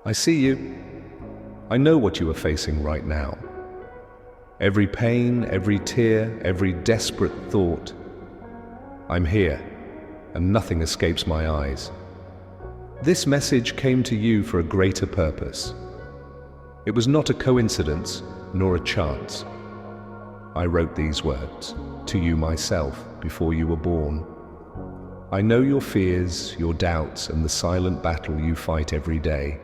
I see you. I know what you are facing right now. Every pain, every tear, every desperate thought. I'm here, and nothing escapes my eyes. This message came to you for a greater purpose. It was not a coincidence, nor a chance. I wrote these words to you myself before you were born. I know your fears, your doubts, and the silent battle you fight every day.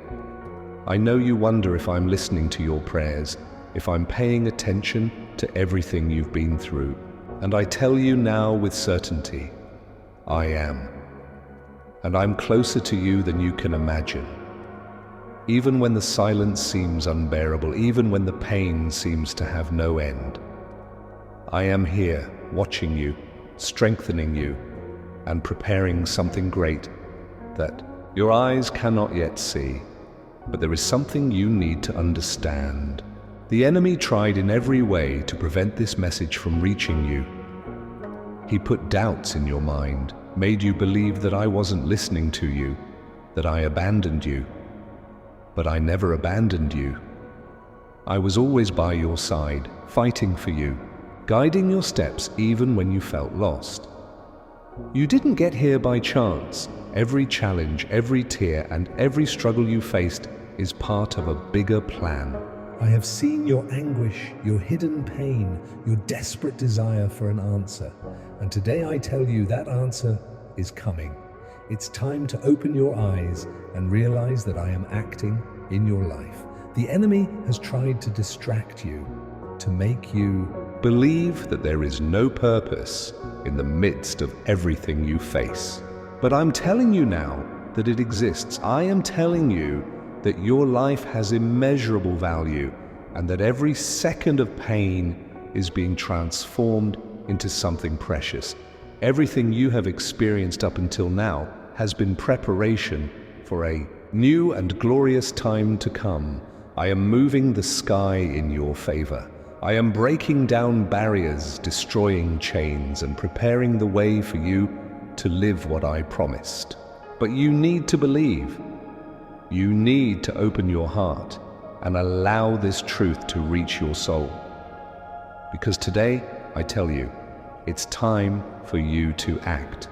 I know you wonder if I'm listening to your prayers, if I'm paying attention to everything you've been through. And I tell you now with certainty, I am. And I'm closer to you than you can imagine. Even when the silence seems unbearable, even when the pain seems to have no end, I am here, watching you, strengthening you, and preparing something great that your eyes cannot yet see. But there is something you need to understand. The enemy tried in every way to prevent this message from reaching you. He put doubts in your mind, made you believe that I wasn't listening to you, that I abandoned you. But I never abandoned you. I was always by your side, fighting for you, guiding your steps even when you felt lost. You didn't get here by chance. Every challenge, every tear, and every struggle you faced is part of a bigger plan. I have seen your anguish, your hidden pain, your desperate desire for an answer. And today I tell you that answer is coming. It's time to open your eyes and realize that I am acting in your life. The enemy has tried to distract you, to make you believe that there is no purpose in the midst of everything you face. But I'm telling you now that it exists. I am telling you that your life has immeasurable value and that every second of pain is being transformed into something precious. Everything you have experienced up until now has been preparation for a new and glorious time to come. I am moving the sky in your favor. I am breaking down barriers, destroying chains, and preparing the way for you to live what I promised. But you need to believe. You need to open your heart and allow this truth to reach your soul. Because today, I tell you, it's time for you to act.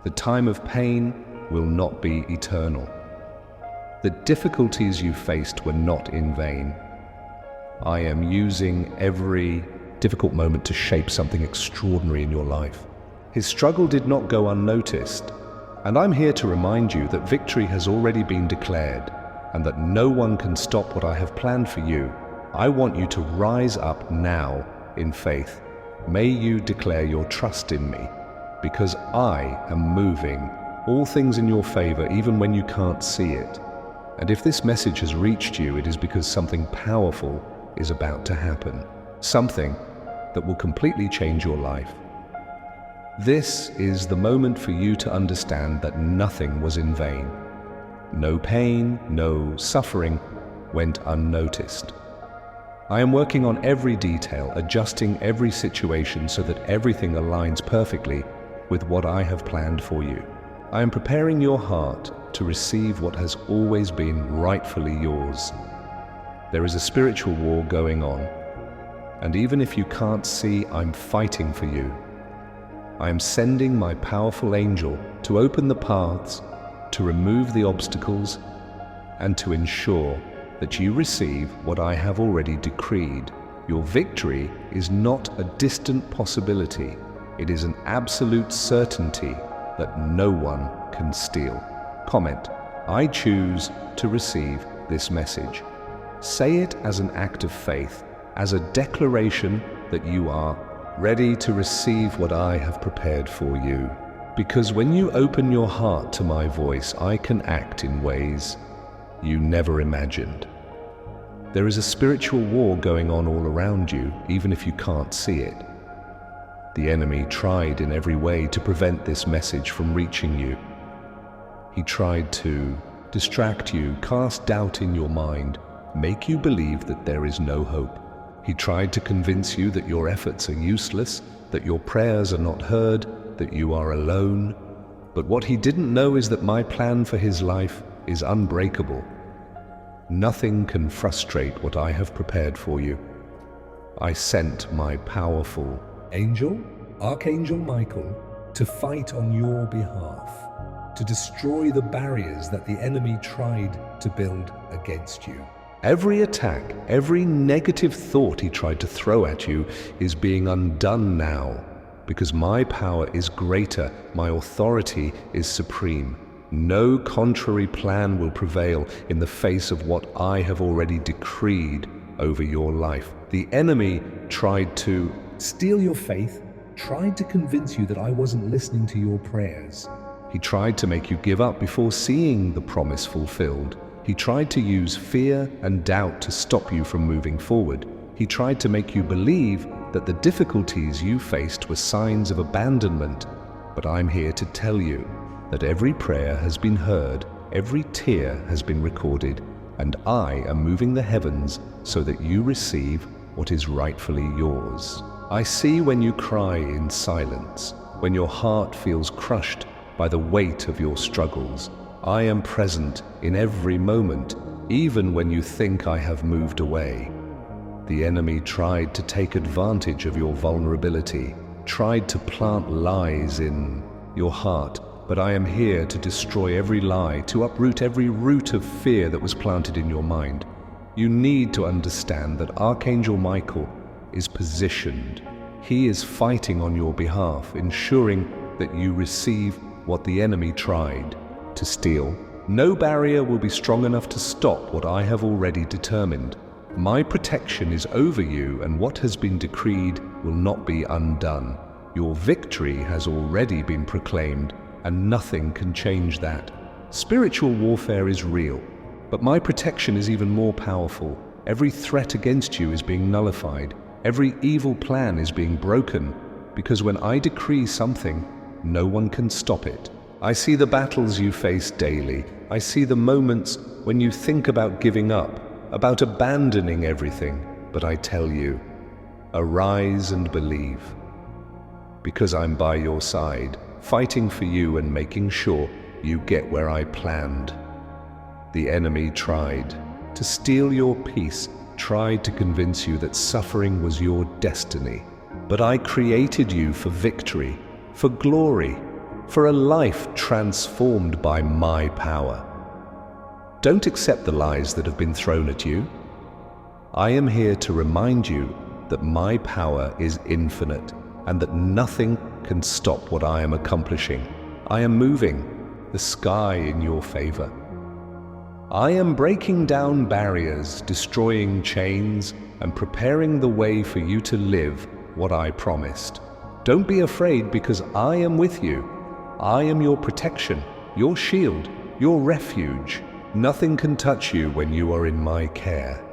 The time of pain will not be eternal. The difficulties you faced were not in vain. I am using every difficult moment to shape something extraordinary in your life. His struggle did not go unnoticed, and I'm here to remind you that victory has already been declared and that no one can stop what I have planned for you. I want you to rise up now in faith. May you declare your trust in me, because I am moving all things in your favor even when you can't see it. And if this message has reached you, it is because something powerful is about to happen. Something that will completely change your life. This is the moment for you to understand that nothing was in vain. No pain, no suffering went unnoticed. I am working on every detail, adjusting every situation so that everything aligns perfectly with what I have planned for you. I am preparing your heart to receive what has always been rightfully yours. There is a spiritual war going on, and even if you can't see, I'm fighting for you. I am sending my powerful angel to open the paths, to remove the obstacles, and to ensure that you receive what I have already decreed. Your victory is not a distant possibility. It is an absolute certainty that no one can steal. Comment, I choose to receive this message. Say it as an act of faith, as a declaration that you are ready to receive what I have prepared for you. Because when you open your heart to my voice, I can act in ways you never imagined. There is a spiritual war going on all around you, even if you can't see it. The enemy tried in every way to prevent this message from reaching you. He tried to distract you, cast doubt in your mind, make you believe that there is no hope. He tried to convince you that your efforts are useless, that your prayers are not heard, that you are alone. But what he didn't know is that my plan for his life is unbreakable. Nothing can frustrate what I have prepared for you. I sent my powerful angel, Archangel Michael, to fight on your behalf, to destroy the barriers that the enemy tried to build against you. Every attack, every negative thought he tried to throw at you is being undone now, because my power is greater, my authority is supreme. No contrary plan will prevail in the face of what I have already decreed over your life. The enemy tried to steal your faith, tried to convince you that I wasn't listening to your prayers. He tried to make you give up before seeing the promise fulfilled. He tried to use fear and doubt to stop you from moving forward. He tried to make you believe that the difficulties you faced were signs of abandonment. But I'm here to tell you that every prayer has been heard, every tear has been recorded, and I am moving the heavens so that you receive what is rightfully yours. I see when you cry in silence, when your heart feels crushed by the weight of your struggles. I am present in every moment, even when you think I have moved away. The enemy tried to take advantage of your vulnerability, tried to plant lies in your heart, but I am here to destroy every lie, to uproot every root of fear that was planted in your mind. You need to understand that Archangel Michael is positioned. He is fighting on your behalf, ensuring that you receive what the enemy tried to steal. No barrier will be strong enough to stop what I have already determined. My protection is over you, and what has been decreed will not be undone. Your victory has already been proclaimed, and nothing can change that. Spiritual warfare is real, but my protection is even more powerful. Every threat against you is being nullified. Every evil plan is being broken, because when I decree something, no one can stop it. I see the battles you face daily. I see the moments when you think about giving up, about abandoning everything. But I tell you, arise and believe, because I'm by your side, fighting for you and making sure you get where I planned. The enemy tried to steal your peace, tried to convince you that suffering was your destiny. But I created you for victory, for glory, for a life transformed by my power. Don't accept the lies that have been thrown at you. I am here to remind you that my power is infinite and that nothing can stop what I am accomplishing. I am moving the sky in your favor. I am breaking down barriers, destroying chains, and preparing the way for you to live what I promised. Don't be afraid, because I am with you. I am your protection, your shield, your refuge. Nothing can touch you when you are in my care.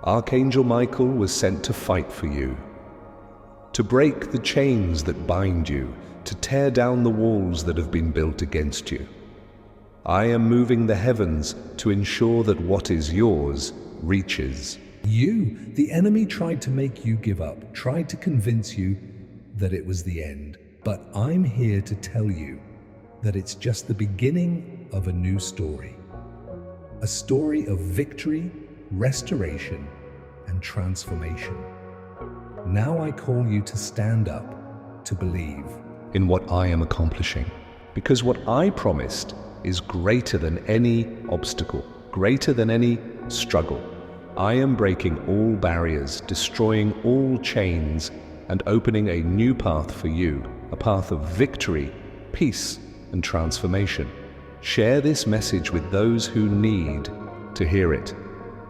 Archangel Michael was sent to fight for you, to break the chains that bind you, to tear down the walls that have been built against you. I am moving the heavens to ensure that what is yours reaches. The enemy tried to make you give up, tried to convince you that it was the end. But I'm here to tell you that it's just the beginning of a new story. A story of victory, restoration, and transformation. Now I call you to stand up, to believe in what I am accomplishing, because what I promised is greater than any obstacle, greater than any struggle. I am breaking all barriers, destroying all chains, and opening a new path for you, a path of victory, peace, and transformation. Share this message with those who need to hear it,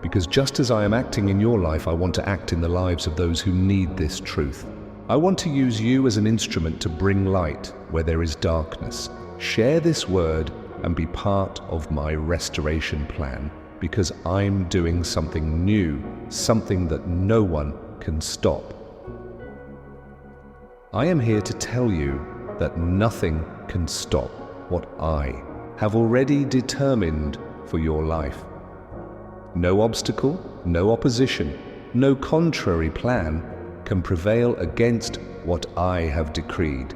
because just as I am acting in your life, I want to act in the lives of those who need this truth. I want to use you as an instrument to bring light where there is darkness. Share this word and be part of my restoration plan, because I'm doing something new, something that no one can stop. I am here to tell you that nothing can stop what I have already determined for your life. No obstacle, no opposition, no contrary plan can prevail against what I have decreed,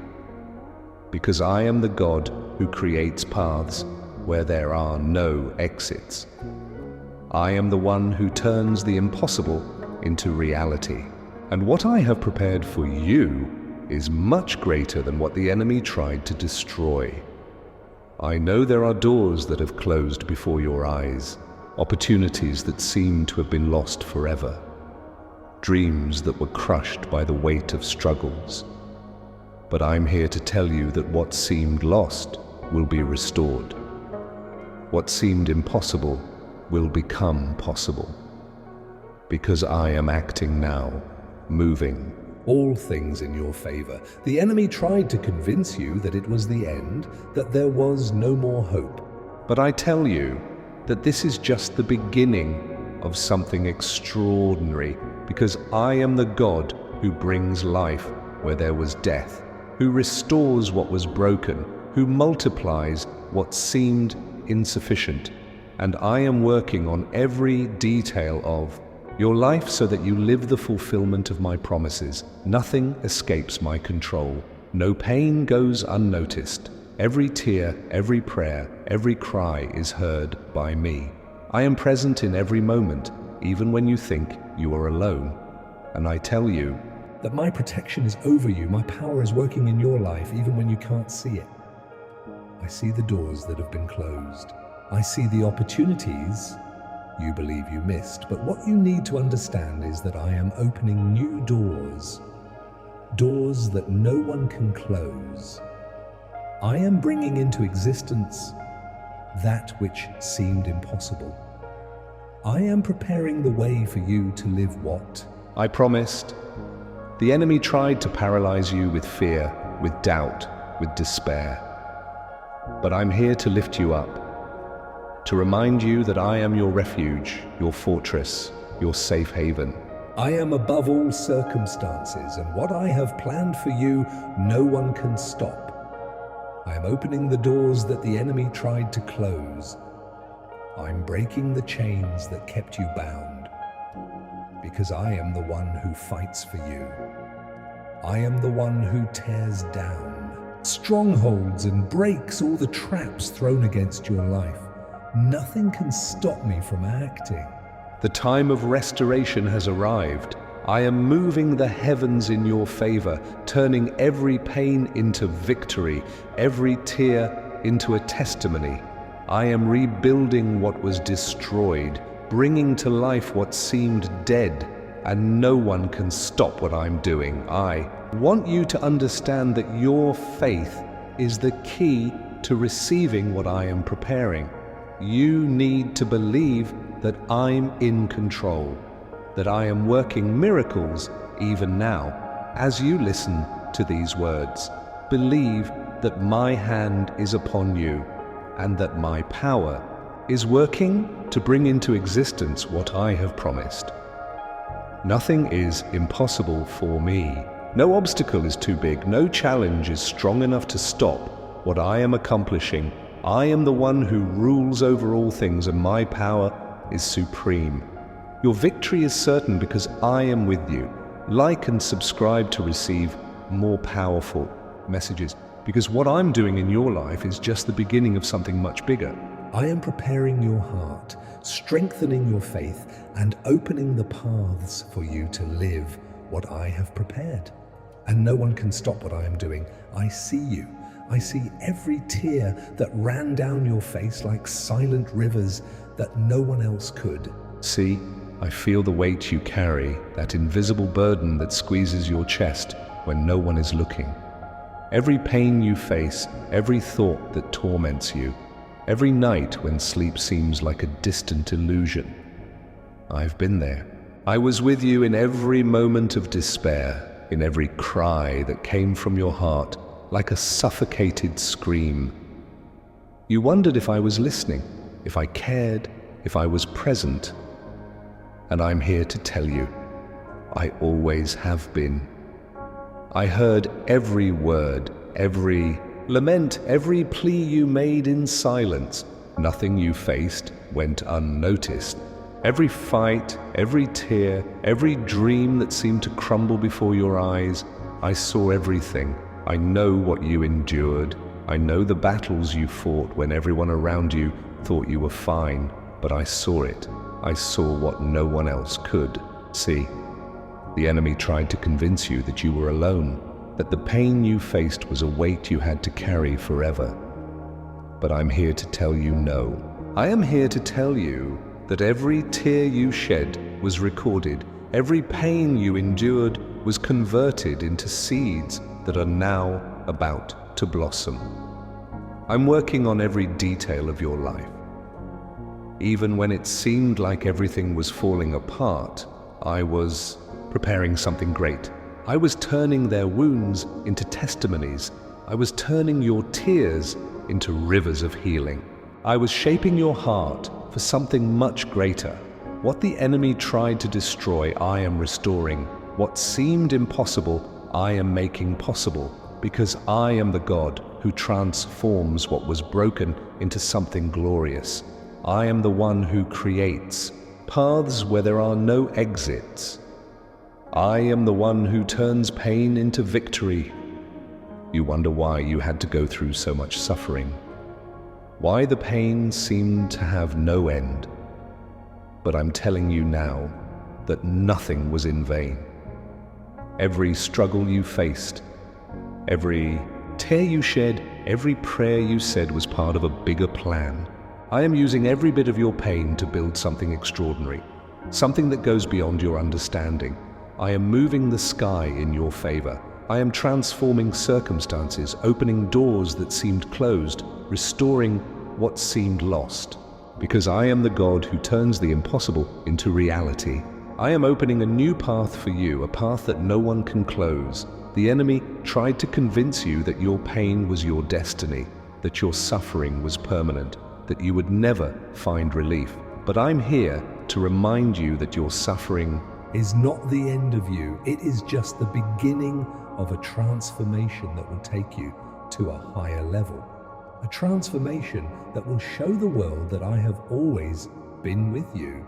because I am the God who creates paths where there are no exits. I am the one who turns the impossible into reality. And what I have prepared for you is much greater than what the enemy tried to destroy. I know there are doors that have closed before your eyes, opportunities that seem to have been lost forever, dreams that were crushed by the weight of struggles. But I'm here to tell you that what seemed lost will be restored. What seemed impossible will become possible. Because I am acting now, moving. All things in your favor. The enemy tried to convince you that it was the end, that there was no more hope. But I tell you that this is just the beginning of something extraordinary, because I am the God who brings life where there was death, who restores what was broken, who multiplies what seemed insufficient. And I am working on every detail of your life so that you live the fulfillment of my promises. Nothing escapes my control. No pain goes unnoticed. Every tear, every prayer, every cry is heard by me. I am present in every moment, even when you think you are alone. And I tell you that my protection is over you. My power is working in your life, even when you can't see it. I see the doors that have been closed. I see the opportunities you believe you missed. But what you need to understand is that I am opening new doors, doors that no one can close. I am bringing into existence that which seemed impossible. I am preparing the way for you to live what I promised. The enemy tried to paralyze you with fear, with doubt, with despair. But I'm here to lift you up, to remind you that I am your refuge, your fortress, your safe haven. I am above all circumstances, and what I have planned for you, no one can stop. I am opening the doors that the enemy tried to close. I'm breaking the chains that kept you bound, because I am the one who fights for you. I am the one who tears down strongholds and breaks all the traps thrown against your life. Nothing can stop me from acting. The time of restoration has arrived. I am moving the heavens in your favor, turning every pain into victory, every tear into a testimony. I am rebuilding what was destroyed, bringing to life what seemed dead, and no one can stop what I'm doing. I want you to understand that your faith is the key to receiving what I am preparing. You need to believe that I'm in control, that I am working miracles even now. As you listen to these words, believe that my hand is upon you and that my power is working to bring into existence what I have promised. Nothing is impossible for me. No obstacle is too big, no challenge is strong enough to stop what I am accomplishing. I am the one who rules over all things, and my power is supreme. Your victory is certain because I am with you. Like and subscribe to receive more powerful messages, because what I'm doing in your life is just the beginning of something much bigger. I am preparing your heart, strengthening your faith, and opening the paths for you to live what I have prepared. And no one can stop what I am doing. I see you. I see every tear that ran down your face like silent rivers that no one else could. See, I feel the weight you carry, that invisible burden that squeezes your chest when no one is looking. Every pain you face, every thought that torments you, every night when sleep seems like a distant illusion. I've been there. I was with you in every moment of despair, in every cry that came from your heart, like a suffocated scream. You wondered if I was listening, if I cared, if I was present. And I'm here to tell you, I always have been. I heard every word, every lament, every plea you made in silence. Nothing you faced went unnoticed. Every fight, every tear, every dream that seemed to crumble before your eyes, I saw everything. I know what you endured. I know the battles you fought when everyone around you thought you were fine, but I saw it. I saw what no one else could see. The enemy tried to convince you that you were alone, that the pain you faced was a weight you had to carry forever. But I'm here to tell you no. I am here to tell you that every tear you shed was recorded, every pain you endured was converted into seeds that are now about to blossom. I'm working on every detail of your life. Even when it seemed like everything was falling apart, I was preparing something great. I was turning their wounds into testimonies. I was turning your tears into rivers of healing. I was shaping your heart for something much greater. What the enemy tried to destroy, I am restoring. What seemed impossible, I am making possible, because I am the God who transforms what was broken into something glorious. I am the one who creates paths where there are no exits. I am the one who turns pain into victory. You wonder why you had to go through so much suffering, why the pain seemed to have no end. But I'm telling you now that nothing was in vain. Every struggle you faced, every tear you shed, every prayer you said was part of a bigger plan. I am using every bit of your pain to build something extraordinary, something that goes beyond your understanding. I am moving the sky in your favor. I am transforming circumstances, opening doors that seemed closed, restoring what seemed lost. Because I am the God who turns the impossible into reality. I am opening a new path for you, a path that no one can close. The enemy tried to convince you that your pain was your destiny, that your suffering was permanent, that you would never find relief. But I'm here to remind you that your suffering is not the end of you. It is just the beginning of a transformation that will take you to a higher level. A transformation that will show the world that I have always been with you.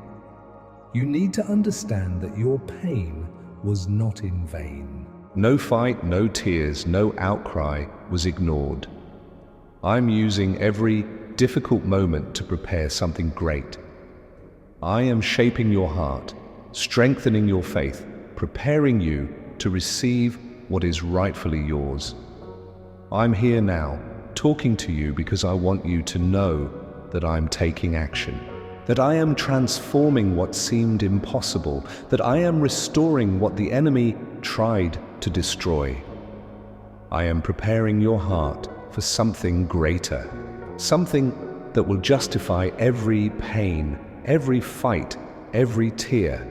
You need to understand that your pain was not in vain. No fight, no tears, no outcry was ignored. I'm using every difficult moment to prepare something great. I am shaping your heart, strengthening your faith, preparing you to receive what is rightfully yours. I'm here now, talking to you because I want you to know that I'm taking action, that I am transforming what seemed impossible, that I am restoring what the enemy tried to destroy. I am preparing your heart for something greater, something that will justify every pain, every fight, every tear.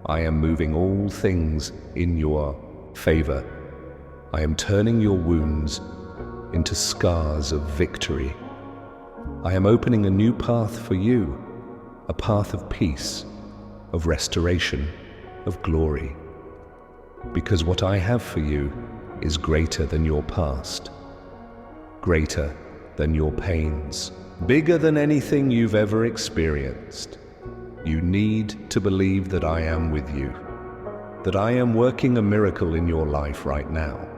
I am moving all things in your favor. I am turning your wounds into scars of victory. I am opening a new path for you, a path of peace, of restoration, of glory. Because what I have for you is greater than your past, greater than your pains, bigger than anything you've ever experienced. You need to believe that I am with you, that I am working a miracle in your life right now.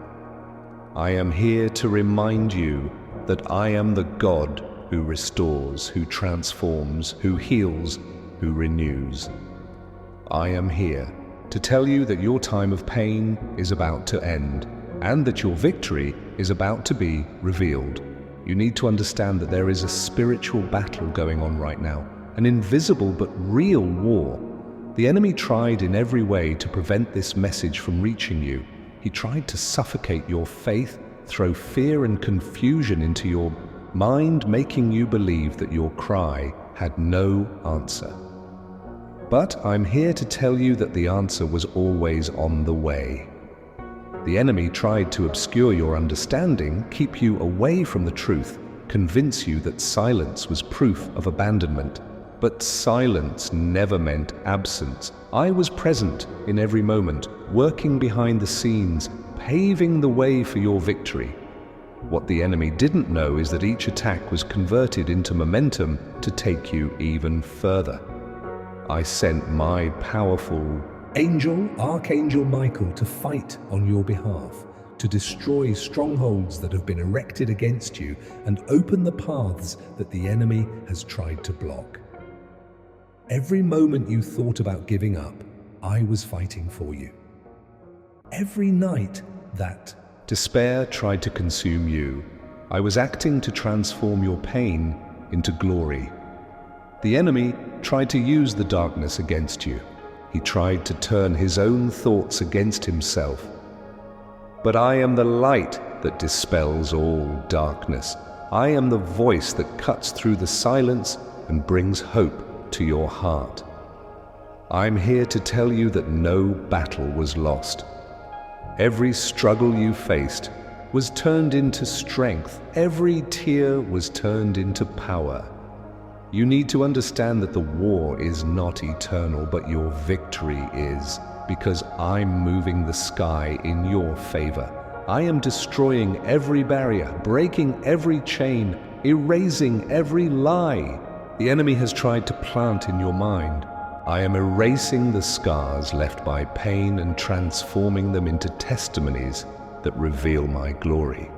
I am here to remind you that I am the God who restores, who transforms, who heals, who renews. I am here to tell you that your time of pain is about to end and that your victory is about to be revealed. You need to understand that there is a spiritual battle going on right now, an invisible but real war. The enemy tried in every way to prevent this message from reaching you. He tried to suffocate your faith, throw fear and confusion into your mind, making you believe that your cry had no answer. But I'm here to tell you that the answer was always on the way. The enemy tried to obscure your understanding, keep you away from the truth, convince you that silence was proof of abandonment. But silence never meant absence. I was present in every moment, working behind the scenes, paving the way for your victory. What the enemy didn't know is that each attack was converted into momentum to take you even further. I sent my powerful angel, Archangel Michael, to fight on your behalf, to destroy strongholds that have been erected against you and open the paths that the enemy has tried to block. Every moment you thought about giving up, I was fighting for you. Every night that despair tried to consume you, I was acting to transform your pain into glory. The enemy tried to use the darkness against you. He tried to turn his own thoughts against himself. But I am the light that dispels all darkness. I am the voice that cuts through the silence and brings hope to your heart. I'm here to tell you that no battle was lost. Every struggle you faced was turned into strength. Every tear was turned into power. You need to understand that the war is not eternal, but your victory is, because I'm moving the sky in your favor. I am destroying every barrier, breaking every chain, erasing every lie the enemy has tried to plant in your mind. I am erasing the scars left by pain and transforming them into testimonies that reveal my glory.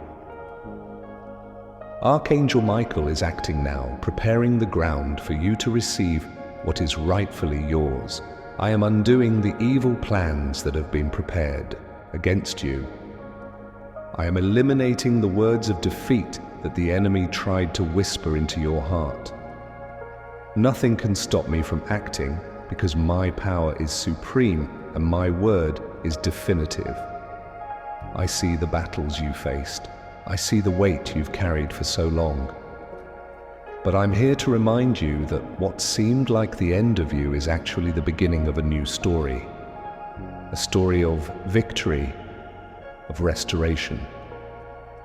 Archangel Michael is acting now, preparing the ground for you to receive what is rightfully yours. I am undoing the evil plans that have been prepared against you. I am eliminating the words of defeat that the enemy tried to whisper into your heart. Nothing can stop me from acting, because my power is supreme and my word is definitive. I see the battles you faced. I see the weight you've carried for so long. But I'm here to remind you that what seemed like the end of you is actually the beginning of a new story. A story of victory, of restoration,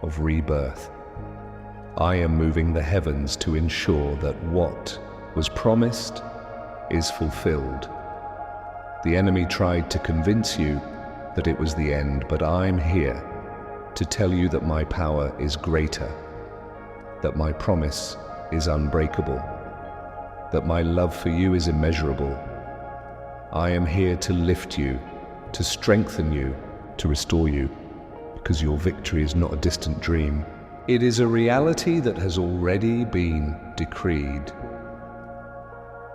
of rebirth. I am moving the heavens to ensure that what was promised is fulfilled. The enemy tried to convince you that it was the end, but I'm here to tell you that my power is greater, that my promise is unbreakable, that my love for you is immeasurable. I am here to lift you, to strengthen you, to restore you, because your victory is not a distant dream. It is a reality that has already been decreed.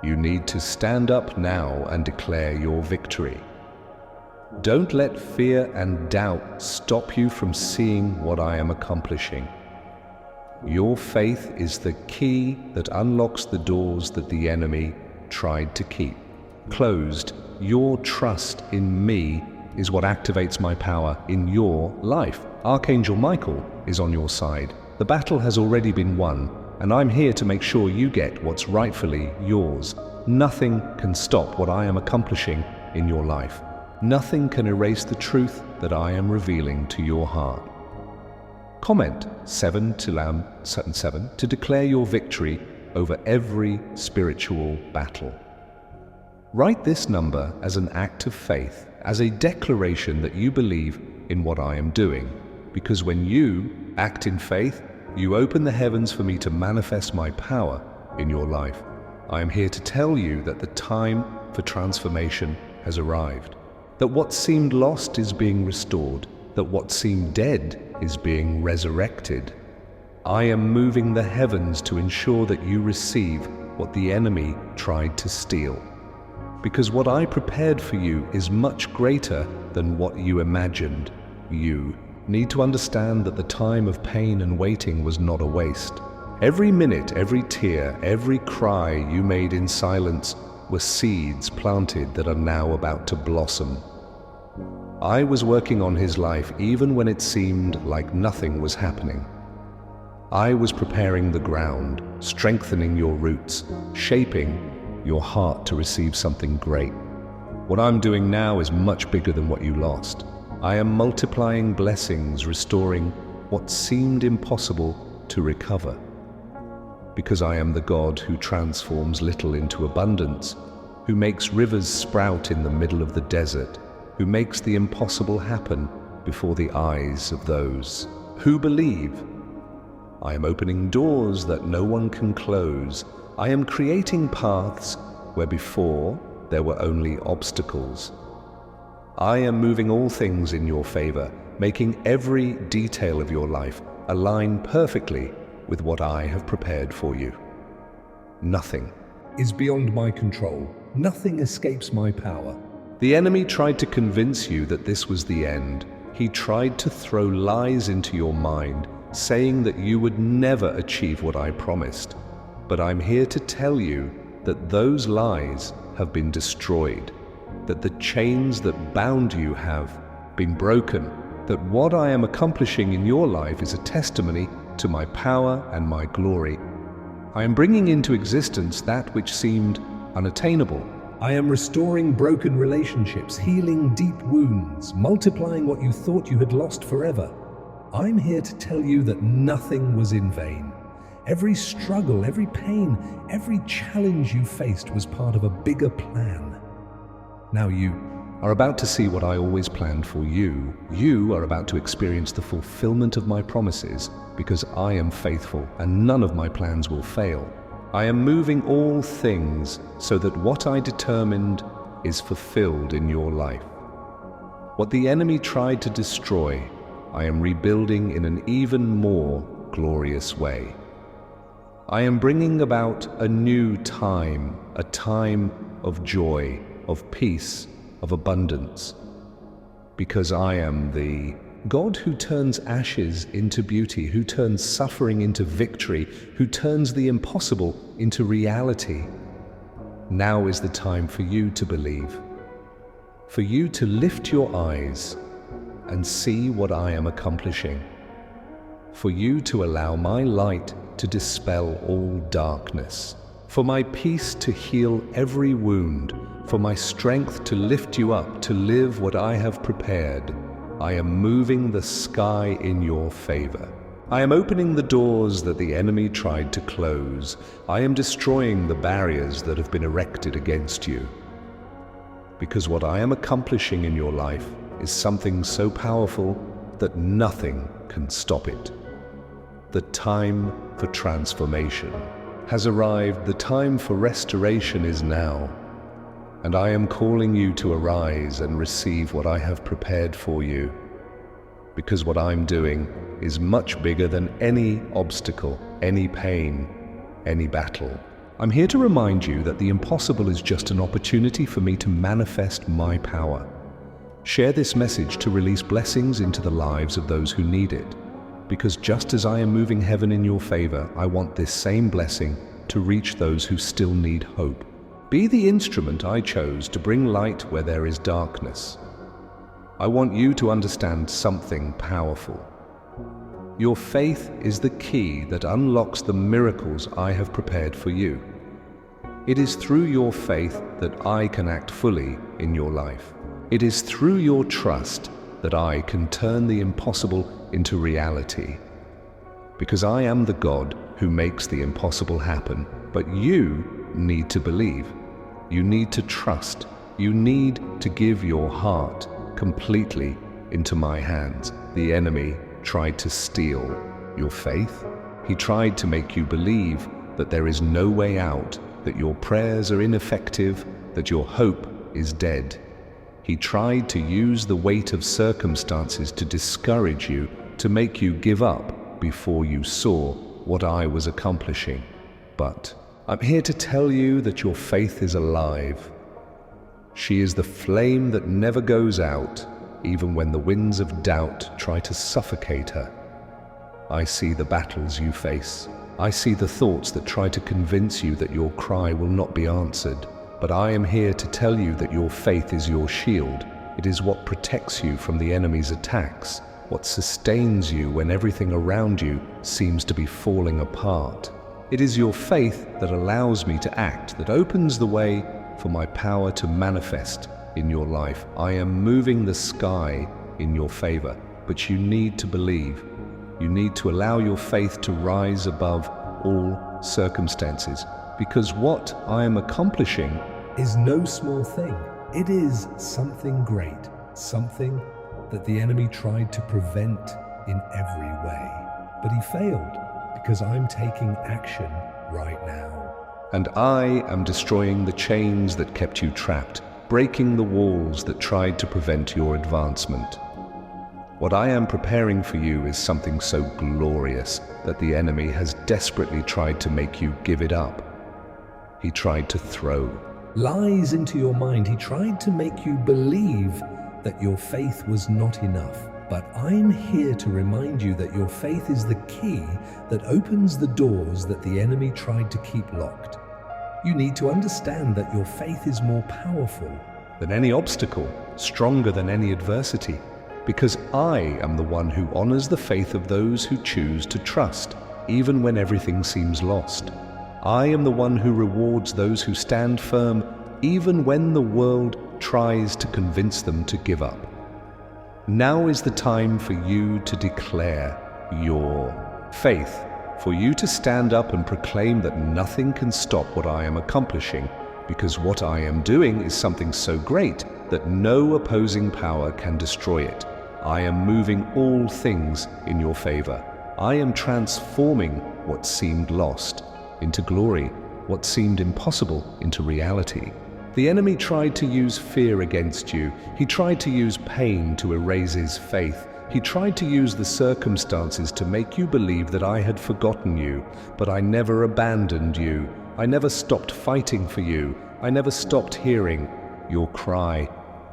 You need to stand up now and declare your victory. Don't let fear and doubt stop you from seeing what I am accomplishing. Your faith is the key that unlocks the doors that the enemy tried to keep closed. Your trust in me is what activates my power in your life. Archangel Michael is on your side. The battle has already been won, and I'm here to make sure you get what's rightfully yours. Nothing can stop what I am accomplishing in your life. Nothing can erase the truth that I am revealing to your heart. Comment 7 to declare your victory over every spiritual battle. Write this number as an act of faith, as a declaration that you believe in what I am doing, because when you act in faith, you open the heavens for me to manifest my power in your life. I am here to tell you that the time for transformation has arrived, that what seemed lost is being restored, that what seemed dead is being resurrected. I am moving the heavens to ensure that you receive what the enemy tried to steal. Because what I prepared for you is much greater than what you imagined. You need to understand that the time of pain and waiting was not a waste. Every minute, every tear, every cry you made in silence were seeds planted that are now about to blossom. I was working on his life even when it seemed like nothing was happening. I was preparing the ground, strengthening your roots, shaping your heart to receive something great. What I'm doing now is much bigger than what you lost. I am multiplying blessings, restoring what seemed impossible to recover. Because I am the God who transforms little into abundance, who makes rivers sprout in the middle of the desert, who makes the impossible happen before the eyes of those who believe. I am opening doors that no one can close. I am creating paths where before there were only obstacles. I am moving all things in your favor, making every detail of your life align perfectly with what I have prepared for you. Nothing is beyond my control. Nothing escapes my power. The enemy tried to convince you that this was the end. He tried to throw lies into your mind, saying that you would never achieve what I promised. But I'm here to tell you that those lies have been destroyed, that the chains that bound you have been broken, that what I am accomplishing in your life is a testimony to my power and my glory. I am bringing into existence that which seemed unattainable. I am restoring broken relationships, healing deep wounds, multiplying what you thought you had lost forever. I'm here to tell you that nothing was in vain. Every struggle, every pain, every challenge you faced was part of a bigger plan. Now you are about to see what I always planned for you. You are about to experience the fulfillment of my promises because I am faithful and none of my plans will fail. I am moving all things so that what I determined is fulfilled in your life. What the enemy tried to destroy, I am rebuilding in an even more glorious way. I am bringing about a new time, a time of joy, of peace, of abundance, because I am the God who turns ashes into beauty, who turns suffering into victory, who turns the impossible into reality. Now is the time for you to believe, for you to lift your eyes and see what I am accomplishing, for you to allow my light to dispel all darkness, for my peace to heal every wound, for my strength to lift you up to live what I have prepared. I am moving the sky in your favor. I am opening the doors that the enemy tried to close. I am destroying the barriers that have been erected against you. Because what I am accomplishing in your life is something so powerful that nothing can stop it. The time for transformation has arrived. The time for restoration is now. And I am calling you to arise and receive what I have prepared for you. Because what I'm doing is much bigger than any obstacle, any pain, any battle. I'm here to remind you that the impossible is just an opportunity for me to manifest my power. Share this message to release blessings into the lives of those who need it. Because just as I am moving heaven in your favor, I want this same blessing to reach those who still need hope. Be the instrument I chose to bring light where there is darkness. I want you to understand something powerful. Your faith is the key that unlocks the miracles I have prepared for you. It is through your faith that I can act fully in your life. It is through your trust that I can turn the impossible into reality. Because I am the God who makes the impossible happen, but you need to believe. You need to trust. You need to give your heart completely into my hands. The enemy tried to steal your faith. He tried to make you believe that there is no way out, that your prayers are ineffective, that your hope is dead. He tried to use the weight of circumstances to discourage you, to make you give up before you saw what I was accomplishing. But I'm here to tell you that your faith is alive. She is the flame that never goes out, even when the winds of doubt try to suffocate her. I see the battles you face. I see the thoughts that try to convince you that your cry will not be answered. But I am here to tell you that your faith is your shield. It is what protects you from the enemy's attacks, what sustains you when everything around you seems to be falling apart. It is your faith that allows me to act, that opens the way for my power to manifest in your life. I am moving the sky in your favor, but you need to believe. You need to allow your faith to rise above all circumstances, because what I am accomplishing is no small thing. It is something great, something that the enemy tried to prevent in every way. But he failed, because I'm taking action right now. And I am destroying the chains that kept you trapped, breaking the walls that tried to prevent your advancement. What I am preparing for you is something so glorious that the enemy has desperately tried to make you give it up. he tried to throw. Lies into your mind. He tried to make you believe that your faith was not enough. But I'm here to remind you that your faith is the key that opens the doors that the enemy tried to keep locked. You need to understand that your faith is more powerful Than any obstacle, stronger than any adversity, because I am the one who honors the faith of those who choose to trust, even when everything seems lost. I am the one who rewards those who stand firm, even when the world tries to convince them to give up. Now is the time for you to declare your faith, for you to stand up and proclaim that nothing can stop what I am accomplishing, because what I am doing is something so great that no opposing power can destroy it. I am moving all things in your favor. I am transforming what seemed lost into glory, what seemed impossible into reality. The enemy tried to use fear against you. He tried to use pain to erase his faith. He tried to use the circumstances to make you believe that I had forgotten you, but I never abandoned you. I never stopped fighting for you. I never stopped hearing your cry.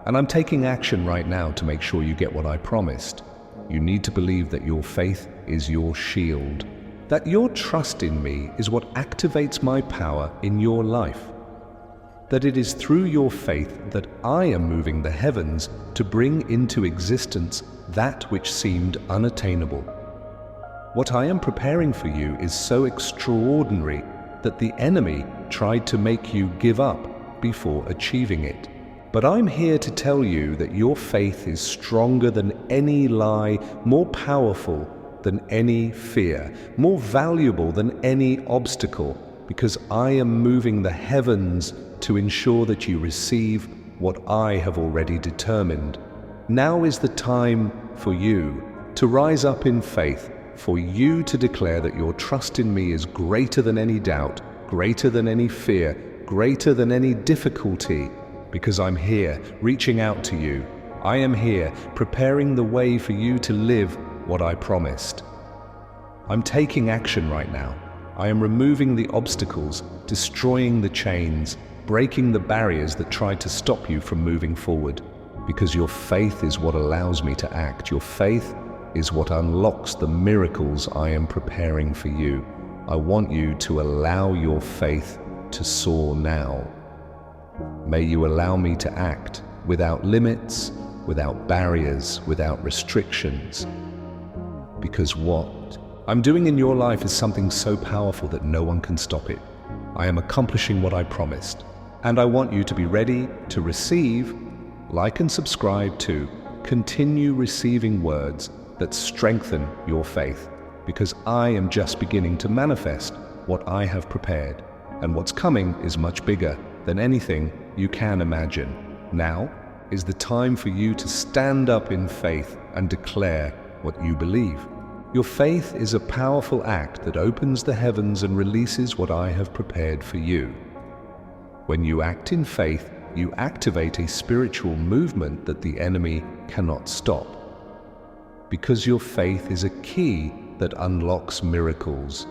And I'm taking action right now to make sure you get what I promised. You need to believe that your faith is your shield, that your trust in me is what activates my power in your life, that it is through your faith that I am moving the heavens to bring into existence that which seemed unattainable. What I am preparing for you is so extraordinary that the enemy tried to make you give up before achieving it. But I'm here to tell you that your faith is stronger than any lie, more powerful than any fear, more valuable than any obstacle, because I am moving the heavens to ensure that you receive what I have already determined. Now is the time for you to rise up in faith, for you to declare that your trust in me is greater than any doubt, greater than any fear, greater than any difficulty, because I'm here reaching out to you. I am here preparing the way for you to live what I promised. I'm taking action right now. I am removing the obstacles, destroying the chains, breaking the barriers that tried to stop you from moving forward, because your faith is what allows me to act. Your faith is what unlocks the miracles I am preparing for you. I want you to allow your faith to soar now. May you allow me to act without limits, without barriers, without restrictions, because what I'm doing in your life is something so powerful that no one can stop it. I am accomplishing what I promised, and I want you to be ready to receive, like and subscribe to, continue receiving words that strengthen your faith, because I am just beginning to manifest what I have prepared, and what's coming is much bigger than anything you can imagine. Now is the time for you to stand up in faith and declare what you believe. Your faith is a powerful act that opens the heavens and releases what I have prepared for you. When you act in faith, you activate a spiritual movement that the enemy cannot stop, because your faith is a key that unlocks miracles.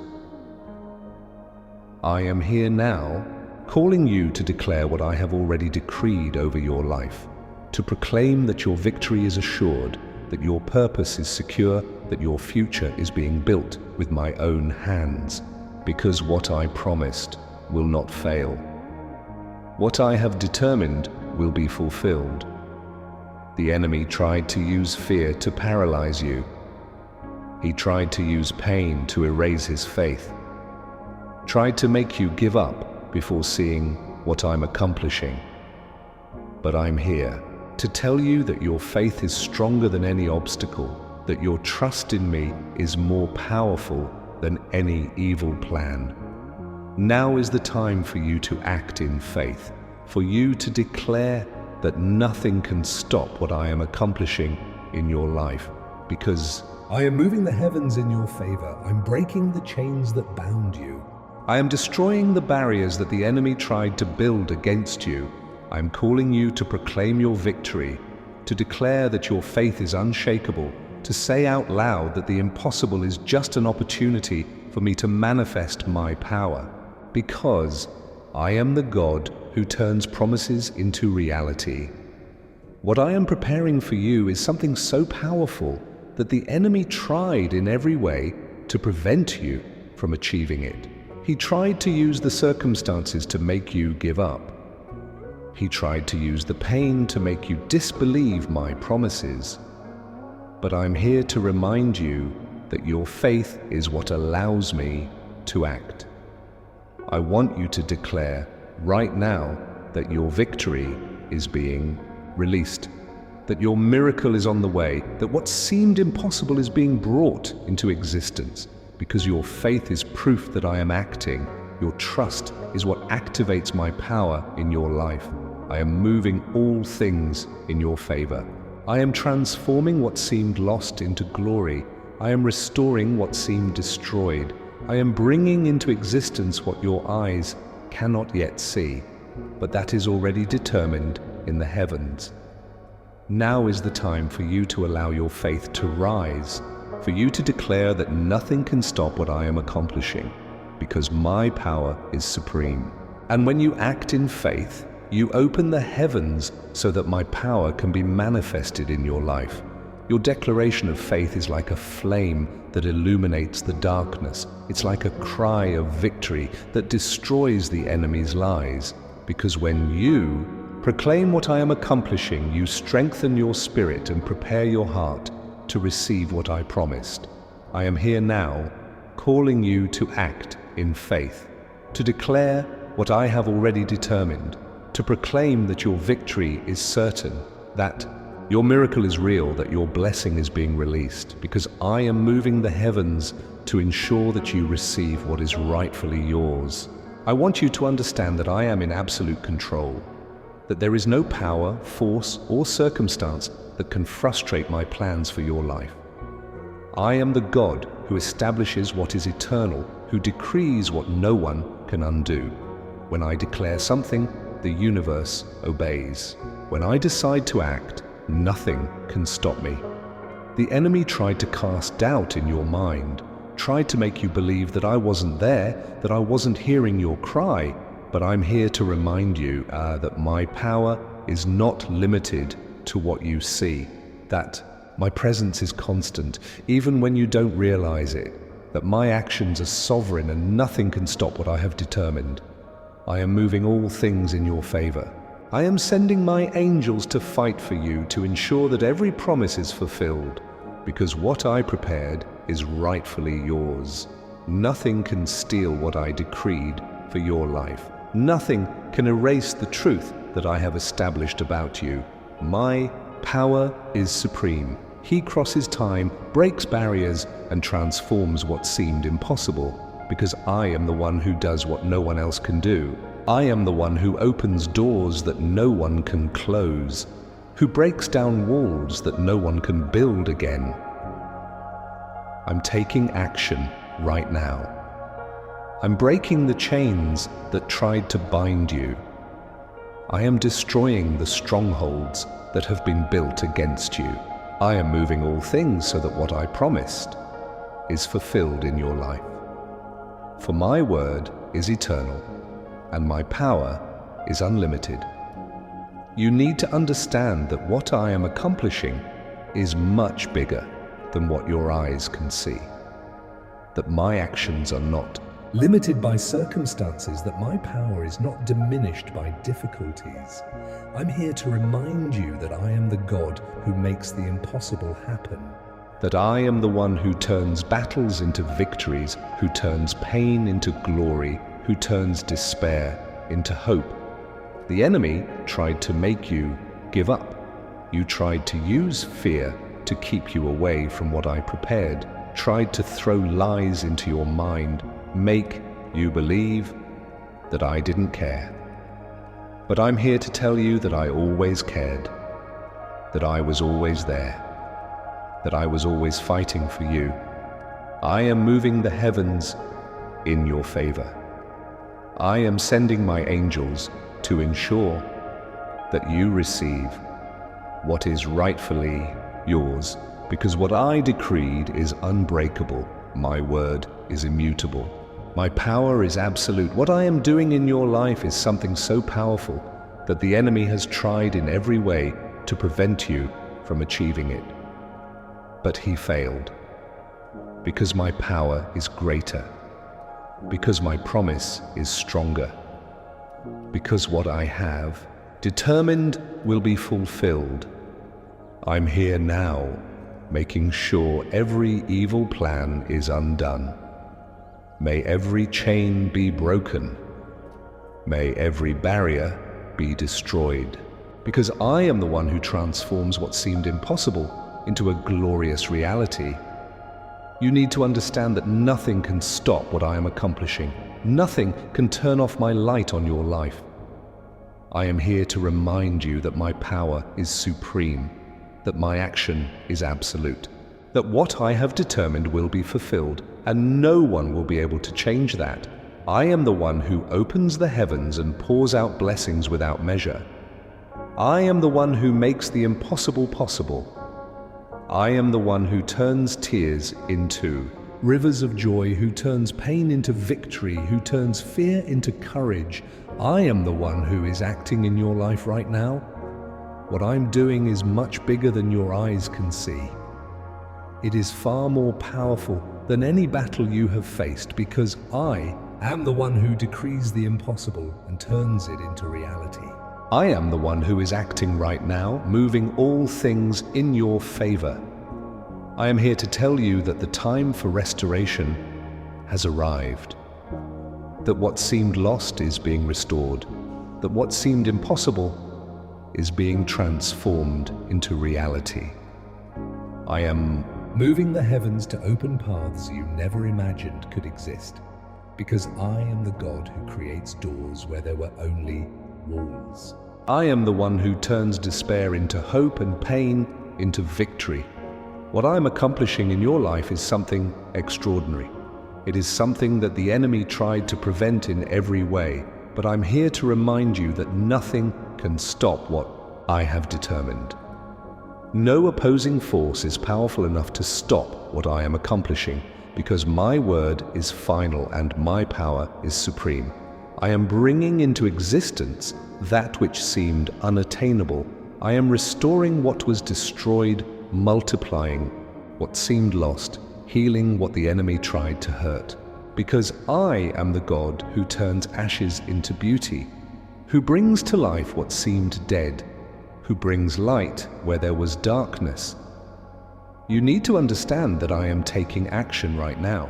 I am here now, calling you to declare what I have already decreed over your life, to proclaim that your victory is assured, that your purpose is secure, that your future is being built with my own hands, because what I promised will not fail. What I have determined will be fulfilled. The enemy tried to use fear to paralyze you. He tried to use pain to erase his faith, tried to make you give up before seeing what I'm accomplishing. But I'm here to tell you that your faith is stronger than any obstacle, that your trust in me is more powerful than any evil plan. Now is the time for you to act in faith, for you to declare that nothing can stop what I am accomplishing in your life, because I am moving the heavens in your favor. I'm breaking the chains that bound you. I am destroying the barriers that the enemy tried to build against you. I am calling you to proclaim your victory, to declare that your faith is unshakable, to say out loud that the impossible is just an opportunity for me to manifest my power, because I am the God who turns promises into reality. What I am preparing for you is something so powerful that the enemy tried in every way to prevent you from achieving it. He tried to use the circumstances to make you give up. He tried to use the pain to make you disbelieve my promises. But I'm here to remind you that your faith is what allows me to act. I want you to declare right now that your victory is being released, that your miracle is on the way, that what seemed impossible is being brought into existence, because your faith is proof that I am acting. Your trust is what activates my power in your life. I am moving all things in your favor. I am transforming what seemed lost into glory. I am restoring what seemed destroyed. I am bringing into existence what your eyes cannot yet see, but that is already determined in the heavens. Now is the time for you to allow your faith to rise, for you to declare that nothing can stop what I am accomplishing, because my power is supreme. And when you act in faith, you open the heavens so that my power can be manifested in your life. Your declaration of faith is like a flame that illuminates the darkness. It's like a cry of victory that destroys the enemy's lies, because when you proclaim what I am accomplishing, you strengthen your spirit and prepare your heart to receive what I promised. I am here now, calling you to act in faith, to declare what I have already determined, to proclaim that your victory is certain, that your miracle is real, that your blessing is being released, because I am moving the heavens to ensure that you receive what is rightfully yours. I want you to understand that I am in absolute control, that there is no power, force, or circumstance that can frustrate my plans for your life. I am the God who establishes what is eternal, who decrees what no one can undo. When I declare something, the universe obeys. When I decide to act, nothing can stop me. The enemy tried to cast doubt in your mind, tried to make you believe that I wasn't there, that I wasn't hearing your cry, but I'm here to remind you that my power is not limited to what you see, that my presence is constant, even when you don't realize it, that my actions are sovereign and nothing can stop what I have determined. I am moving all things in your favor. I am sending my angels to fight for you to ensure that every promise is fulfilled, because what I prepared is rightfully yours. Nothing can steal what I decreed for your life. Nothing can erase the truth that I have established about you. My power is supreme. He crosses time, breaks barriers, and transforms what seemed impossible, because I am the one who does what no one else can do. I am the one who opens doors that no one can close, who breaks down walls that no one can build again. I'm taking action right now. I'm breaking the chains that tried to bind you. I am destroying the strongholds that have been built against you. I am moving all things so that what I promised is fulfilled in your life. For my word is eternal, and my power is unlimited. You need to understand that what I am accomplishing is much bigger than what your eyes can see. That my actions are not limited by circumstances, that my power is not diminished by difficulties. I'm here to remind you that I am the God who makes the impossible happen. That I am the one who turns battles into victories, who turns pain into glory, who turns despair into hope. The enemy tried to make you give up. You tried to use fear to keep you away from what I prepared, tried to throw lies into your mind, make you believe that I didn't care. But I'm here to tell you that I always cared, that I was always there, that I was always fighting for you. I am moving the heavens in your favor. I am sending my angels to ensure that you receive what is rightfully yours, because what I decreed is unbreakable. My word is immutable. My power is absolute. What I am doing in your life is something so powerful that the enemy has tried in every way to prevent you from achieving it. But he failed. Because my power is greater. Because my promise is stronger. Because what I have determined will be fulfilled. I'm here now, making sure every evil plan is undone. May every chain be broken. May every barrier be destroyed. Because I am the one who transforms what seemed impossible into a glorious reality. You need to understand that nothing can stop what I am accomplishing. Nothing can turn off my light on your life. I am here to remind you that my power is supreme, that my action is absolute, that what I have determined will be fulfilled, and no one will be able to change that. I am the one who opens the heavens and pours out blessings without measure. I am the one who makes the impossible possible. I am the one who turns tears into rivers of joy, who turns pain into victory, who turns fear into courage. I am the one who is acting in your life right now. What I'm doing is much bigger than your eyes can see. It is far more powerful than any battle you have faced, because I am the one who decrees the impossible and turns it into reality. I am the one who is acting right now, moving all things in your favor. I am here to tell you that the time for restoration has arrived. That what seemed lost is being restored. That what seemed impossible is being transformed into reality. I am moving the heavens to open paths you never imagined could exist, because I am the God who creates doors where there were only walls. I am the one who turns despair into hope and pain into victory. What I am accomplishing in your life is something extraordinary. It is something that the enemy tried to prevent in every way, but I'm here to remind you that nothing can stop what I have determined. No opposing force is powerful enough to stop what I am accomplishing, because my word is final and my power is supreme. I am bringing into existence that which seemed unattainable. I am restoring what was destroyed, multiplying what seemed lost, healing what the enemy tried to hurt. Because I am the God who turns ashes into beauty, who brings to life what seemed dead, who brings light where there was darkness. You need to understand that I am taking action right now,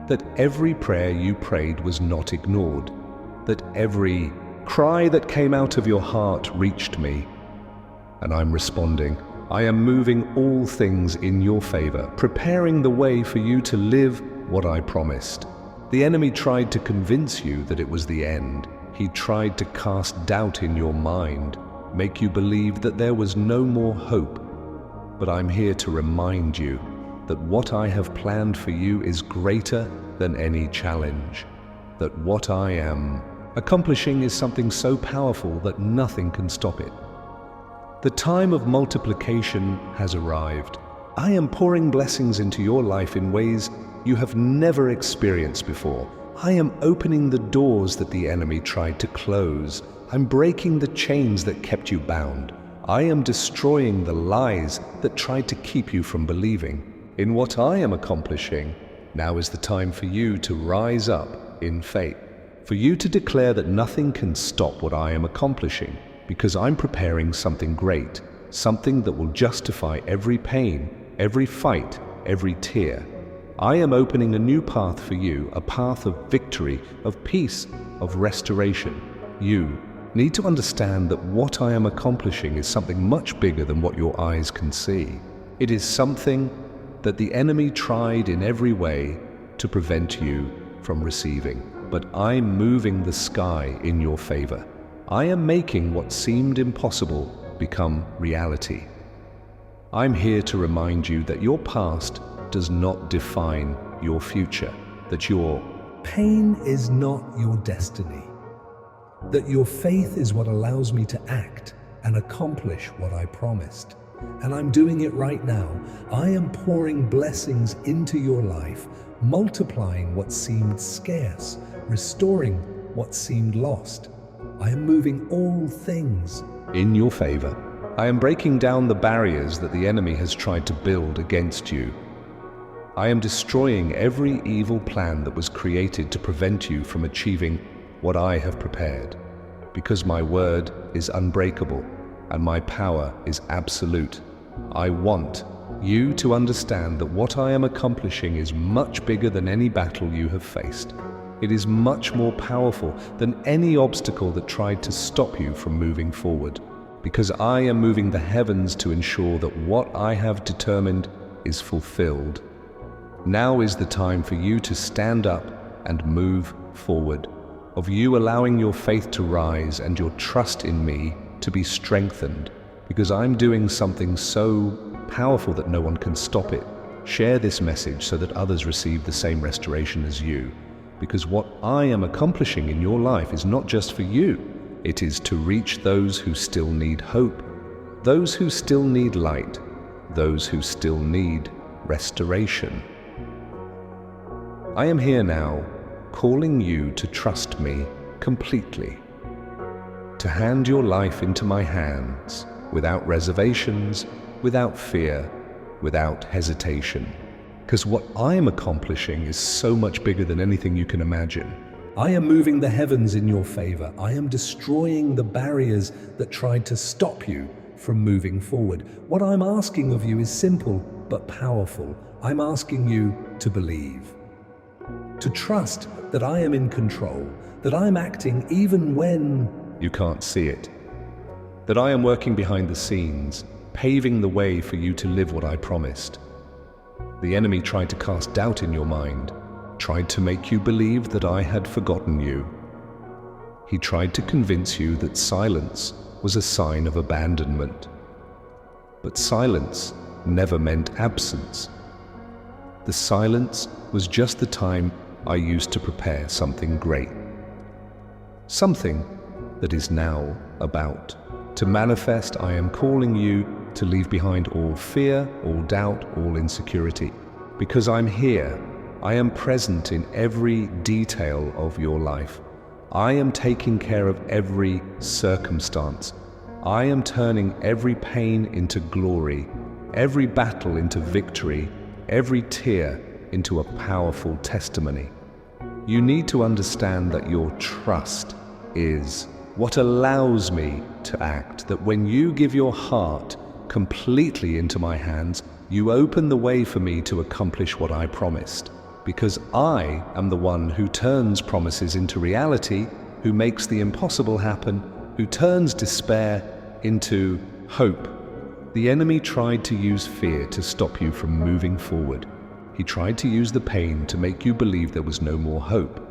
that every prayer you prayed was not ignored, that every cry that came out of your heart reached me, and I'm responding. I am moving all things in your favor, preparing the way for you to live what I promised. The enemy tried to convince you that it was the end. He tried to cast doubt in your mind, make you believe that there was no more hope. But I'm here to remind you that what I have planned for you is greater than any challenge, that what I am accomplishing is something so powerful that nothing can stop it. The time of multiplication has arrived. I am pouring blessings into your life in ways you have never experienced before. I am opening the doors that the enemy tried to close. I'm breaking the chains that kept you bound. I am destroying the lies that tried to keep you from believing in what I am accomplishing. Now is the time for you to rise up in faith, for you to declare that nothing can stop what I am accomplishing, because I'm preparing something great, something that will justify every pain, every fight, every tear. I am opening a new path for you, a path of victory, of peace, of restoration. You need to understand that what I am accomplishing is something much bigger than what your eyes can see. It is something that the enemy tried in every way to prevent you from receiving. But I'm moving the sky in your favor. I am making what seemed impossible become reality. I'm here to remind you that your past does not define your future, that your pain is not your destiny, that your faith is what allows me to act and accomplish what I promised. And I'm doing it right now. I am pouring blessings into your life, multiplying what seemed scarce, restoring what seemed lost. I am moving all things in your favor. I am breaking down the barriers that the enemy has tried to build against you. I am destroying every evil plan that was created to prevent you from achieving what I have prepared, because my word is unbreakable and my power is absolute. I want you to understand that what I am accomplishing is much bigger than any battle you have faced. It is much more powerful than any obstacle that tried to stop you from moving forward, because I am moving the heavens to ensure that what I have determined is fulfilled. Now is the time for you to stand up and move forward, of you allowing your faith to rise and your trust in me to be strengthened, because I'm doing something so powerful that no one can stop it. Share this message so that others receive the same restoration as you, because what I am accomplishing in your life is not just for you. It is to reach those who still need hope, those who still need light, those who still need restoration. I am here now, calling you to trust me completely, to hand your life into my hands, without reservations, without fear, without hesitation. Because what I am accomplishing is so much bigger than anything you can imagine. I am moving the heavens in your favor. I am destroying the barriers that tried to stop you from moving forward. What I'm asking of you is simple but powerful. I'm asking you to believe, to trust that I am in control, that I'm acting even when you can't see it, that I am working behind the scenes, paving the way for you to live what I promised. The enemy tried to cast doubt in your mind, tried to make you believe that I had forgotten you. He tried to convince you that silence was a sign of abandonment. But silence never meant absence. The silence was just the time I used to prepare something great. Something that is now about to manifest. I am calling you to leave behind all fear, all doubt, all insecurity. Because I'm here, I am present in every detail of your life. I am taking care of every circumstance. I am turning every pain into glory, every battle into victory, every tear into a powerful testimony. You need to understand that your trust is what allows me to act, that when you give your heart completely into my hands, you open the way for me to accomplish what I promised. Because I am the one who turns promises into reality, who makes the impossible happen, who turns despair into hope. The enemy tried to use fear to stop you from moving forward. He tried to use the pain to make you believe there was no more hope.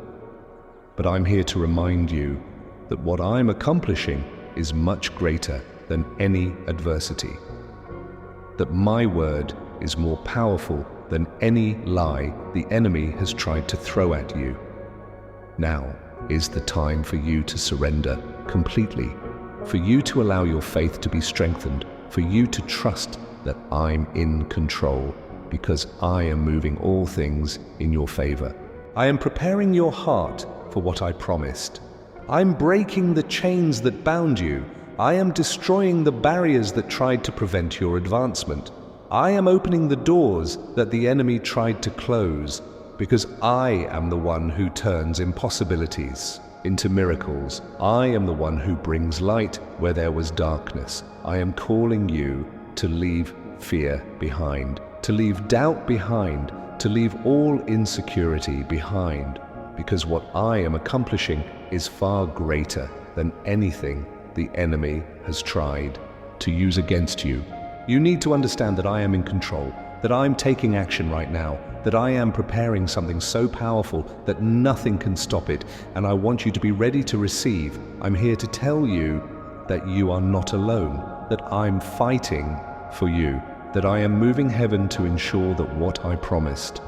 But I'm here to remind you that what I'm accomplishing is much greater than any adversity. That my word is more powerful than any lie the enemy has tried to throw at you. Now is the time for you to surrender completely, for you to allow your faith to be strengthened, for you to trust that I'm in control, because I am moving all things in your favor. I am preparing your heart for what I promised. I'm breaking the chains that bound you. I am destroying the barriers that tried to prevent your advancement. I am opening the doors that the enemy tried to close, because I am the one who turns impossibilities into miracles. I am the one who brings light where there was darkness. I am calling you to leave fear behind, to leave doubt behind, to leave all insecurity behind, because what I am accomplishing is far greater than anything the enemy has tried to use against you. You need to understand that I am in control, that I'm taking action right now, that I am preparing something so powerful that nothing can stop it, and I want you to be ready to receive. I'm here to tell you that you are not alone, that I'm fighting for you, that I am moving heaven to ensure that what I promised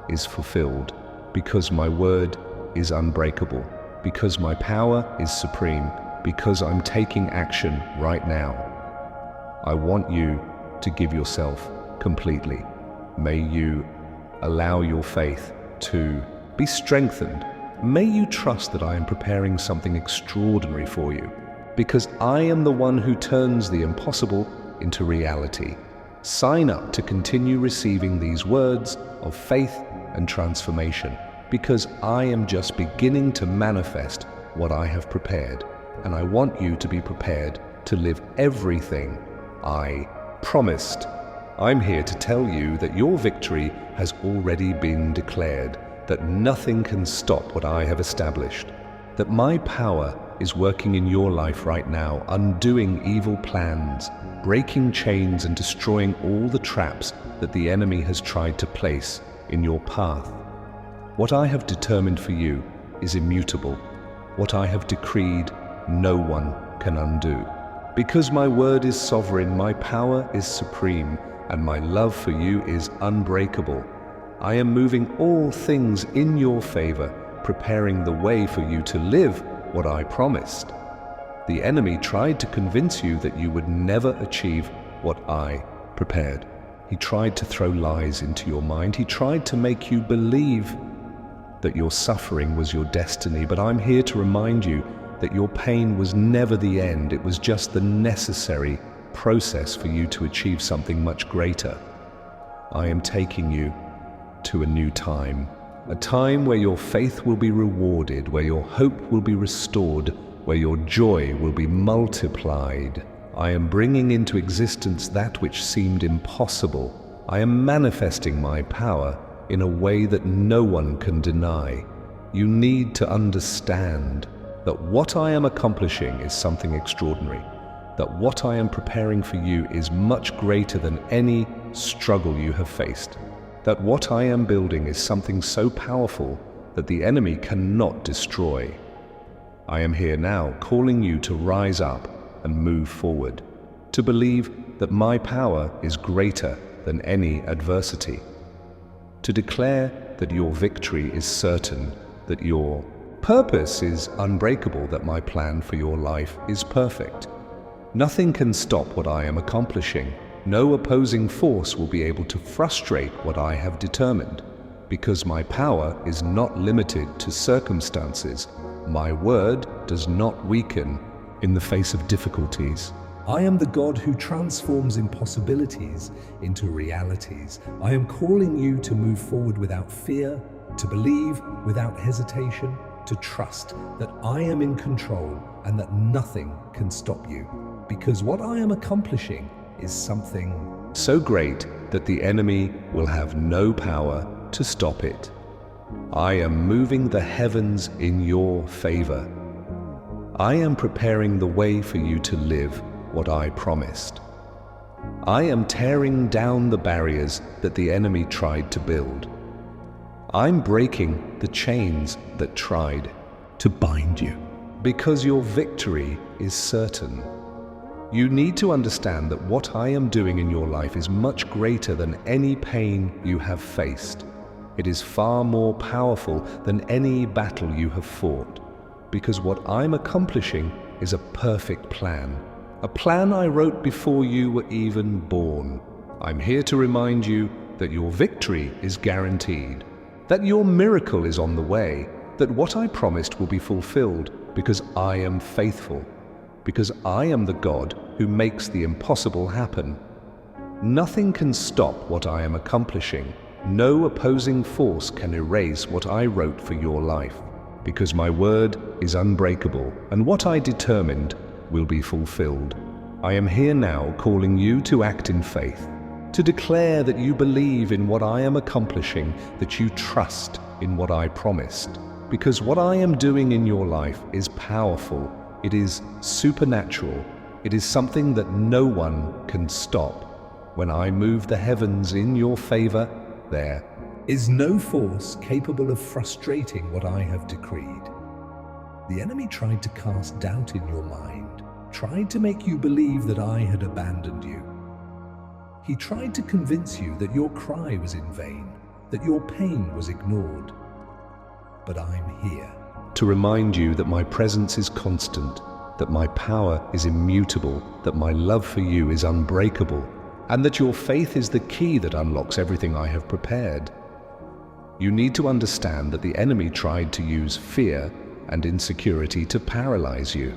is fulfilled, because my word is unbreakable, because my power is supreme, because I'm taking action right now. I want you to give yourself completely. May you allow your faith to be strengthened. May you trust that I am preparing something extraordinary for you, because I am the one who turns the impossible into reality. Sign up to continue receiving these words of faith and transformation, because I am just beginning to manifest what I have prepared, and I want you to be prepared to live everything I promised. I'm here to tell you that your victory has already been declared, that nothing can stop what I have established, that my power is working in your life right now, undoing evil plans, breaking chains and destroying all the traps that the enemy has tried to place in your path. What I have determined for you is immutable. What I have decreed, no one can undo. Because my word is sovereign, my power is supreme, and my love for you is unbreakable. I am moving all things in your favor, preparing the way for you to live what I promised. The enemy tried to convince you that you would never achieve what I prepared. He tried to throw lies into your mind. He tried to make you believe that your suffering was your destiny, but I'm here to remind you that your pain was never the end. It was just the necessary process for you to achieve something much greater. I am taking you to a new time, a time where your faith will be rewarded, where your hope will be restored, where your joy will be multiplied. I am bringing into existence that which seemed impossible. I am manifesting my power in a way that no one can deny. You need to understand that what I am accomplishing is something extraordinary, that what I am preparing for you is much greater than any struggle you have faced, that what I am building is something so powerful that the enemy cannot destroy. I am here now calling you to rise up and move forward, to believe that my power is greater than any adversity, to declare that your victory is certain, that your purpose is unbreakable, that my plan for your life is perfect. Nothing can stop what I am accomplishing. No opposing force will be able to frustrate what I have determined, because my power is not limited to circumstances. My word does not weaken in the face of difficulties. I am the God who transforms impossibilities into realities. I am calling you to move forward without fear, to believe without hesitation, to trust that I am in control and that nothing can stop you, because what I am accomplishing is something so great that the enemy will have no power to stop it. I am moving the heavens in your favor. I am preparing the way for you to live what I promised. I am tearing down the barriers that the enemy tried to build. I'm breaking the chains that tried to bind you, because your victory is certain. You need to understand that what I am doing in your life is much greater than any pain you have faced. It is far more powerful than any battle you have fought, because what I'm accomplishing is a perfect plan, a plan I wrote before you were even born. I'm here to remind you that your victory is guaranteed, that your miracle is on the way, that what I promised will be fulfilled, because I am faithful, because I am the God who makes the impossible happen. Nothing can stop what I am accomplishing. No opposing force can erase what I wrote for your life, because my word is unbreakable, and what I determined will be fulfilled. I am here now calling you to act in faith, to declare that you believe in what I am accomplishing, that you trust in what I promised, because what I am doing in your life is powerful. It is supernatural. It is something that no one can stop. When I move the heavens in your favor, there is no force capable of frustrating what I have decreed. The enemy tried to cast doubt in your mind, tried to make you believe that I had abandoned you. He tried to convince you that your cry was in vain, that your pain was ignored. But I'm here to remind you that my presence is constant, that my power is immutable, that my love for you is unbreakable, and that your faith is the key that unlocks everything I have prepared. You need to understand that the enemy tried to use fear and insecurity to paralyze you.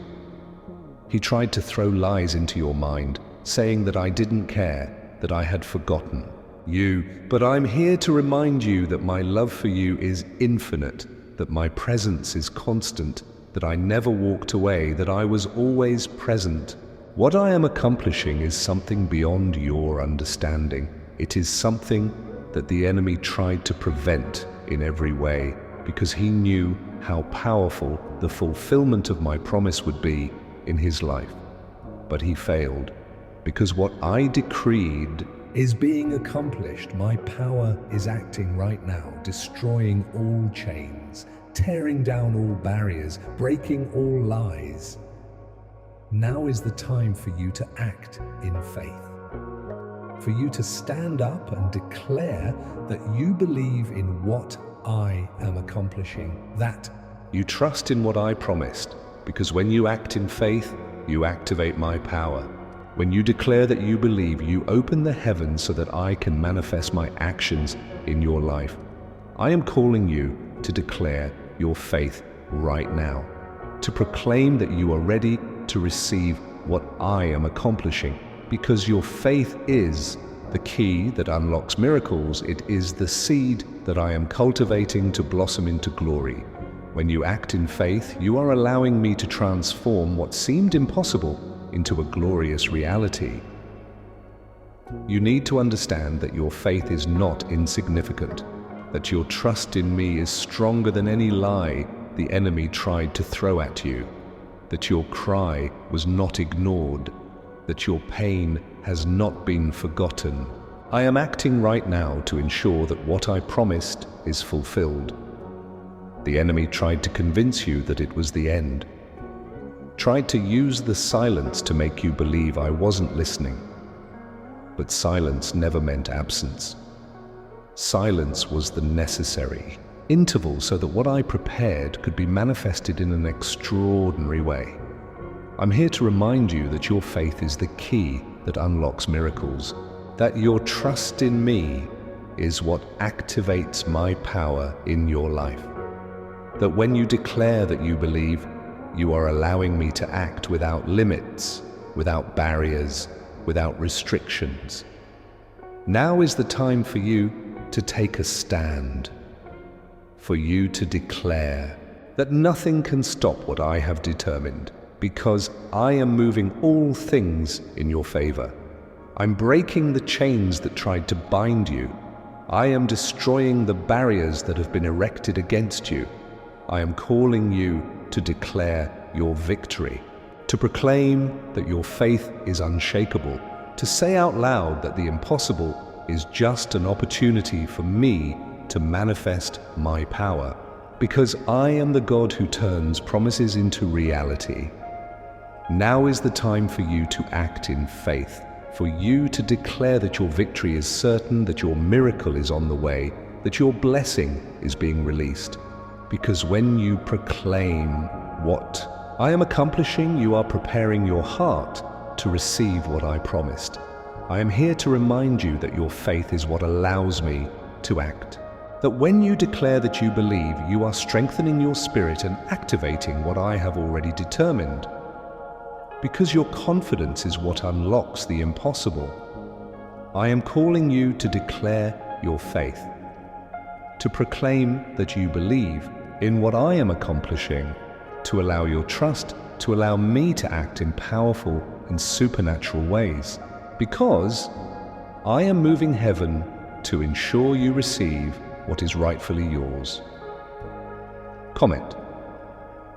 He tried to throw lies into your mind, saying that I didn't care, that I had forgotten you. But I'm here to remind you that my love for you is infinite, that my presence is constant, that I never walked away, that I was always present. What I am accomplishing is something beyond your understanding. It is something that the enemy tried to prevent in every way, because he knew how powerful the fulfillment of my promise would be in his life. But he failed, because what I decreed is being accomplished. My power is acting right now, destroying all chains, tearing down all barriers, breaking all lies. Now is the time for you to act in faith, for you to stand up and declare that you believe in what I am accomplishing, that you trust in what I promised, because when you act in faith, you activate my power. When you declare that you believe, you open the heavens so that I can manifest my actions in your life. I am calling you to declare your faith right now, to proclaim that you are ready to receive what I am accomplishing, because your faith is the key that unlocks miracles. It is the seed that I am cultivating to blossom into glory. When you act in faith, you are allowing me to transform what seemed impossible into a glorious reality. You need to understand that your faith is not insignificant, that your trust in me is stronger than any lie the enemy tried to throw at you, that your cry was not ignored, that your pain has not been forgotten. I am acting right now to ensure that what I promised is fulfilled. The enemy tried to convince you that it was the end, tried to use the silence to make you believe I wasn't listening. But silence never meant absence. Silence was the necessary interval so that what I prepared could be manifested in an extraordinary way. I'm here to remind you that your faith is the key that unlocks miracles, that your trust in me is what activates my power in your life, that when you declare that you believe, you are allowing me to act without limits, without barriers, without restrictions. Now is the time for you to take a stand, for you to declare that nothing can stop what I have determined, because I am moving all things in your favor. I'm breaking the chains that tried to bind you. I am destroying the barriers that have been erected against you. I am calling you to declare your victory, to proclaim that your faith is unshakable, to say out loud that the impossible is just an opportunity for me to manifest my power, because I am the God who turns promises into reality. Now is the time for you to act in faith, for you to declare that your victory is certain, that your miracle is on the way, that your blessing is being released. Because when you proclaim what I am accomplishing, you are preparing your heart to receive what I promised. I am here to remind you that your faith is what allows me to act. That when you declare that you believe, you are strengthening your spirit and activating what I have already determined. Because your confidence is what unlocks the impossible. I am calling you to declare your faith, to proclaim that you believe in what I am accomplishing, to allow your trust, to allow me to act in powerful and supernatural ways, because I am moving heaven to ensure you receive what is rightfully yours. Comment: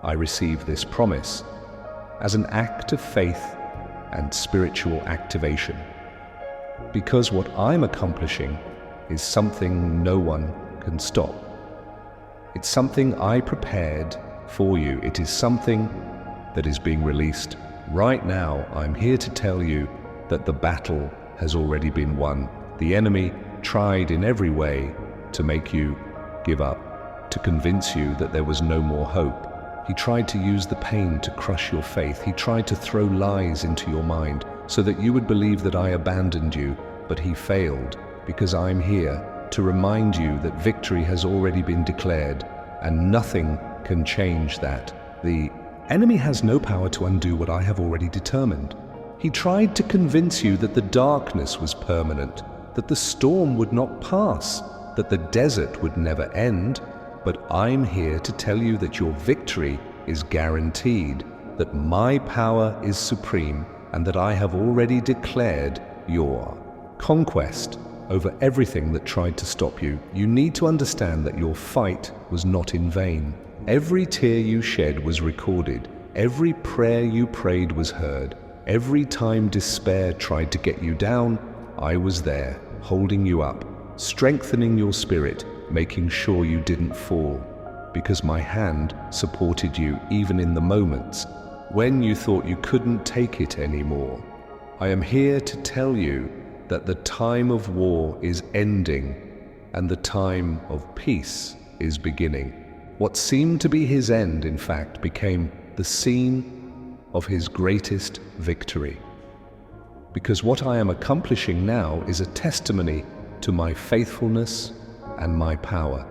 I receive this promise as an act of faith and spiritual activation, because what I'm accomplishing is something no one can stop. It's something I prepared for you. It is something that is being released right now. I'm here to tell you that the battle has already been won. The enemy tried in every way to make you give up, to convince you that there was no more hope. He tried to use the pain to crush your faith. He tried to throw lies into your mind. so that you would believe that I abandoned you, but he failed, because I'm here to remind you that victory has already been declared, and nothing can change that. The enemy has no power to undo what I have already determined. He tried to convince you that the darkness was permanent, that the storm would not pass, that the desert would never end, but I'm here to tell you that your victory is guaranteed, that my power is supreme, and that I have already declared your conquest over everything that tried to stop you. You need to understand that your fight was not in vain. Every tear you shed was recorded. Every prayer you prayed was heard. Every time despair tried to get you down, I was there, holding you up, strengthening your spirit, making sure you didn't fall, because my hand supported you even in the moments when you thought you couldn't take it anymore. I am here to tell you that the time of war is ending and the time of peace is beginning. What seemed to be his end, in fact, became the scene of his greatest victory. Because what I am accomplishing now is a testimony to my faithfulness and my power.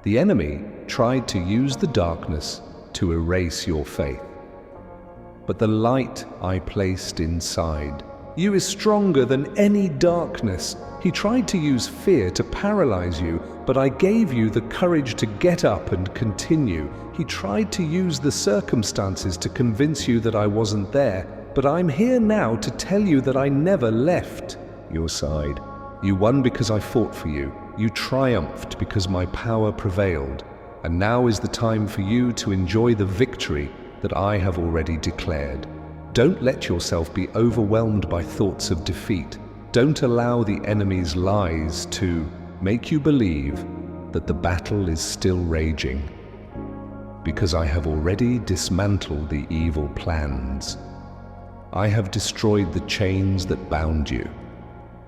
The enemy tried to use the darkness to erase your faith, but the light I placed inside you is stronger than any darkness. He tried to use fear to paralyze you, but I gave you the courage to get up and continue. He tried to use the circumstances to convince you that I wasn't there, but I'm here now to tell you that I never left your side. You won because I fought for you. You triumphed because my power prevailed. And now is the time for you to enjoy the victory that I have already declared. Don't let yourself be overwhelmed by thoughts of defeat. Don't allow the enemy's lies to make you believe that the battle is still raging, because I have already dismantled the evil plans. I have destroyed the chains that bound you,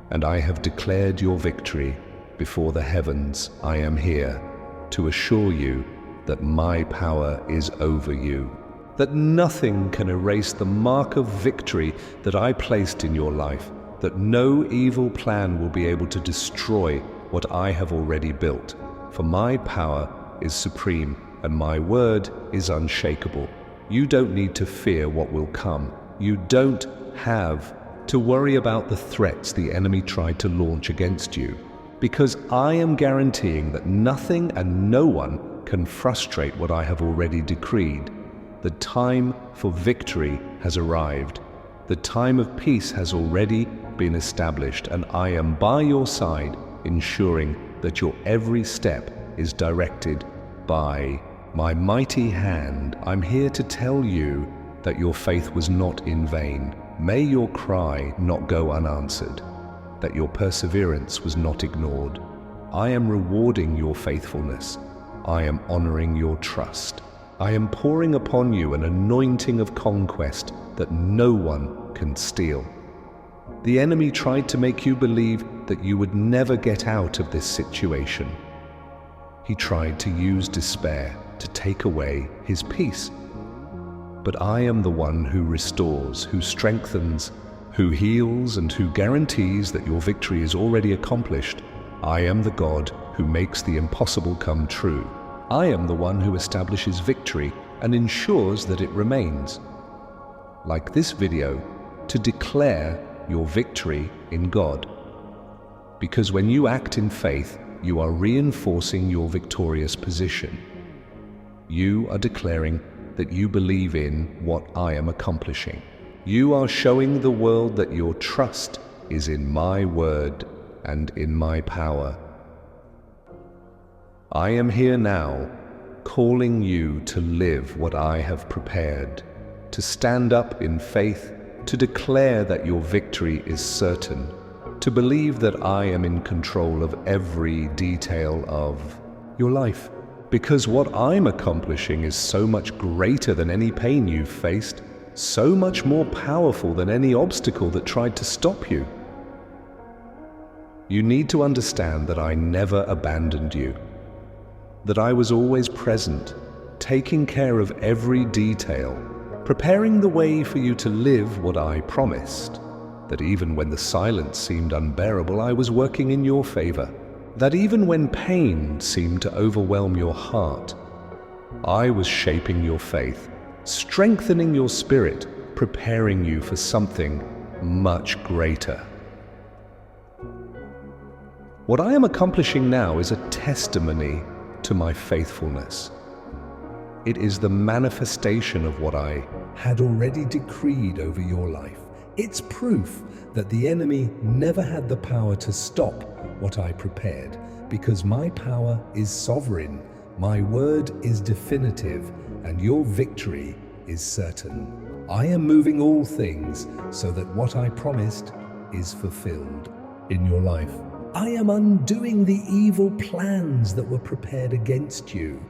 and I have declared your victory before the heavens. I am here to assure you that my power is over you, that nothing can erase the mark of victory that I placed in your life, that no evil plan will be able to destroy what I have already built. For my power is supreme and my word is unshakable. You don't need to fear what will come. You don't have to worry about the threats the enemy tried to launch against you, because I am guaranteeing that nothing and no one can frustrate what I have already decreed. The time for victory has arrived. The time of peace has already been established, and I am by your side, ensuring that your every step is directed by my mighty hand. I'm here to tell you that your faith was not in vain. May your cry not go unanswered, that your perseverance was not ignored. I am rewarding your faithfulness. I am honoring your trust. I am pouring upon you an anointing of conquest that no one can steal. The enemy tried to make you believe that you would never get out of this situation. He tried to use despair to take away his peace. But I am the one who restores, who strengthens, who heals, and who guarantees that your victory is already accomplished. I am the God who makes the impossible come true. I am the one who establishes victory and ensures that it remains. Like this video, to declare your victory in God. Because when you act in faith, you are reinforcing your victorious position. You are declaring that you believe in what I am accomplishing. You are showing the world that your trust is in my word and in my power. I am here now, calling you to live what I have prepared, to stand up in faith, to declare that your victory is certain, to believe that I am in control of every detail of your life. Because what I'm accomplishing is so much greater than any pain you've faced, so much more powerful than any obstacle that tried to stop you. You need to understand that I never abandoned you, that I was always present, taking care of every detail, preparing the way for you to live what I promised. That even when the silence seemed unbearable, I was working in your favor. That even when pain seemed to overwhelm your heart, I was shaping your faith, strengthening your spirit, preparing you for something much greater. What I am accomplishing now is a testimony to my faithfulness. It is the manifestation of what I had already decreed over your life. It's proof that the enemy never had the power to stop what I prepared, because my power is sovereign, my word is definitive, and your victory is certain. I am moving all things so that what I promised is fulfilled in your life. I am undoing the evil plans that were prepared against you.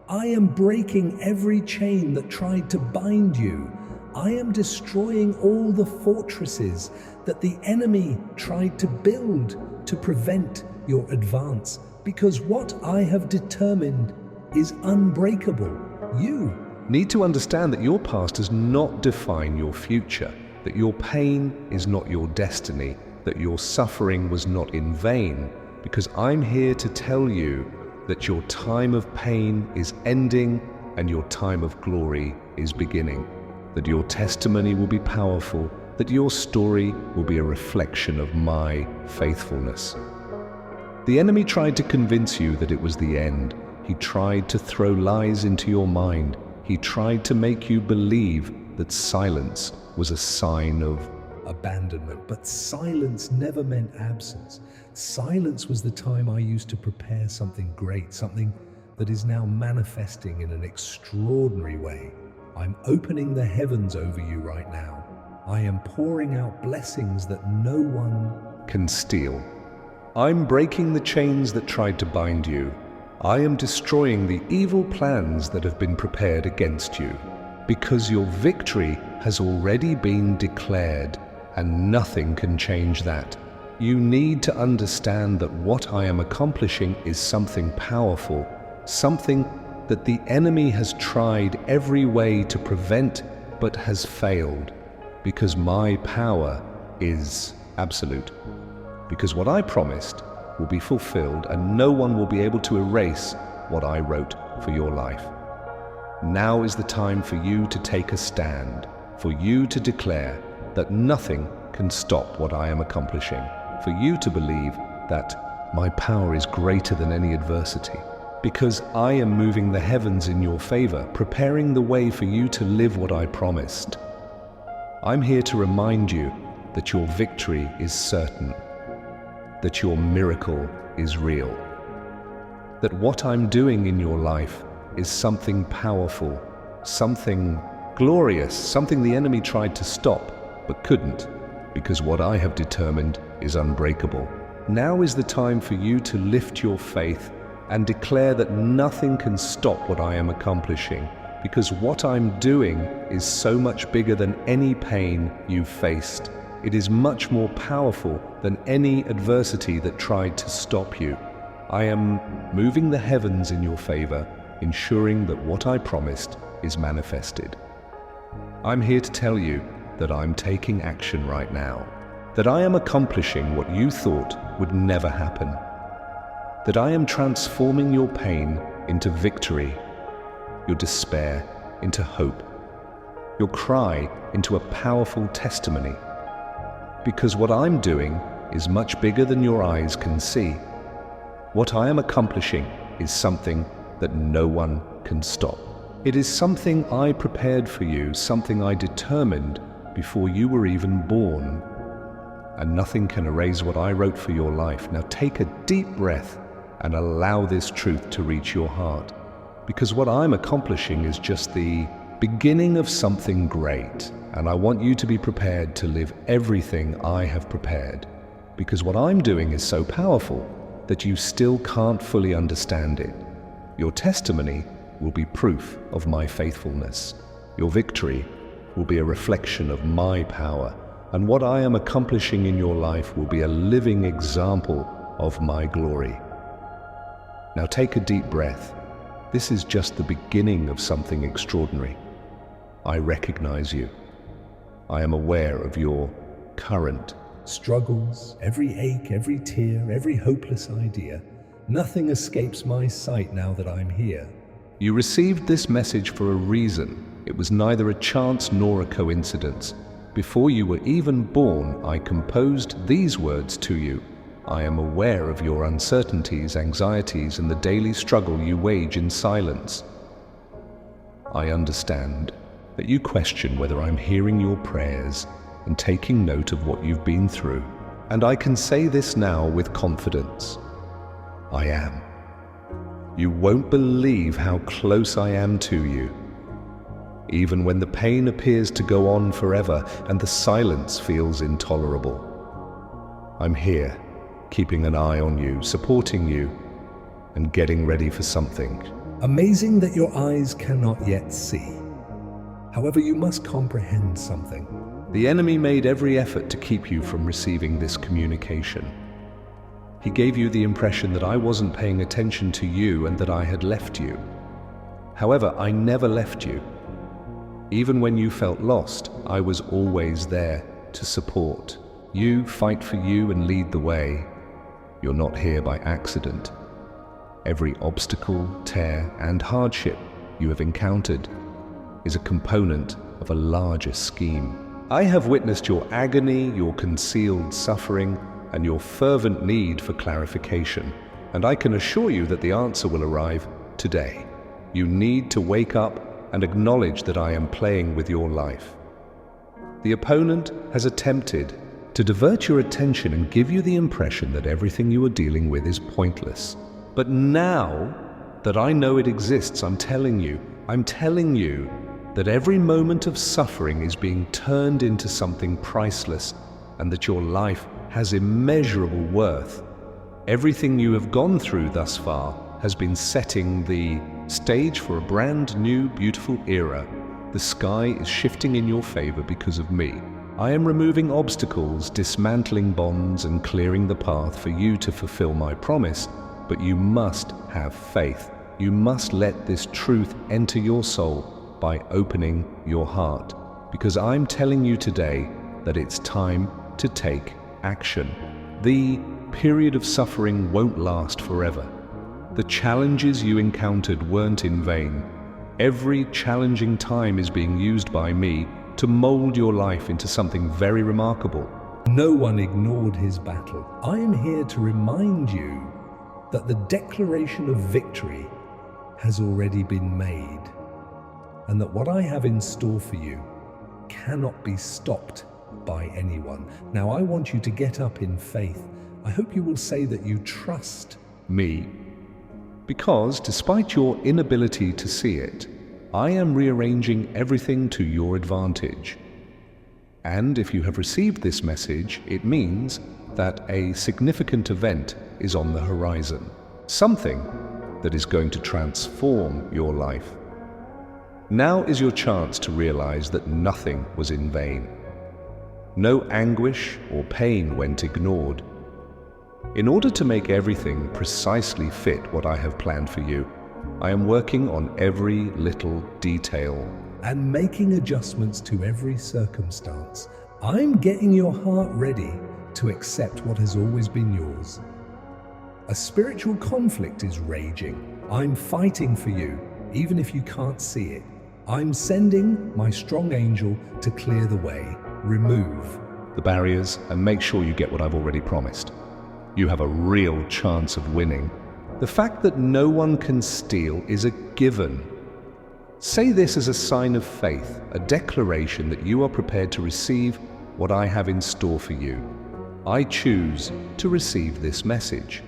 I am breaking every chain that tried to bind you. I am destroying all the fortresses that the enemy tried to build to prevent your advance, because what I have determined is unbreakable. You need to understand that your past does not define your future, that your pain is not your destiny, that your suffering was not in vain, because I'm here to tell you that your time of pain is ending and your time of glory is beginning, that your testimony will be powerful, that your story will be a reflection of my faithfulness. The enemy tried to convince you that it was the end. He tried to throw lies into your mind. He tried to make you believe that silence was a sign of abandonment, but silence never meant absence. Silence was the time I used to prepare something great, something that is now manifesting in an extraordinary way. I'm opening the heavens over you right now. I am pouring out blessings that no one can steal. I'm breaking the chains that tried to bind you. I am destroying the evil plans that have been prepared against you, because your victory has already been declared, and nothing can change that. You need to understand that what I am accomplishing is something powerful, something that the enemy has tried every way to prevent but has failed, because my power is absolute. Because what I promised will be fulfilled, and no one will be able to erase what I wrote for your life. Now is the time for you to take a stand, for you to declare that nothing can stop what I am accomplishing, for you to believe that my power is greater than any adversity, because I am moving the heavens in your favor, preparing the way for you to live what I promised. I'm here to remind you that your victory is certain, that your miracle is real, that what I'm doing in your life is something powerful, something glorious, something the enemy tried to stop but couldn't, because what I have determined is unbreakable. Now is the time for you to lift your faith and declare that nothing can stop what I am accomplishing, because what I'm doing is so much bigger than any pain you've faced. It is much more powerful than any adversity that tried to stop you. I am moving the heavens in your favor, ensuring that what I promised is manifested. I'm here to tell you that I'm taking action right now, that I am accomplishing what you thought would never happen, that I am transforming your pain into victory, your despair into hope, your cry into a powerful testimony, because what I'm doing is much bigger than your eyes can see. What I am accomplishing is something that no one can stop. It is something I prepared for you, something I determined before you were even born. And nothing can erase what I wrote for your life. Now take a deep breath and allow this truth to reach your heart. Because what I'm accomplishing is just the beginning of something great. And I want you to be prepared to live everything I have prepared. Because what I'm doing is so powerful that you still can't fully understand it. Your testimony will be proof of my faithfulness. Your victory will be a reflection of my power. And what I am accomplishing in your life will be a living example of my glory. Now take a deep breath. This is just the beginning of something extraordinary. I recognize you. I am aware of your current. Struggles, every ache, every tear, every hopeless idea. Nothing escapes my sight now that I'm here. You received this message for a reason. It was neither a chance nor a coincidence. Before you were even born, I composed these words to you. I am aware of your uncertainties, anxieties, and the daily struggle you wage in silence. I understand that you question whether I'm hearing your prayers and taking note of what you've been through. And I can say this now with confidence. I am. You won't believe how close I am to you. Even when the pain appears to go on forever and the silence feels intolerable. I'm here, keeping an eye on you, supporting you, and getting ready for something. Amazing that your eyes cannot yet see. However, you must comprehend something. The enemy made every effort to keep you from receiving this communication. He gave you the impression that I wasn't paying attention to you and that I had left you. However, I never left you. Even when you felt lost, I was always there to support you, fight for you, and lead the way. You're not here by accident. Every obstacle, tear, and hardship you have encountered is a component of a larger scheme. I have witnessed your agony, your concealed suffering, and your fervent need for clarification, and I can assure you that the answer will arrive today. You need to wake up and acknowledge that I am playing with your life. The opponent has attempted to divert your attention and give you the impression that everything you are dealing with is pointless. But now that I know it exists, I'm telling you that every moment of suffering is being turned into something priceless and that your life has immeasurable worth. Everything you have gone through thus far has been setting the stage for a brand new, beautiful era. The sky is shifting in your favor because of me. I am removing obstacles, dismantling bonds, and clearing the path for you to fulfill my promise. But you must have faith. You must let this truth enter your soul by opening your heart. Because I'm telling you today that it's time to take action. The period of suffering won't last forever. The challenges you encountered weren't in vain. Every challenging time is being used by me to mold your life into something very remarkable. No one ignored his battle. I am here to remind you that the declaration of victory has already been made, and that what I have in store for you cannot be stopped by anyone. Now I want you to get up in faith. I hope you will say that you trust me. Because despite your inability to see it, I am rearranging everything to your advantage. And if you have received this message, it means that a significant event is on the horizon. Something that is going to transform your life. Now is your chance to realize that nothing was in vain. No anguish or pain went ignored. In order to make everything precisely fit what I have planned for you, I am working on every little detail and making adjustments to every circumstance. I'm getting your heart ready to accept what has always been yours. A spiritual conflict is raging. I'm fighting for you, even if you can't see it. I'm sending my strong angel to clear the way, remove the barriers, and make sure you get what I've already promised. You have a real chance of winning. The fact that no one can steal is a given. Say this as a sign of faith, a declaration that you are prepared to receive what I have in store for you. I choose to receive this message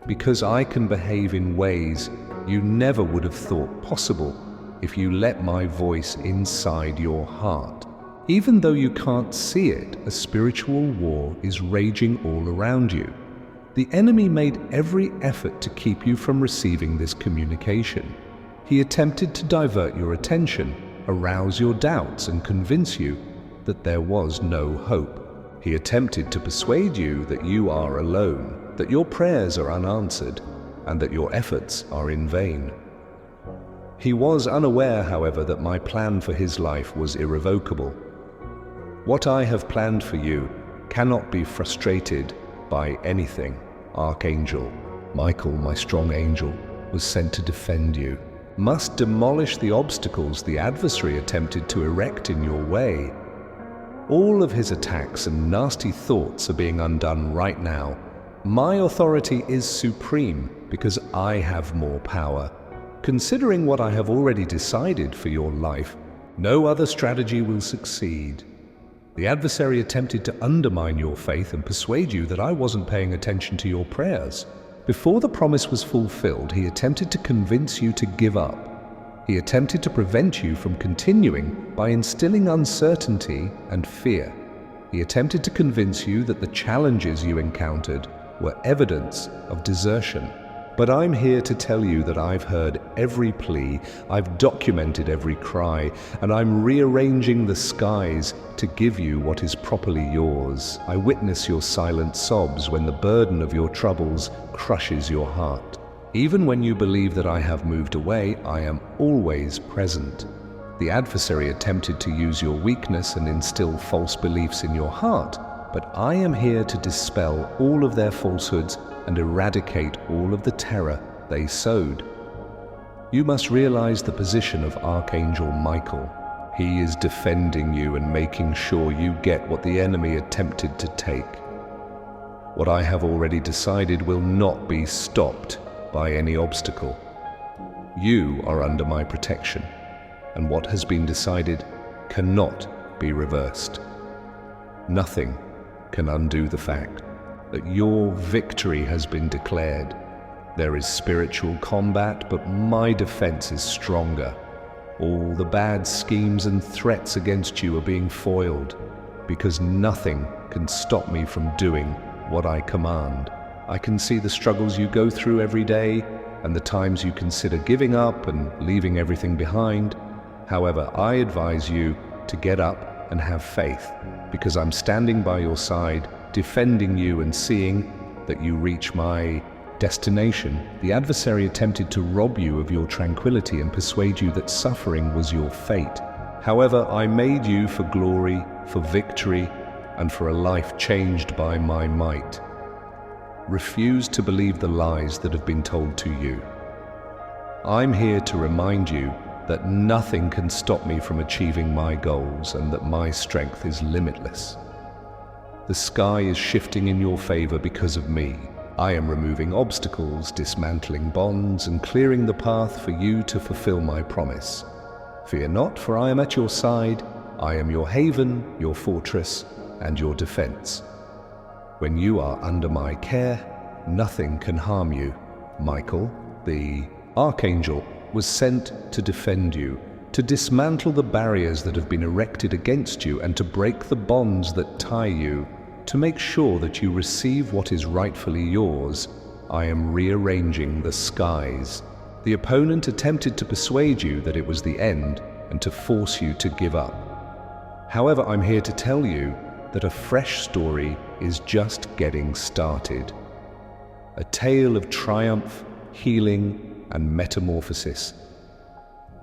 because I can behave in ways you never would have thought possible if you let my voice inside your heart. Even though you can't see it, a spiritual war is raging all around you. The enemy made every effort to keep you from receiving this communication. He attempted to divert your attention, arouse your doubts, and convince you that there was no hope. He attempted to persuade you that you are alone, that your prayers are unanswered, and that your efforts are in vain. He was unaware, however, that my plan for his life was irrevocable. What I have planned for you cannot be frustrated by anything. Archangel Michael, my strong angel, was sent to defend you, must demolish the obstacles the adversary attempted to erect in your way. All of his attacks and nasty thoughts are being undone right now. My authority is supreme because I have more power. Considering what I have already decided for your life, no other strategy will succeed. The adversary attempted to undermine your faith and persuade you that I wasn't paying attention to your prayers. Before the promise was fulfilled, he attempted to convince you to give up. He attempted to prevent you from continuing by instilling uncertainty and fear. He attempted to convince you that the challenges you encountered were evidence of desertion. But I'm here to tell you that I've heard every plea, I've documented every cry, and I'm rearranging the skies to give you what is properly yours. I witness your silent sobs when the burden of your troubles crushes your heart. Even when you believe that I have moved away, I am always present. The adversary attempted to use your weakness and instill false beliefs in your heart, but I am here to dispel all of their falsehoods and eradicate all of the terror they sowed. You must realize the position of Archangel Michael. He is defending you and making sure you get what the enemy attempted to take. What I have already decided will not be stopped by any obstacle. You are under my protection, and what has been decided cannot be reversed. Nothing can undo the fact that your victory has been declared. There is spiritual combat, but my defense is stronger. All the bad schemes and threats against you are being foiled, because nothing can stop me from doing what I command. I can see the struggles you go through every day, and the times you consider giving up and leaving everything behind. However, I advise you to get up and have faith, because I'm standing by your side, defending you and seeing that you reach my destination. The adversary attempted to rob you of your tranquility and persuade you that suffering was your fate. However, I made you for glory, for victory, and for a life changed by my might. Refuse to believe the lies that have been told to you. I'm here to remind you that nothing can stop me from achieving my goals and that my strength is limitless. The sky is shifting in your favor because of me. I am removing obstacles, dismantling bonds, and clearing the path for you to fulfill my promise. Fear not, for I am at your side. I am your haven, your fortress, and your defense. When you are under my care, nothing can harm you. Michael, the Archangel, was sent to defend you, to dismantle the barriers that have been erected against you and to break the bonds that tie you, to make sure that you receive what is rightfully yours. I am rearranging the skies. The opponent attempted to persuade you that it was the end and to force you to give up. However, I'm here to tell you that a fresh story is just getting started. A tale of triumph, healing, and metamorphosis.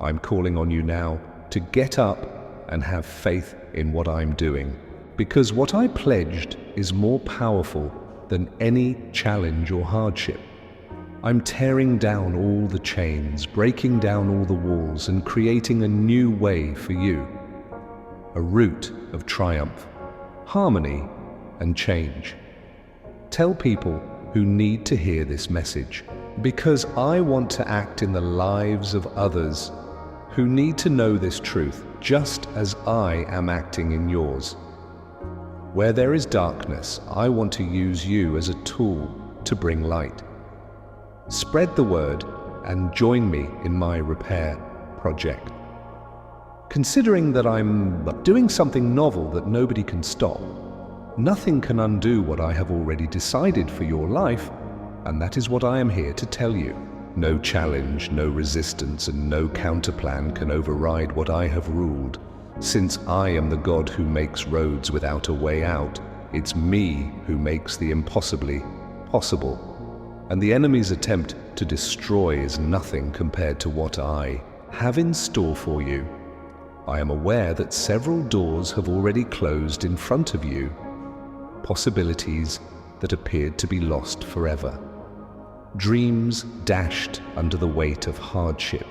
I'm calling on you now to get up and have faith in what I'm doing, because what I pledged is more powerful than any challenge or hardship. I'm tearing down all the chains, breaking down all the walls, and creating a new way for you. A route of triumph, harmony, and change. Tell people who need to hear this message, because I want to act in the lives of others who need to know this truth, just as I am acting in yours. Where there is darkness, I want to use you as a tool to bring light. Spread the word and join me in my repair project. Considering that I'm doing something novel that nobody can stop, nothing can undo what I have already decided for your life, and that is what I am here to tell you. No challenge, no resistance, and no counterplan can override what I have ruled. Since I am the God who makes roads without a way out, it's me who makes the impossibly possible. And the enemy's attempt to destroy is nothing compared to what I have in store for you. I am aware that several doors have already closed in front of you, possibilities that appeared to be lost forever, dreams dashed under the weight of hardship.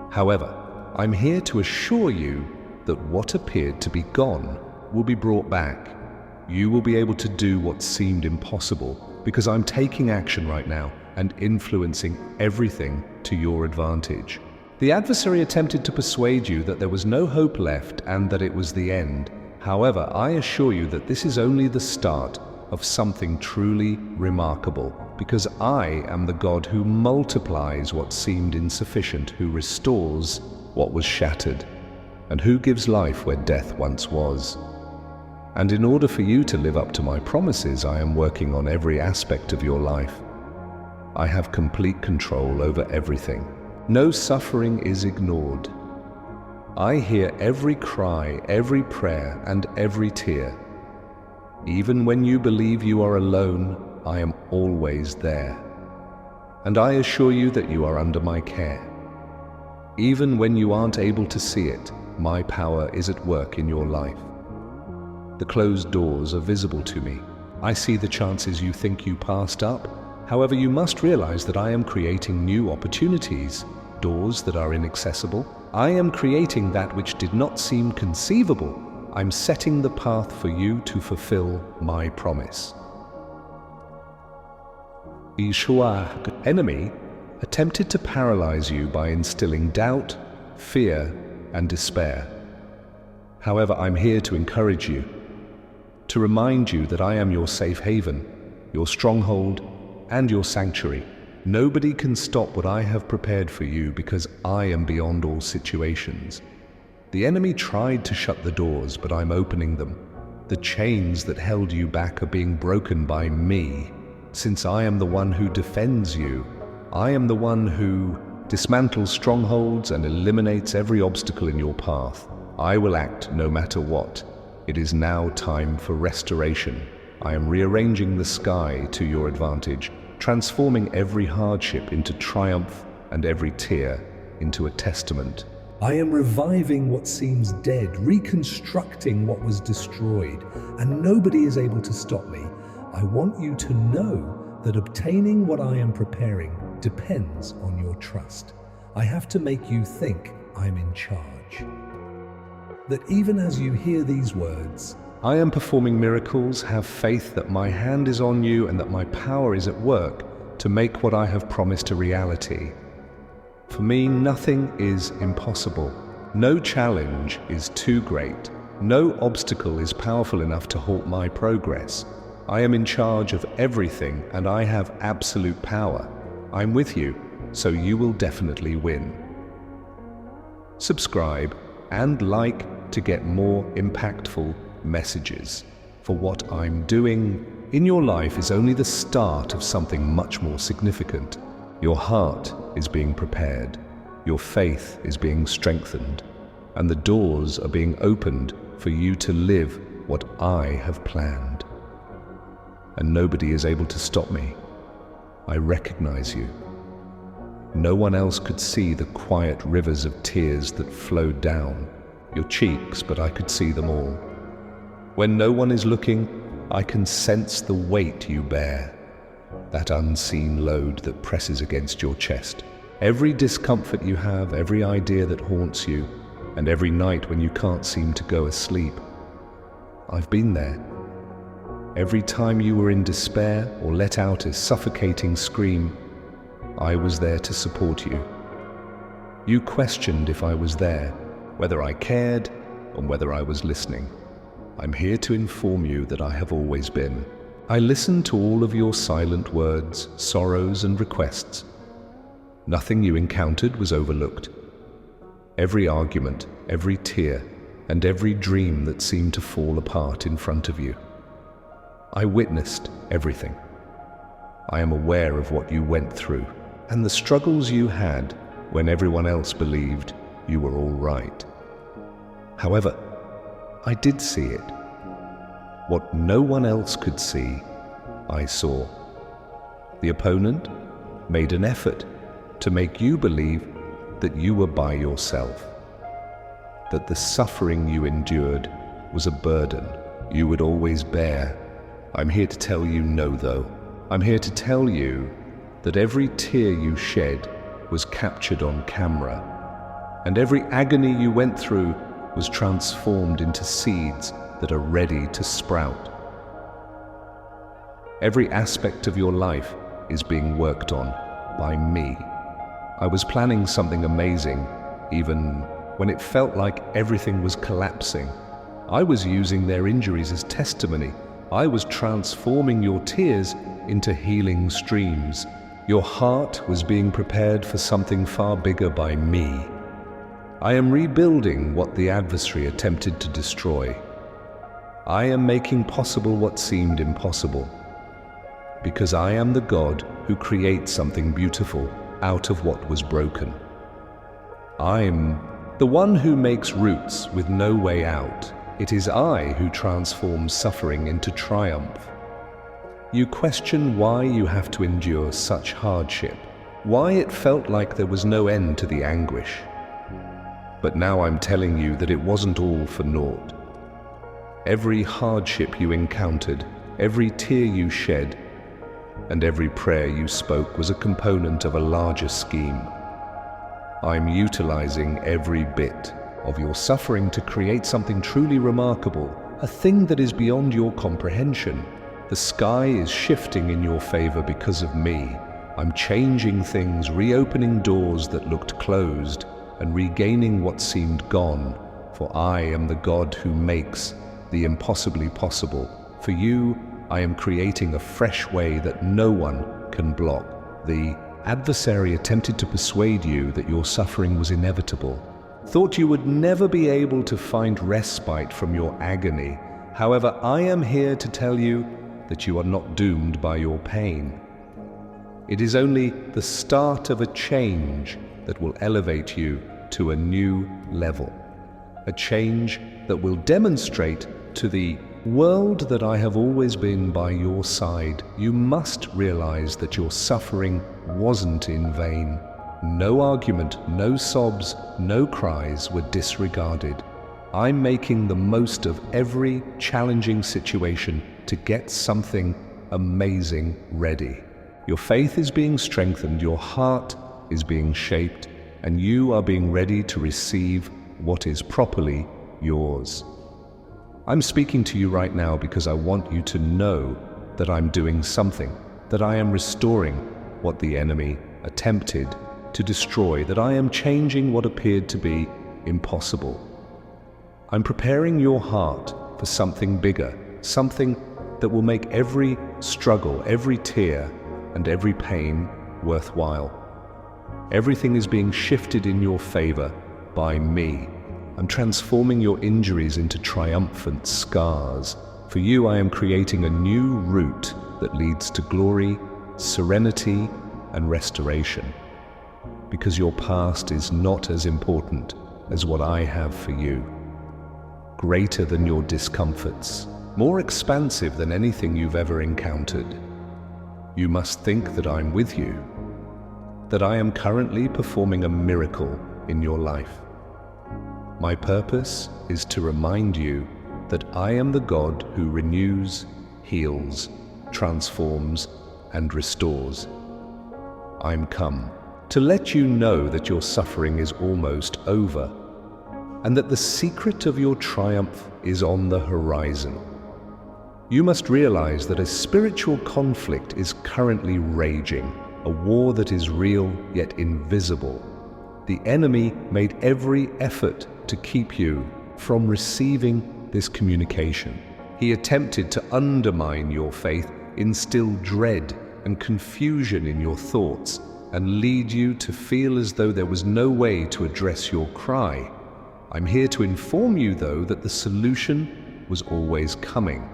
However, I'm here to assure you that what appeared to be gone will be brought back. You will be able to do what seemed impossible because I'm taking action right now and influencing everything to your advantage. The adversary attempted to persuade you that there was no hope left and that it was the end. However, I assure you that this is only the start of something truly remarkable, because I am the God who multiplies what seemed insufficient, who restores what was shattered, and who gives life where death once was. And in order for you to live up to my promises, I am working on every aspect of your life. I have complete control over everything. No suffering is ignored. I hear every cry, every prayer, and every tear. Even when you believe you are alone, I am always there. And I assure you that you are under my care. Even when you aren't able to see it, my power is at work in your life. The closed doors are visible to me. I see the chances you think you passed up. However, you must realize that I am creating new opportunities, doors that are inaccessible. I am creating that which did not seem conceivable. I'm setting the path for you to fulfill my promise. The enemy attempted to paralyze you by instilling doubt, fear, and despair. However, I'm here to encourage you, to remind you that I am your safe haven, your stronghold, and your sanctuary. Nobody can stop what I have prepared for you because I am beyond all situations. The enemy tried to shut the doors, but I'm opening them. The chains that held you back are being broken by me. Since I am the one who defends you, I am the one who dismantles strongholds and eliminates every obstacle in your path. I will act no matter what. It is now time for restoration. I am rearranging the sky to your advantage, transforming every hardship into triumph and every tear into a testament. I am reviving what seems dead, reconstructing what was destroyed, and nobody is able to stop me. I want you to know that obtaining what I am preparing depends on your trust. I have to make you think I'm in charge. That even as you hear these words, I am performing miracles. Have faith that my hand is on you and that my power is at work to make what I have promised a reality. For me, nothing is impossible. No challenge is too great. No obstacle is powerful enough to halt my progress. I am in charge of everything and I have absolute power. I'm with you, so you will definitely win. Subscribe and like to get more impactful messages. For what I'm doing in your life is only the start of something much more significant. Your heart is being prepared, your faith is being strengthened, and the doors are being opened for you to live what I have planned. And nobody is able to stop me. I recognize you. No one else could see the quiet rivers of tears that flowed down your cheeks, but I could see them all. When no one is looking, I can sense the weight you bear, that unseen load that presses against your chest. Every discomfort you have, every idea that haunts you, and every night when you can't seem to go asleep. I've been there. Every time you were in despair or let out a suffocating scream, I was there to support you. You questioned if I was there, whether I cared, or whether I was listening. I'm here to inform you that I have always been. I listened to all of your silent words, sorrows, and requests. Nothing you encountered was overlooked. Every argument, every tear, and every dream that seemed to fall apart in front of you. I witnessed everything. I am aware of what you went through and the struggles you had when everyone else believed you were all right. However, I did see it. What no one else could see, I saw. The opponent made an effort to make you believe that you were by yourself, that the suffering you endured was a burden you would always bear. I'm here to tell you no, though. I'm here to tell you that every tear you shed was captured on camera, and every agony you went through was transformed into seeds that are ready to sprout. Every aspect of your life is being worked on by me. I was planning something amazing, even when it felt like everything was collapsing. I was using their injuries as testimony. I was transforming your tears into healing streams. Your heart was being prepared for something far bigger by me. I am rebuilding what the adversary attempted to destroy. I am making possible what seemed impossible, because I am the God who creates something beautiful out of what was broken. I'm the one who makes roots with no way out. It is I who transforms suffering into triumph. You question why you have to endure such hardship, why it felt like there was no end to the anguish. But now I'm telling you that it wasn't all for naught. Every hardship you encountered, every tear you shed, and every prayer you spoke was a component of a larger scheme. I'm utilizing every bit of your suffering to create something truly remarkable, a thing that is beyond your comprehension. The sky is shifting in your favor because of me. I'm changing things, reopening doors that looked closed, and regaining what seemed gone, for I am the God who makes the impossibly possible. For you, I am creating a fresh way that no one can block. The adversary attempted to persuade you that your suffering was inevitable, thought you would never be able to find respite from your agony. However, I am here to tell you that you are not doomed by your pain. It is only the start of a change that will elevate you to a new level, a change that will demonstrate to the world that I have always been by your side. You must realize that your suffering wasn't in vain. No argument, no sobs, no cries were disregarded. I'm making the most of every challenging situation to get something amazing ready. Your faith is being strengthened, your heart is being shaped, and you are being ready to receive what is properly yours. I'm speaking to you right now because I want you to know that I'm doing something, that I am restoring what the enemy attempted to destroy, that I am changing what appeared to be impossible. I'm preparing your heart for something bigger, something that will make every struggle, every tear, and every pain worthwhile. Everything is being shifted in your favor by me. I'm transforming your injuries into triumphant scars. For you, I am creating a new route that leads to glory, serenity, and restoration. Because your past is not as important as what I have for you. Greater than your discomforts, more expansive than anything you've ever encountered. You must think that I'm with you, that I am currently performing a miracle in your life. My purpose is to remind you that I am the God who renews, heals, transforms, and restores. I'm come to let you know that your suffering is almost over, and that the secret of your triumph is on the horizon. You must realize that a spiritual conflict is currently raging, a war that is real yet invisible. The enemy made every effort to keep you from receiving this communication. He attempted to undermine your faith, instill dread and confusion in your thoughts, and lead you to feel as though there was no way to address your cry. I'm here to inform you, though, that the solution was always coming.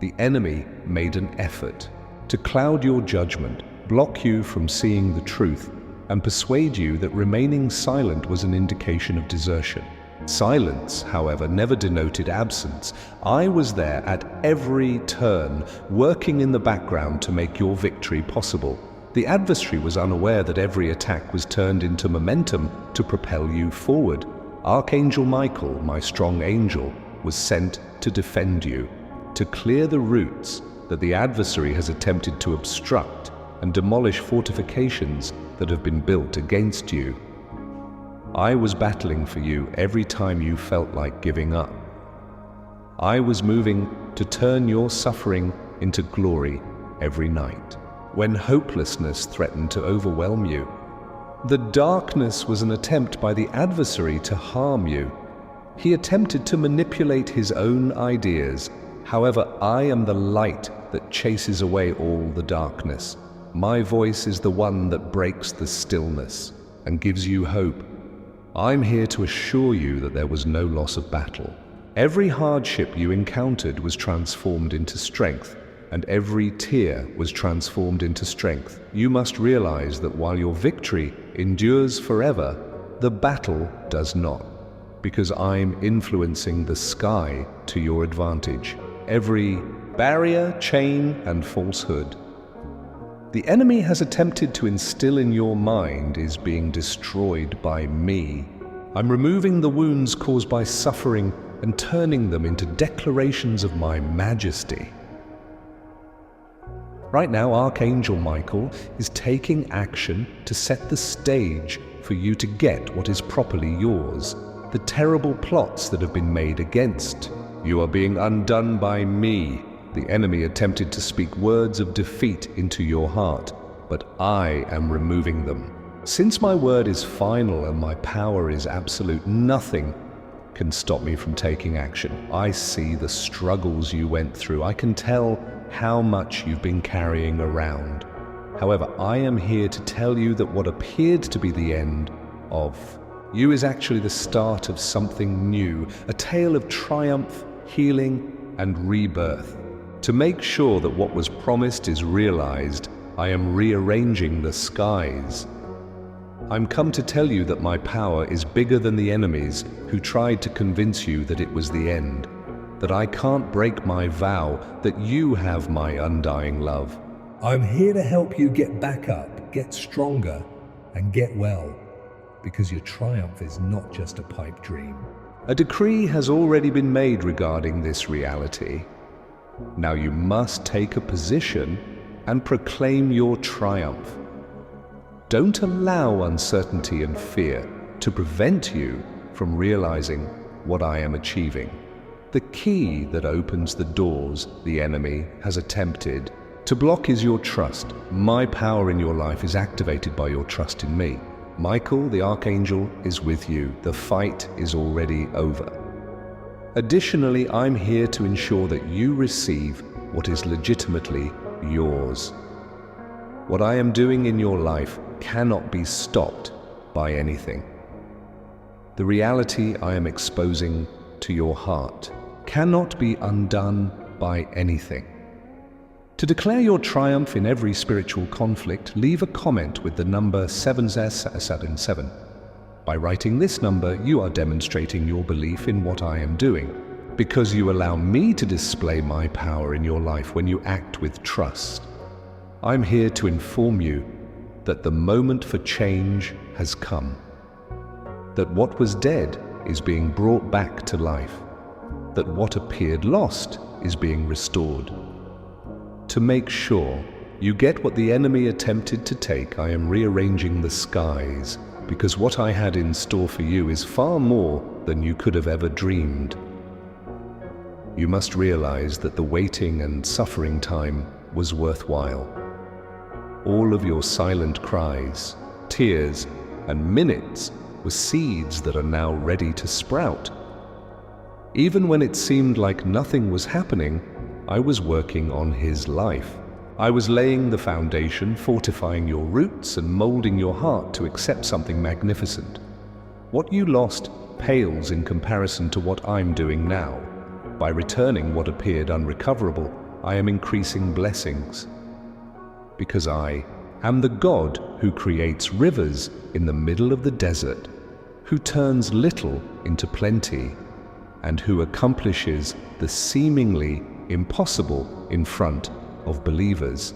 The enemy made an effort to cloud your judgment, block you from seeing the truth, and persuade you that remaining silent was an indication of desertion. Silence, however, never denoted absence. I was there at every turn, working in the background to make your victory possible. The adversary was unaware that every attack was turned into momentum to propel you forward. Archangel Michael, my strong angel, was sent to defend you, to clear the routes that the adversary has attempted to obstruct and demolish fortifications that have been built against you. I was battling for you every time you felt like giving up. I was moving to turn your suffering into glory every night. When hopelessness threatened to overwhelm you, the darkness was an attempt by the adversary to harm you. He attempted to manipulate his own ideas. However, I am the light that chases away all the darkness. My voice is the one that breaks the stillness and gives you hope. I'm here to assure you that there was no loss of battle. Every hardship you encountered was transformed into strength, and every tear was transformed into strength. You must realize that while your victory endures forever, the battle does not, because I'm influencing the sky to your advantage. Every barrier, chain, and falsehood the enemy has attempted to instill in your mind is being destroyed by me. I'm removing the wounds caused by suffering and turning them into declarations of my majesty. Right now, Archangel Michael is taking action to set the stage for you to get what is properly yours. The terrible plots that have been made against you are being undone by me. The enemy attempted to speak words of defeat into your heart, but I am removing them. Since my word is final and my power is absolute, nothing can stop me from taking action. I see the struggles you went through. I can tell how much you've been carrying around. However, I am here to tell you that what appeared to be the end of you is actually the start of something new, a tale of triumph, healing, and rebirth. To make sure that what was promised is realized, I am rearranging the skies. I'm come to tell you that my power is bigger than the enemies who tried to convince you that it was the end, that I can't break my vow, that you have my undying love. I'm here to help you get back up, get stronger, and get well, because your triumph is not just a pipe dream. A decree has already been made regarding this reality. Now you must take a position and proclaim your triumph. Don't allow uncertainty and fear to prevent you from realizing what I am achieving. The key that opens the doors the enemy has attempted to block is your trust. My power in your life is activated by your trust in me. Michael, the Archangel, is with you. The fight is already over. Additionally, I'm here to ensure that you receive what is legitimately yours. What I am doing in your life cannot be stopped by anything. The reality I am exposing to your heart cannot be undone by anything. To declare your triumph in every spiritual conflict, leave a comment with the number 777. By writing this number, you are demonstrating your belief in what I am doing, because you allow me to display my power in your life when you act with trust. I'm here to inform you that the moment for change has come, that what was dead is being brought back to life, that what appeared lost is being restored. To make sure you get what the enemy attempted to take, I am rearranging the skies, because what I had in store for you is far more than you could have ever dreamed. You must realize that the waiting and suffering time was worthwhile. All of your silent cries, tears, and minutes were seeds that are now ready to sprout. Even when it seemed like nothing was happening, I was working on his life. I was laying the foundation, fortifying your roots, and molding your heart to accept something magnificent. What you lost pales in comparison to what I'm doing now. By returning what appeared unrecoverable, I am increasing blessings. Because I am the God who creates rivers in the middle of the desert, who turns little into plenty, and who accomplishes the seemingly impossible in front of believers.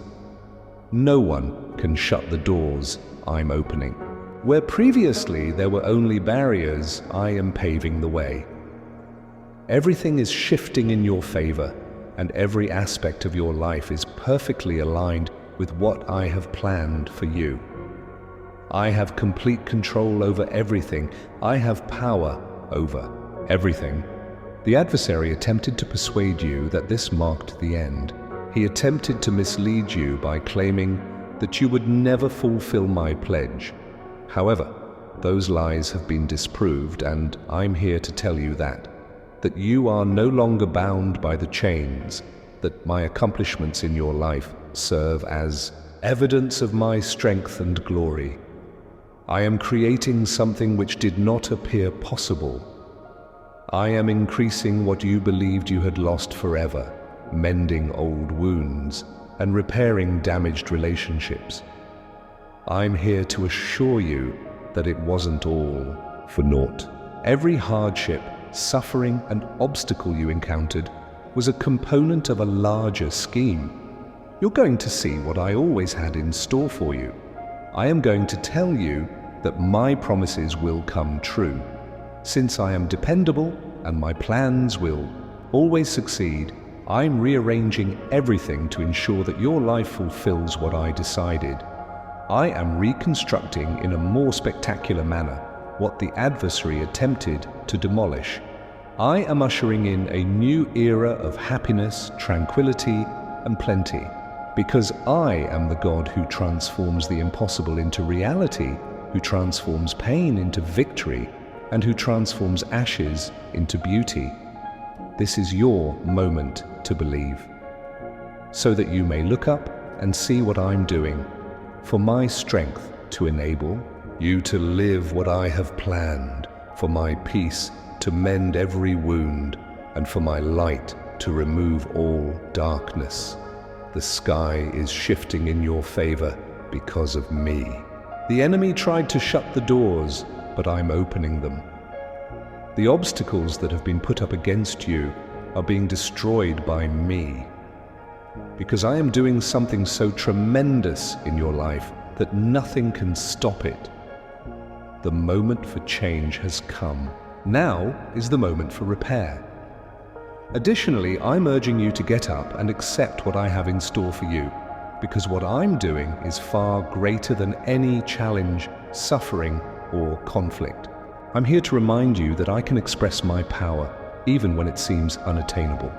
No one can shut the doors I'm opening. Where previously there were only barriers, I am paving the way. Everything is shifting in your favor, and every aspect of your life is perfectly aligned with what I have planned for you. I have complete control over everything. I have power over everything. The adversary attempted to persuade you that this marked the end. He attempted to mislead you by claiming that you would never fulfill my pledge. However, those lies have been disproved, and I'm here to tell you that you are no longer bound by the chains, that my accomplishments in your life serve as evidence of my strength and glory. I am creating something which did not appear possible. I am increasing what you believed you had lost forever, mending old wounds and repairing damaged relationships. I'm here to assure you that it wasn't all for naught. Every hardship, suffering, and obstacle you encountered was a component of a larger scheme. You're going to see what I always had in store for you. I am going to tell you that my promises will come true. Since I am dependable and my plans will always succeed, I'm rearranging everything to ensure that your life fulfills what I decided. I am reconstructing in a more spectacular manner what the adversary attempted to demolish. I am ushering in a new era of happiness, tranquility, and plenty, because I am the God who transforms the impossible into reality, who transforms pain into victory, and who transforms ashes into beauty. This is your moment to believe, so that you may look up and see what I'm doing, for my strength to enable you to live what I have planned, for my peace to mend every wound, and for my light to remove all darkness. The sky is shifting in your favor because of me. The enemy tried to shut the doors, but I'm opening them. The obstacles that have been put up against you are being destroyed by me, because I am doing something so tremendous in your life that nothing can stop it. The moment for change has come. Now is the moment for repair. Additionally, I'm urging you to get up and accept what I have in store for you, because what I'm doing is far greater than any challenge, suffering, or conflict. I'm here to remind you that I can express my power, even when it seems unattainable.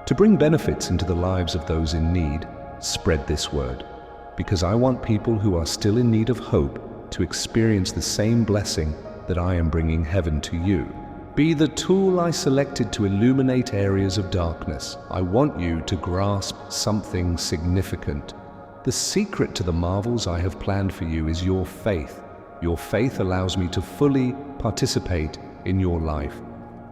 To bring benefits into the lives of those in need, spread this word, because I want people who are still in need of hope to experience the same blessing that I am bringing heaven to you. Be the tool I selected to illuminate areas of darkness. I want you to grasp something significant. The secret to the marvels I have planned for you is your faith. Your faith allows me to fully participate in your life.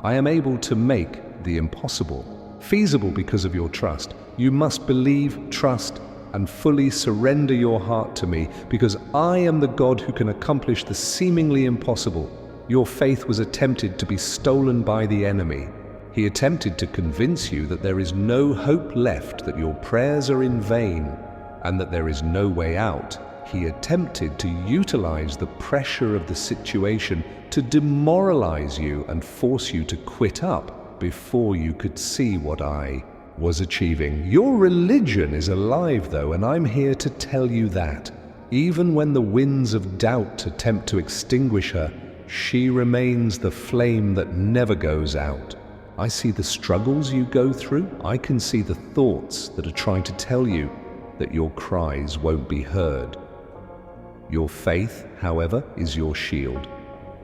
I am able to make the impossible feasible because of your trust. You must believe, trust, and fully surrender your heart to me, because I am the God who can accomplish the seemingly impossible. Your faith was attempted to be stolen by the enemy. He attempted to convince you that there is no hope left, that your prayers are in vain, and that there is no way out. He attempted to utilize the pressure of the situation to demoralize you and force you to quit up before you could see what I was achieving. Your religion is alive, though, and I'm here to tell you that. Even when the winds of doubt attempt to extinguish her, she remains the flame that never goes out. I see the struggles you go through. I can see the thoughts that are trying to tell you that your cries won't be heard. Your faith, however, is your shield,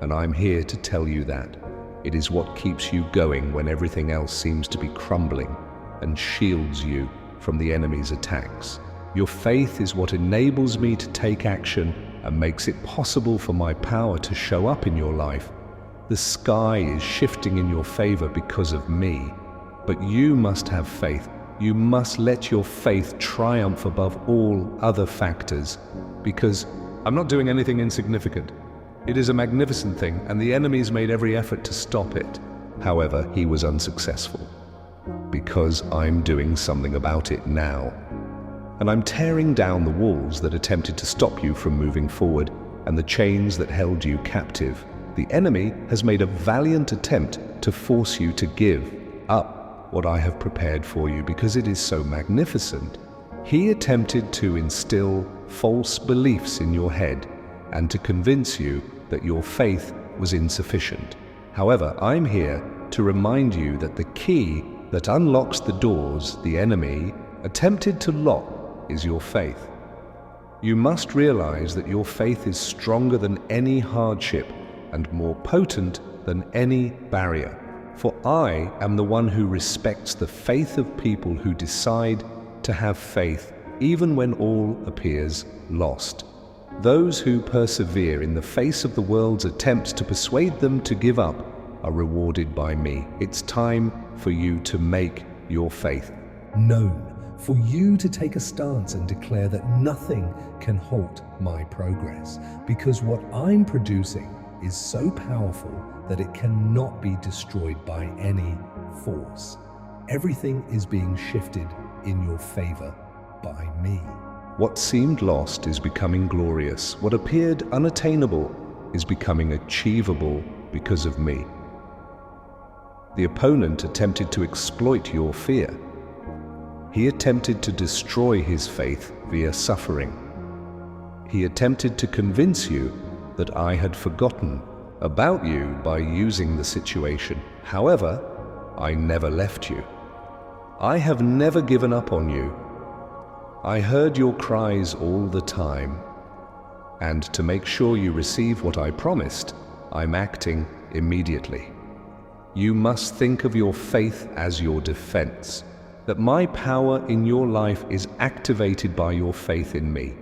and I'm here to tell you that. It is what keeps you going when everything else seems to be crumbling, and shields you from the enemy's attacks. Your faith is what enables me to take action and makes it possible for my power to show up in your life. The sky is shifting in your favor because of me, but you must have faith. You must let your faith triumph above all other factors, because I'm not doing anything insignificant. It is a magnificent thing, and the enemy's made every effort to stop it. However, he was unsuccessful, because I'm doing something about it now. and I'm tearing down the walls that attempted to stop you from moving forward and the chains that held you captive. The enemy has made a valiant attempt to force you to give up what I have prepared for you because it is so magnificent. He attempted to instill false beliefs in your head and to convince you that your faith was insufficient. However, I'm here to remind you that the key that unlocks the doors the enemy attempted to lock is your faith. You must realize that your faith is stronger than any hardship and more potent than any barrier. For I am the one who respects the faith of people who decide to have faith even when all appears lost. Those who persevere in the face of the world's attempts to persuade them to give up are rewarded by me. It's time for you to make your faith known, for you to take a stance and declare that nothing can halt my progress, because what I'm producing is so powerful that it cannot be destroyed by any force. Everything is being shifted in your favor by me. What seemed lost is becoming glorious. What appeared unattainable is becoming achievable because of me. The opponent attempted to exploit your fear. He attempted to destroy his faith via suffering. He attempted to convince you that I had forgotten about you by using the situation. However, I never left you. I have never given up on you. I heard your cries all the time, and to make sure you receive what I promised, I'm acting immediately. You must think of your faith as your defense, that my power in your life is activated by your faith in me,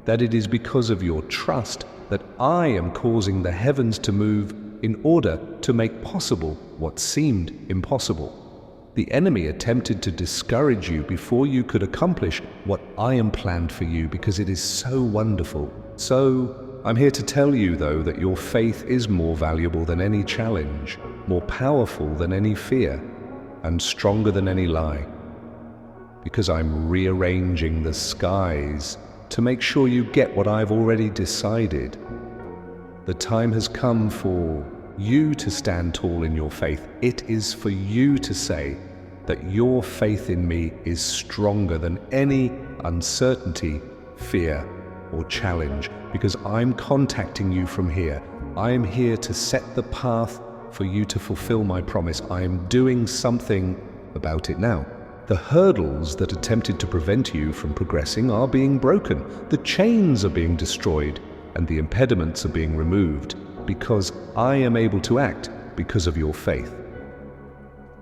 that it is because of your trust that I am causing the heavens to move in order to make possible what seemed impossible. The enemy attempted to discourage you before you could accomplish what I am planned for you because it is so wonderful. So, I'm here to tell you though that your faith is more valuable than any challenge, more powerful than any fear, and stronger than any lie. Because I'm rearranging the skies to make sure you get what I've already decided. The time has come for you to stand tall in your faith. It is for you to say that your faith in me is stronger than any uncertainty, fear, or challenge, because I'm contacting you from here. I am here to set the path for you to fulfill my promise. I am doing something about it now. The hurdles that attempted to prevent you from progressing are being broken. The chains are being destroyed, and the impediments are being removed, because I am able to act because of your faith.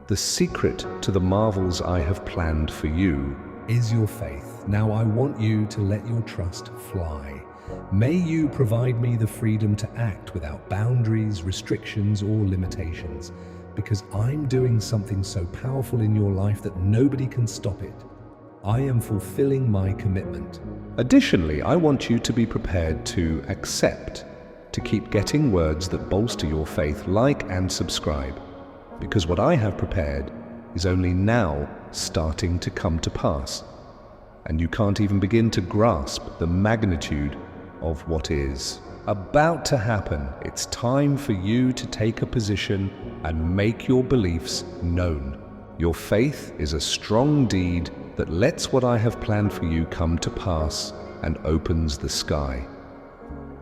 The secret to the marvels I have planned for you is your faith. Now I want you to let your trust fly. May you provide me the freedom to act without boundaries, restrictions, or limitations, because I'm doing something so powerful in your life that nobody can stop it. I am fulfilling my commitment. Additionally, I want you to be prepared to accept, to keep getting words that bolster your faith, like and subscribe, because what I have prepared is only now starting to come to pass, and you can't even begin to grasp the magnitude of what is about to happen. It's time for you to take a position and make your beliefs known. Your faith is a strong deed that lets what I have planned for you come to pass and opens the sky.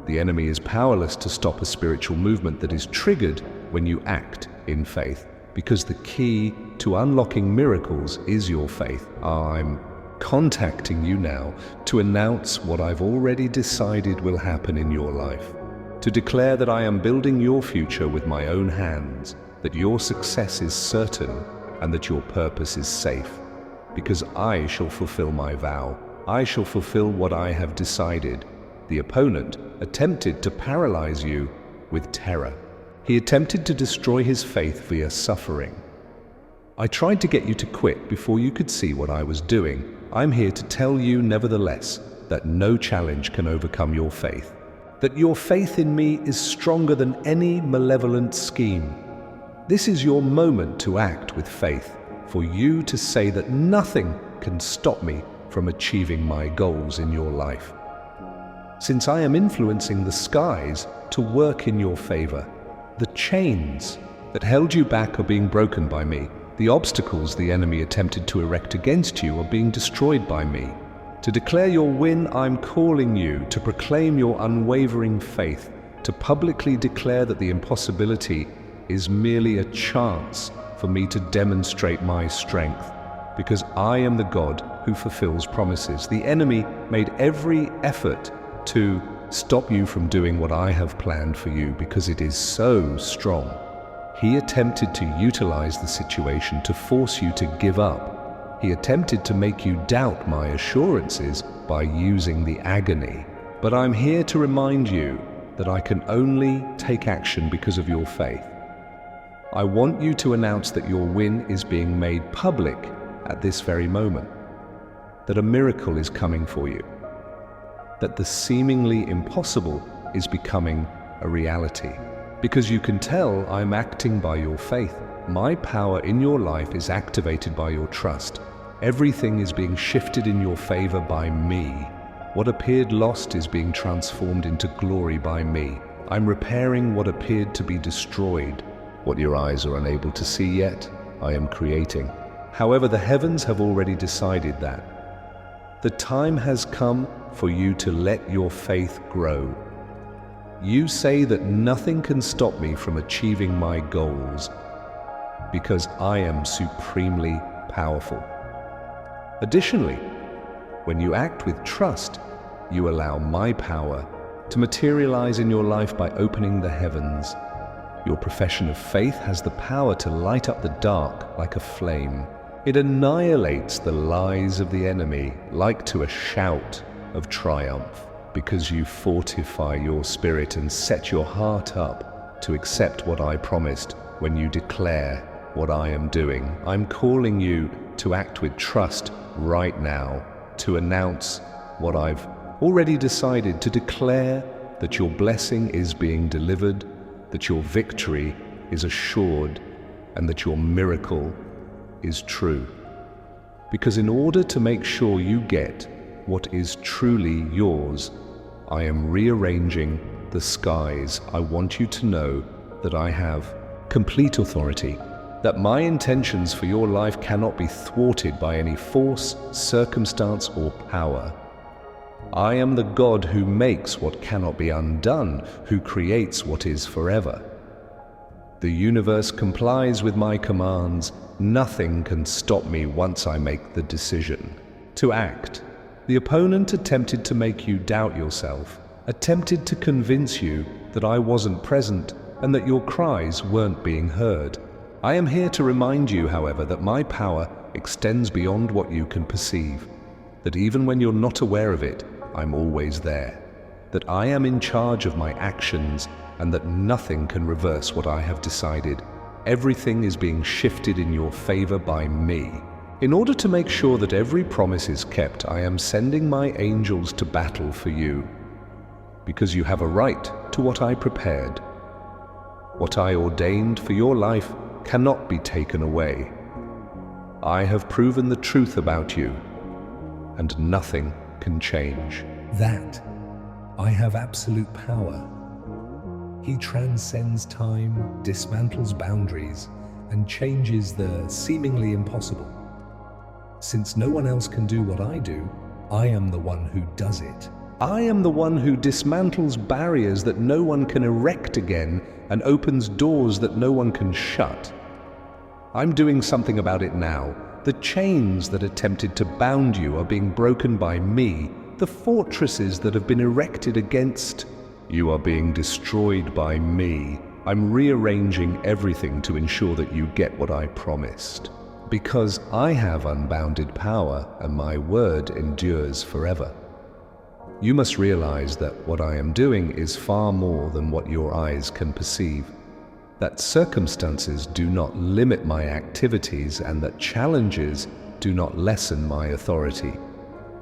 The enemy is powerless to stop a spiritual movement that is triggered when you act in faith, because the key to unlocking miracles is your faith. I'm contacting you now to announce what I've already decided will happen in your life, to declare that I am building your future with my own hands, that your success is certain and that your purpose is safe, because I shall fulfill my vow. I shall fulfill what I have decided. The opponent attempted to paralyze you with terror. He attempted to destroy his faith via suffering. I tried to get you to quit before you could see what I was doing. I'm here to tell you, nevertheless, that no challenge can overcome your faith, that your faith in me is stronger than any malevolent scheme. This is your moment to act with faith, for you to say that nothing can stop me from achieving my goals in your life. Since I am influencing the skies to work in your favor, the chains that held you back are being broken by me. The obstacles the enemy attempted to erect against you are being destroyed by me. To declare your win, I'm calling you to proclaim your unwavering faith, to publicly declare that the impossibility is merely a chance for me to demonstrate my strength, because I am the God who fulfills promises. The enemy made every effort to stop you from doing what I have planned for you because it is so strong. He attempted to utilize the situation to force you to give up. He attempted to make you doubt my assurances by using the agony. But I'm here to remind you that I can only take action because of your faith. I want you to announce that your win is being made public at this very moment, that a miracle is coming for you, that the seemingly impossible is becoming a reality. Because you can tell I'm acting by your faith. My power in your life is activated by your trust. Everything is being shifted in your favor by me. What appeared lost is being transformed into glory by me. I'm repairing what appeared to be destroyed. What your eyes are unable to see yet, I am creating. However, the heavens have already decided that. The time has come for you to let your faith grow. You say that nothing can stop me from achieving my goals because I am supremely powerful. Additionally, when you act with trust, you allow my power to materialize in your life by opening the heavens. Your profession of faith has the power to light up the dark like a flame. It annihilates the lies of the enemy like to a shout of triumph, because you fortify your spirit and set your heart up to accept what I promised when you declare what I am doing. I'm calling you to act with trust right now, to announce what I've already decided, to declare that your blessing is being delivered, that your victory is assured, and that your miracle is true. Because in order to make sure you get what is truly yours, I am rearranging the skies. I want you to know that I have complete authority, that my intentions for your life cannot be thwarted by any force, circumstance, or power. I am the God who makes what cannot be undone, who creates what is forever. The universe complies with my commands. Nothing can stop me once I make the decision to act. The opponent attempted to make you doubt yourself, attempted to convince you that I wasn't present and that your cries weren't being heard. I am here to remind you, however, that my power extends beyond what you can perceive, that even when you're not aware of it, I'm always there, that I am in charge of my actions and that nothing can reverse what I have decided. Everything is being shifted in your favor by me. In order to make sure that every promise is kept, I am sending my angels to battle for you, because you have a right to what I prepared. What I ordained for your life cannot be taken away. I have proven the truth about you, and nothing can change. That I have absolute power. He transcends time, dismantles boundaries, and changes the seemingly impossible. Since no one else can do what I do, I am the one who does it. I am the one who dismantles barriers that no one can erect again and opens doors that no one can shut. I'm doing something about it now. The chains that attempted to bound you are being broken by me. The fortresses that have been erected against you are being destroyed by me. I'm rearranging everything to ensure that you get what I promised. Because I have unbounded power and my word endures forever. You must realize that what I am doing is far more than what your eyes can perceive, that circumstances do not limit my activities and that challenges do not lessen my authority.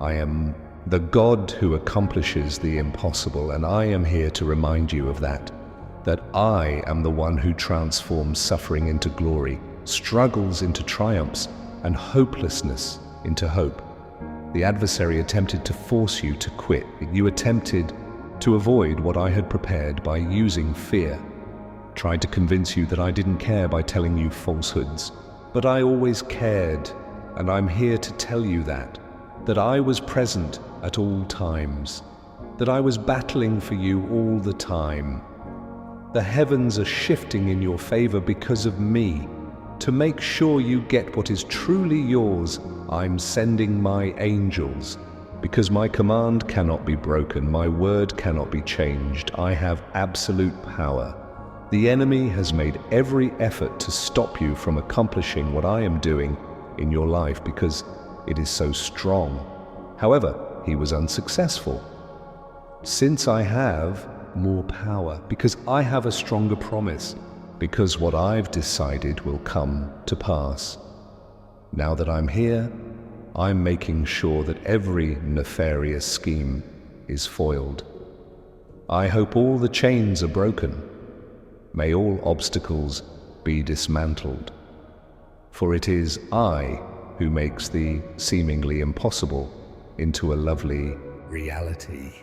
I am the God who accomplishes the impossible, and I am here to remind you of that I am the one who transforms suffering into glory, struggles into triumphs, and hopelessness into hope. The adversary attempted to force you to quit. You attempted to avoid what I had prepared by using fear. Tried to convince you that I didn't care by telling you falsehoods. But I always cared, and I'm here to tell you that I was present at all times, that I was battling for you all the time. The heavens are shifting in your favor because of me. To make sure you get what is truly yours, I'm sending my angels. Because my command cannot be broken, my word cannot be changed. I have absolute power. The enemy has made every effort to stop you from accomplishing what I am doing in your life because it is so strong. However, he was unsuccessful. Since I have more power, because I have a stronger promise, because what I've decided will come to pass. Now that I'm here, I'm making sure that every nefarious scheme is foiled. I hope all the chains are broken. May all obstacles be dismantled. For it is I who makes the seemingly impossible into a lovely reality.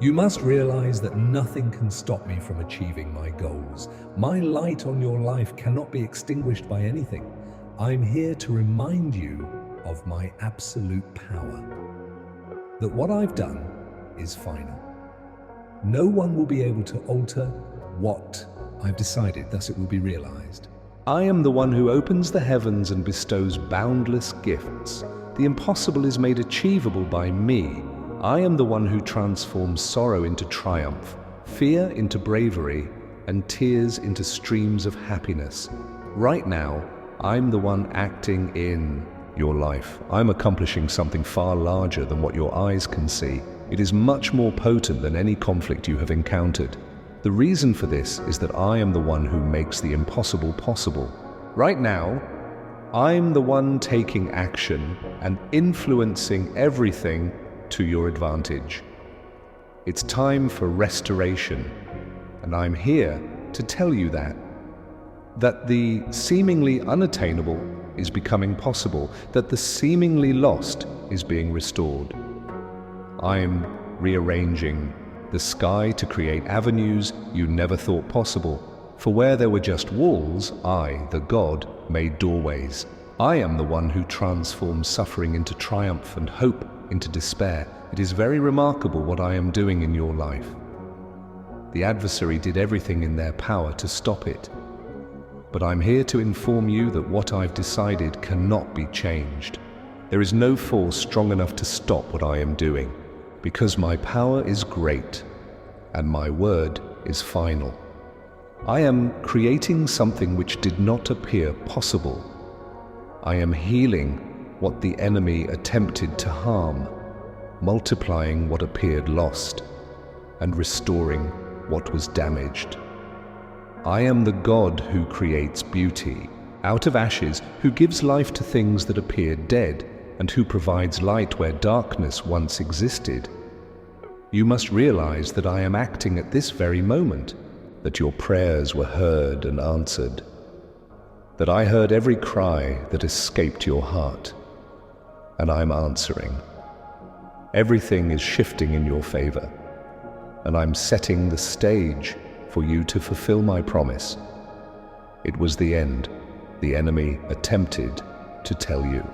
You must realize that nothing can stop me from achieving my goals. My light on your life cannot be extinguished by anything. I'm here to remind you of my absolute power. That what I've done is final. No one will be able to alter what I've decided, thus it will be realized. I am the one who opens the heavens and bestows boundless gifts. The impossible is made achievable by me. I am the one who transforms sorrow into triumph, fear into bravery, and tears into streams of happiness. Right now, I'm the one acting in your life. I'm accomplishing something far larger than what your eyes can see. It is much more potent than any conflict you have encountered. The reason for this is that I am the one who makes the impossible possible. Right now, I'm the one taking action and influencing everything to your advantage. It's time for restoration, and I'm here to tell you that the seemingly unattainable is becoming possible, that the seemingly lost is being restored. I'm rearranging the sky to create avenues you never thought possible. For where there were just walls, I, the God, made doorways. I am the one who transforms suffering into triumph and hope into despair. It is very remarkable what I am doing in your life. The adversary did everything in their power to stop it. But I'm here to inform you that what I've decided cannot be changed. There is no force strong enough to stop what I am doing, because my power is great and my word is final. I am creating something which did not appear possible. I am healing what the enemy attempted to harm, multiplying what appeared lost, and restoring what was damaged. I am the God who creates beauty out of ashes, who gives life to things that appeared dead, and who provides light where darkness once existed. You must realize that I am acting at this very moment, that your prayers were heard and answered, that I heard every cry that escaped your heart, and I'm answering. Everything is shifting in your favor, and I'm setting the stage for you to fulfill my promise. It was the end. The enemy attempted to tell you.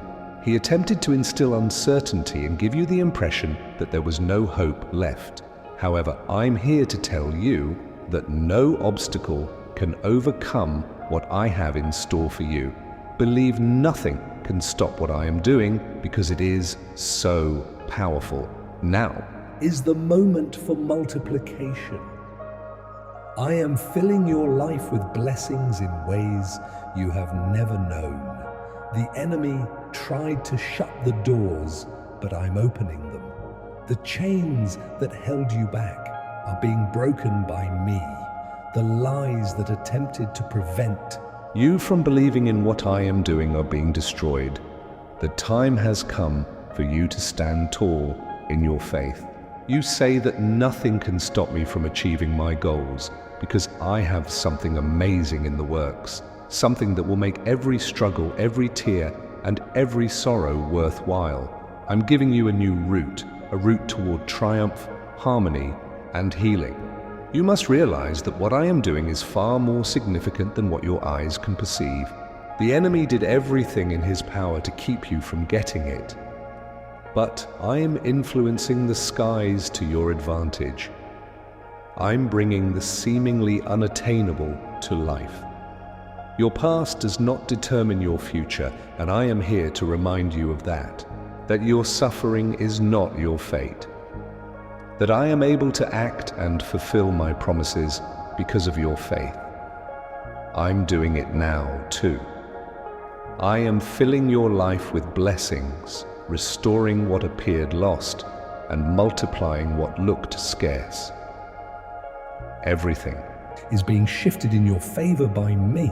He attempted to instill uncertainty and give you the impression that there was no hope left. However, I'm here to tell you that no obstacle can overcome what I have in store for you. Believe nothing can stop what I am doing, because it is so powerful. Now is the moment for multiplication. I am filling your life with blessings in ways you have never known. The enemy tried to shut the doors, but I'm opening them. The chains that held you back are being broken by me. The lies that attempted to prevent you from believing in what I am doing are being destroyed. The time has come for you to stand tall in your faith. You say that nothing can stop me from achieving my goals, because I have something amazing in the works, something that will make every struggle, every tear, and every sorrow worthwhile. I'm giving you a new route, a route toward triumph, harmony, and healing. You must realize that what I am doing is far more significant than what your eyes can perceive. The enemy did everything in his power to keep you from getting it. But I am influencing the skies to your advantage. I'm bringing the seemingly unattainable to life. Your past does not determine your future, and I am here to remind you of that your suffering is not your fate, that I am able to act and fulfill my promises because of your faith. I'm doing it now, too. I am filling your life with blessings, restoring what appeared lost, and multiplying what looked scarce. Everything is being shifted in your favor by me.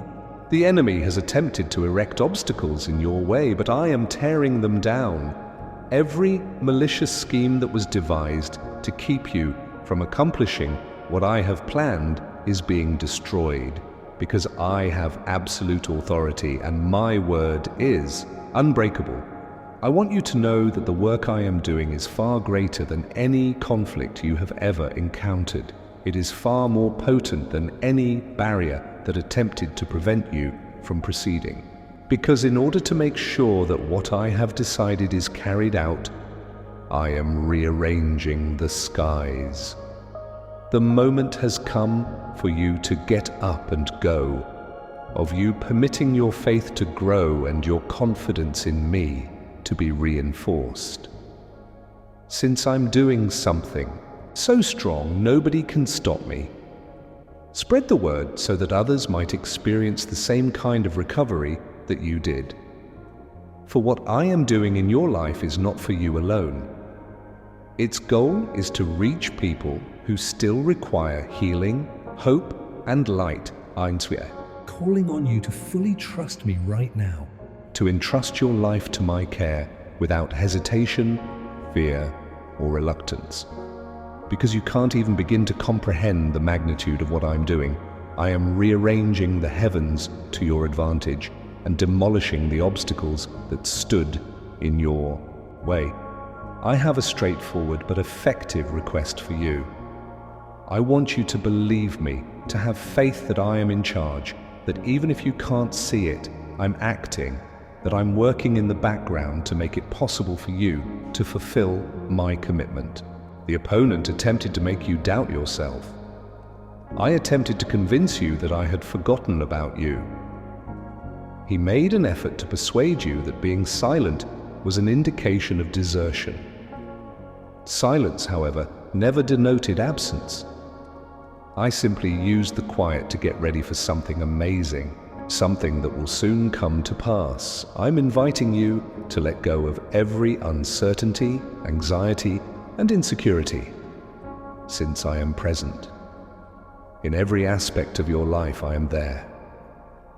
The enemy has attempted to erect obstacles in your way, but I am tearing them down. Every malicious scheme that was devised to keep you from accomplishing what I have planned is being destroyed, because I have absolute authority and my word is unbreakable. I want you to know that the work I am doing is far greater than any conflict you have ever encountered. It is far more potent than any barrier that attempted to prevent you from proceeding. Because in order to make sure that what I have decided is carried out, I am rearranging the skies. The moment has come for you to get up and go, of you permitting your faith to grow and your confidence in me to be reinforced. Since I'm doing something so strong nobody can stop me, spread the word so that others might experience the same kind of recovery that you did. For what I am doing in your life is not for you alone. Its goal is to reach people who still require healing, hope, and light. Calling on you to fully trust me right now. To entrust your life to my care without hesitation, fear, or reluctance. Because you can't even begin to comprehend the magnitude of what I'm doing. I am rearranging the heavens to your advantage and demolishing the obstacles that stood in your way. I have a straightforward but effective request for you. I want you to believe me, to have faith that I am in charge, that even if you can't see it, I'm acting, that I'm working in the background to make it possible for you to fulfill my commitment. The opponent attempted to make you doubt yourself. I attempted to convince you that I had forgotten about you. He made an effort to persuade you that being silent was an indication of desertion. Silence, however, never denoted absence. I simply used the quiet to get ready for something amazing, something that will soon come to pass. I'm inviting you to let go of every uncertainty, anxiety, and insecurity, since I am present. In every aspect of your life, I am there.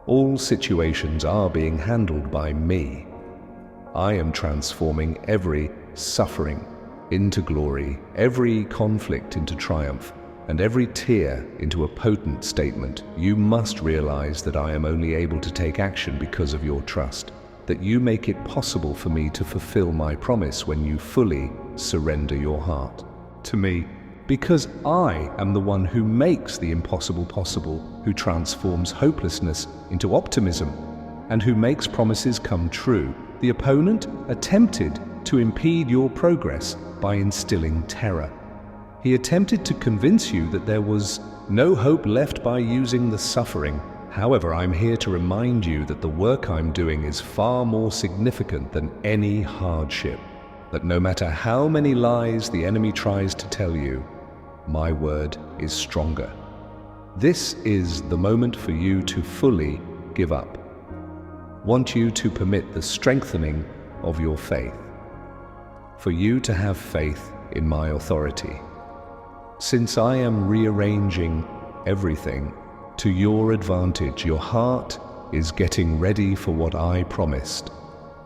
All situations are being handled by me. I am transforming every suffering into glory, every conflict into triumph, and every tear into a potent statement. You must realize that I am only able to take action because of your trust, that you make it possible for me to fulfill my promise when you fully surrender your heart to me. Because I am the one who makes the impossible possible, who transforms hopelessness into optimism, and who makes promises come true. The opponent attempted to impede your progress by instilling terror. He attempted to convince you that there was no hope left by using the suffering. However, I'm here to remind you that the work I'm doing is far more significant than any hardship. That no matter how many lies the enemy tries to tell you, my word is stronger. This is the moment for you to fully give up. Want you to permit the strengthening of your faith. For you to have faith in my authority. Since I am rearranging everything to your advantage, your heart is getting ready for what I promised.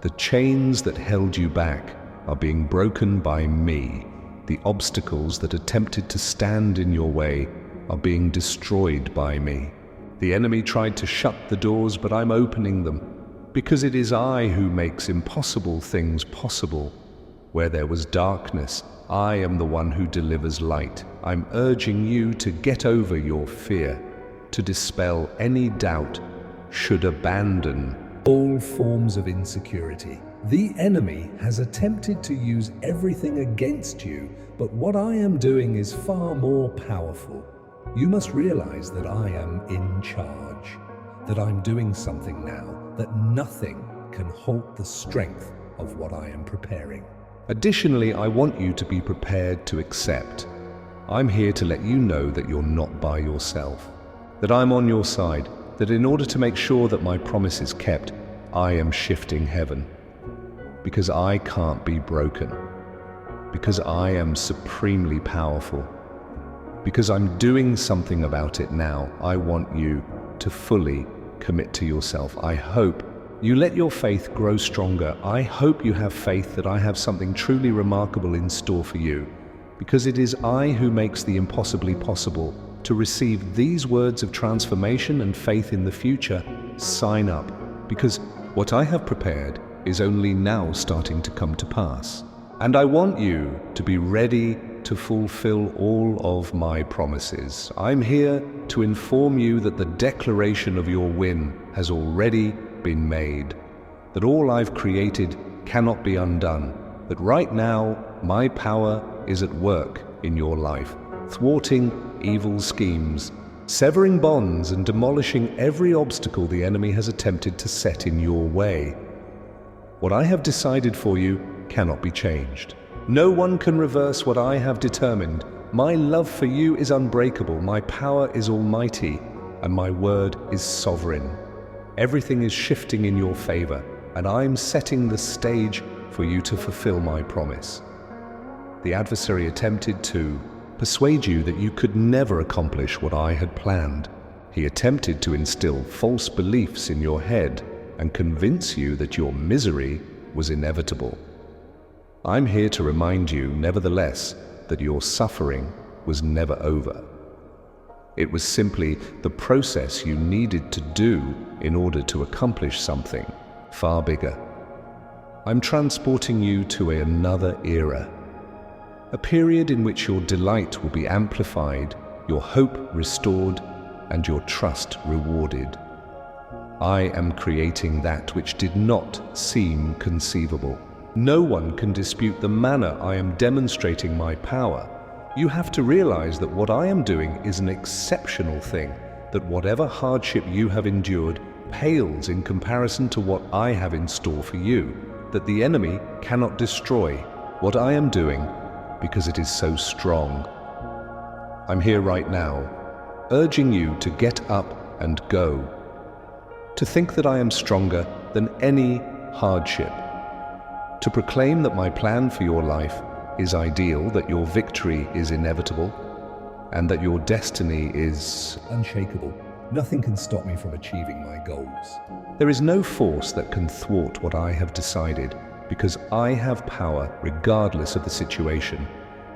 The chains that held you back are being broken by me. The obstacles that attempted to stand in your way are being destroyed by me. The enemy tried to shut the doors, but I'm opening them, because it is I who makes impossible things possible. Where there was darkness, I am the one who delivers light. I'm urging you to get over your fear, to dispel any doubt, should abandon all forms of insecurity. The enemy has attempted to use everything against you, but what I am doing is far more powerful. You must realize that I am in charge, that I'm doing something now, that nothing can halt the strength of what I am preparing. Additionally, I want you to be prepared to accept. I'm here to let you know that you're not by yourself, that I'm on your side, that in order to make sure that my promise is kept, I am shifting heaven. Because I can't be broken. Because I am supremely powerful. Because I'm doing something about it now, I want you to fully commit to yourself. I hope you let your faith grow stronger. I hope you have faith that I have something truly remarkable in store for you, because it is I who makes the impossibly possible. To receive these words of transformation and faith in the future, sign up, because what I have prepared is only now starting to come to pass. And I want you to be ready to fulfill all of my promises. I'm here to inform you that the declaration of your win has already been made, that all I've created cannot be undone, that right now my power is at work in your life, thwarting evil schemes, severing bonds and demolishing every obstacle the enemy has attempted to set in your way. What I have decided for you cannot be changed. No one can reverse what I have determined. My love for you is unbreakable, my power is almighty, and my word is sovereign. Everything is shifting in your favor, and I'm setting the stage for you to fulfill my promise. The adversary attempted to persuade you that you could never accomplish what I had planned. He attempted to instill false beliefs in your head and convince you that your misery was inevitable. I'm here to remind you, nevertheless, that your suffering was never over. It was simply the process you needed to do in order to accomplish something far bigger. I'm transporting you to another era, a period in which your delight will be amplified, your hope restored, and your trust rewarded. I am creating that which did not seem conceivable. No one can dispute the manner I am demonstrating my power. You have to realize that what I am doing is an exceptional thing, that whatever hardship you have endured pales in comparison to what I have in store for you, that the enemy cannot destroy what I am doing because it is so strong. I'm here right now, urging you to get up and go, to think that I am stronger than any hardship, to proclaim that my plan for your life is ideal, that your victory is inevitable, and that your destiny is unshakable. Nothing can stop me from achieving my goals. There is no force that can thwart what I have decided, because I have power regardless of the situation.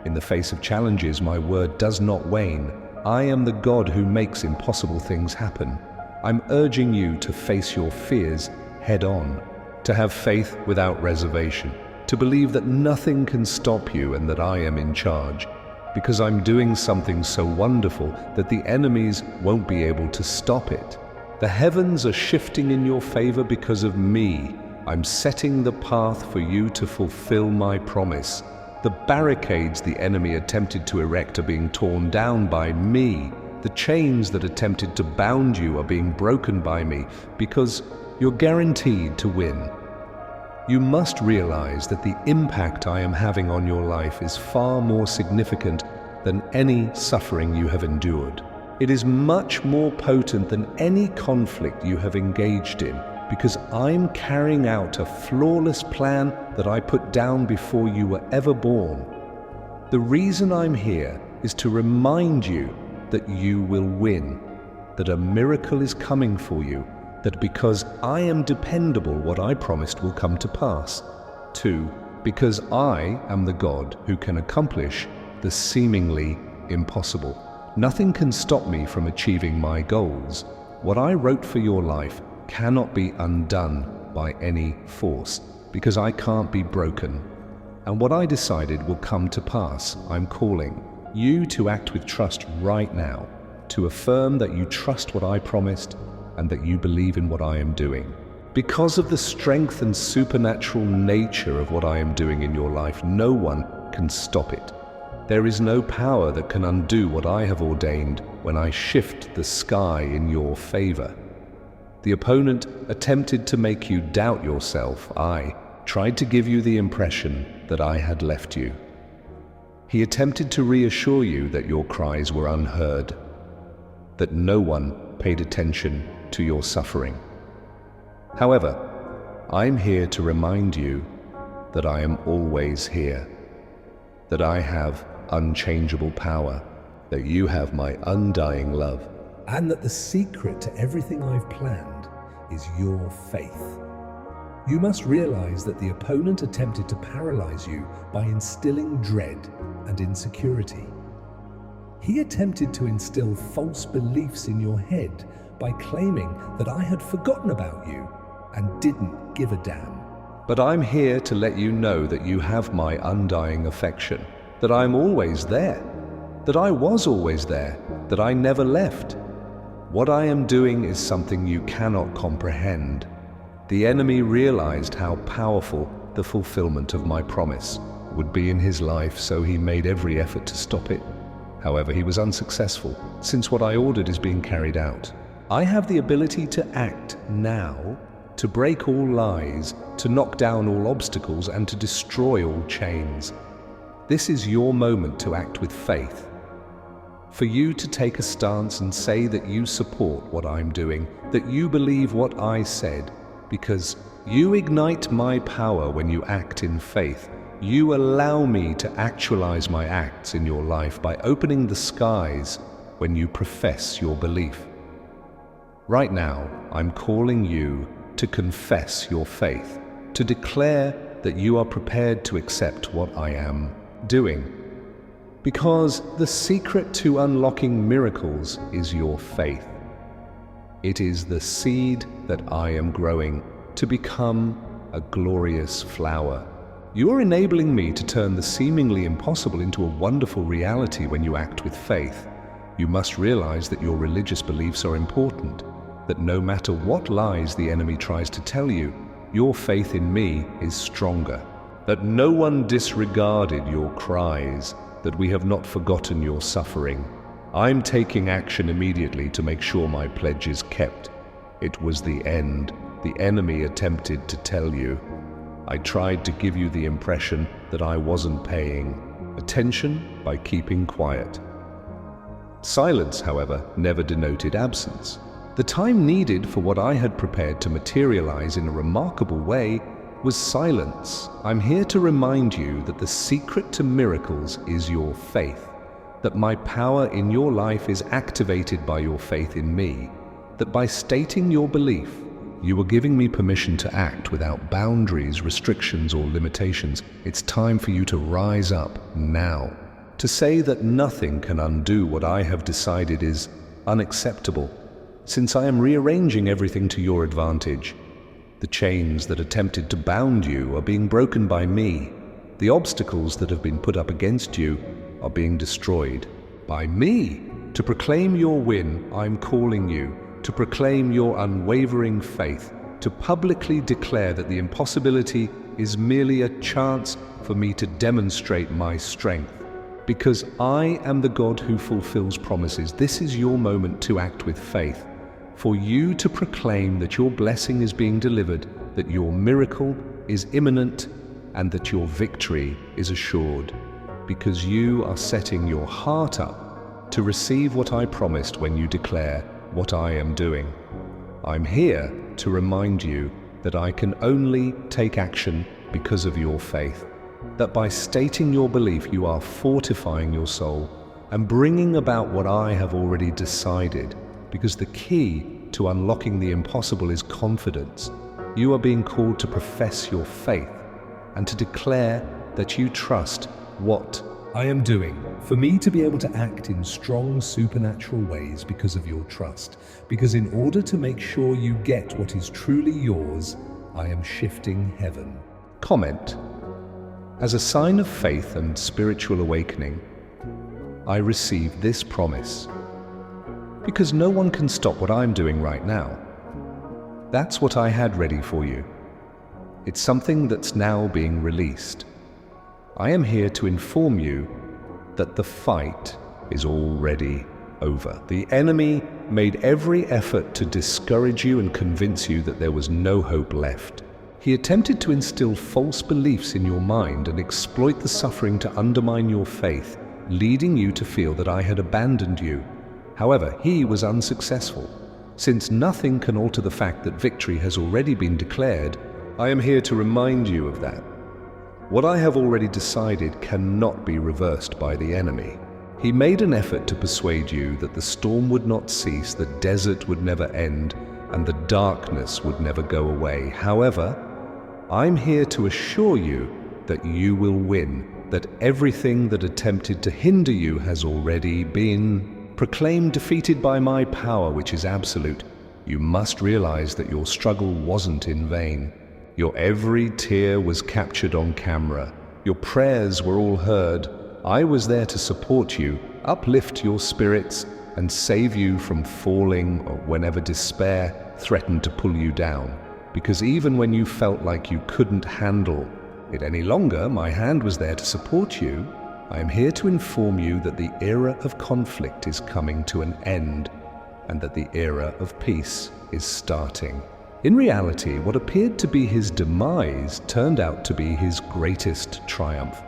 In the face of challenges, my word does not wane. I am the God who makes impossible things happen. I'm urging you to face your fears head on, to have faith without reservation, to believe that nothing can stop you and that I am in charge, because I'm doing something so wonderful that the enemies won't be able to stop it. The heavens are shifting in your favor because of me. I'm setting the path for you to fulfill my promise. The barricades the enemy attempted to erect are being torn down by me. The chains that attempted to bound you are being broken by me, because you're guaranteed to win. You must realize that the impact I am having on your life is far more significant than any suffering you have endured. It is much more potent than any conflict you have engaged in, because I'm carrying out a flawless plan that I put down before you were ever born. The reason I'm here is to remind you that you will win, that a miracle is coming for you, that because I am dependable, what I promised will come to pass. 2, because I am the God who can accomplish the seemingly impossible. Nothing can stop me from achieving my goals. What I wrote for your life cannot be undone by any force, because I can't be broken. And what I decided will come to pass. I'm calling you to act with trust right now, to affirm that you trust what I promised and that you believe in what I am doing. Because of the strength and supernatural nature of what I am doing in your life, no one can stop it. There is no power that can undo what I have ordained when I shift the sky in your favor. The opponent attempted to make you doubt yourself. I tried to give you the impression that I had left you. He attempted to reassure you that your cries were unheard, that no one paid attention to your suffering. However, I'm here to remind you that I am always here, that I have unchangeable power, that you have my undying love, and that the secret to everything I've planned is your faith. You must realize that the opponent attempted to paralyze you by instilling dread and insecurity. He attempted to instill false beliefs in your head by claiming that I had forgotten about you and didn't give a damn. But I'm here to let you know that you have my undying affection, that I'm always there, that I was always there, that I never left. What I am doing is something you cannot comprehend. The enemy realized how powerful the fulfillment of my promise would be in his life, so he made every effort to stop it. However, he was unsuccessful, since what I ordered is being carried out. I have the ability to act now, to break all lies, to knock down all obstacles, and to destroy all chains. This is your moment to act with faith. For you to take a stance and say that you support what I'm doing, that you believe what I said, because you ignite my power when you act in faith. You allow me to actualize my acts in your life by opening the skies when you profess your belief. Right now, I'm calling you to confess your faith, to declare that you are prepared to accept what I am doing. Because the secret to unlocking miracles is your faith. It is the seed that I am growing to become a glorious flower. You are enabling me to turn the seemingly impossible into a wonderful reality when you act with faith. You must realize that your religious beliefs are important, that no matter what lies the enemy tries to tell you, your faith in me is stronger, that no one disregarded your cries, that we have not forgotten your suffering. I'm taking action immediately to make sure my pledge is kept. It was the end. The enemy attempted to tell you. I tried to give you the impression that I wasn't paying attention by keeping quiet. Silence, however, never denoted absence. The time needed for what I had prepared to materialize in a remarkable way was silence. I'm here to remind you that the secret to miracles is your faith, that my power in your life is activated by your faith in me, that by stating your belief, you are giving me permission to act without boundaries, restrictions, or limitations. It's time for you to rise up now. To say that nothing can undo what I have decided is unacceptable, since I am rearranging everything to your advantage. The chains that attempted to bound you are being broken by me. The obstacles that have been put up against you are being destroyed by me. To proclaim your win, I'm calling you to proclaim your unwavering faith, to publicly declare that the impossibility is merely a chance for me to demonstrate my strength. Because I am the God who fulfills promises, this is your moment to act with faith, for you to proclaim that your blessing is being delivered, that your miracle is imminent, and that your victory is assured, because you are setting your heart up to receive what I promised when you declare what I am doing. I'm here to remind you that I can only take action because of your faith, that by stating your belief you are fortifying your soul and bringing about what I have already decided, because the key to unlocking the impossible is confidence. You are being called to profess your faith and to declare that you trust what I am doing, for me to be able to act in strong supernatural ways because of your trust. Because in order to make sure you get what is truly yours, I am shifting heaven. Comment. As a sign of faith and spiritual awakening, I receive this promise. Because no one can stop what I'm doing right now. That's what I had ready for you. It's something that's now being released. I am here to inform you that the fight is already over. The enemy made every effort to discourage you and convince you that there was no hope left. He attempted to instill false beliefs in your mind and exploit the suffering to undermine your faith, leading you to feel that I had abandoned you. However, he was unsuccessful. Since nothing can alter the fact that victory has already been declared, I am here to remind you of that. What I have already decided cannot be reversed by the enemy. He made an effort to persuade you that the storm would not cease, the desert would never end, and the darkness would never go away. However, I'm here to assure you that you will win, that everything that attempted to hinder you has already been proclaimed defeated by my power, which is absolute. You must realize that your struggle wasn't in vain. Your every tear was captured on camera. Your prayers were all heard. I was there to support you, uplift your spirits, and save you from falling or whenever despair threatened to pull you down. Because even when you felt like you couldn't handle it any longer, my hand was there to support you. I am here to inform you that the era of conflict is coming to an end and that the era of peace is starting. In reality, what appeared to be his demise turned out to be his greatest triumph.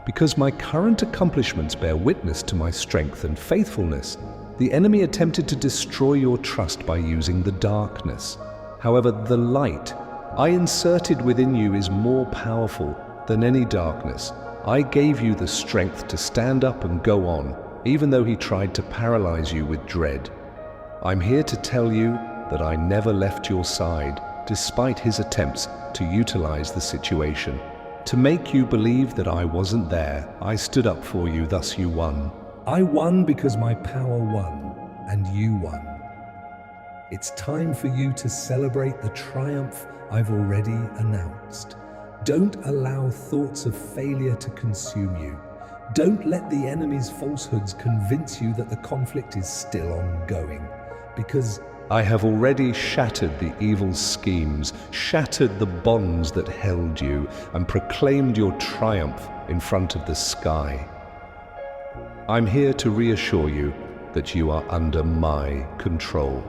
Because my current accomplishments bear witness to my strength and faithfulness, the enemy attempted to destroy your trust by using the darkness. However, the light I inserted within you is more powerful than any darkness. I gave you the strength to stand up and go on, even though he tried to paralyze you with dread. I'm here to tell you that I never left your side, despite his attempts to utilize the situation. To make you believe that I wasn't there, I stood up for you, thus you won. I won because my power won, and you won. It's time for you to celebrate the triumph I've already announced. Don't allow thoughts of failure to consume you. Don't let the enemy's falsehoods convince you that the conflict is still ongoing, because I have already shattered the evil schemes, shattered the bonds that held you, and proclaimed your triumph in front of the sky. I'm here to reassure you that you are under my control,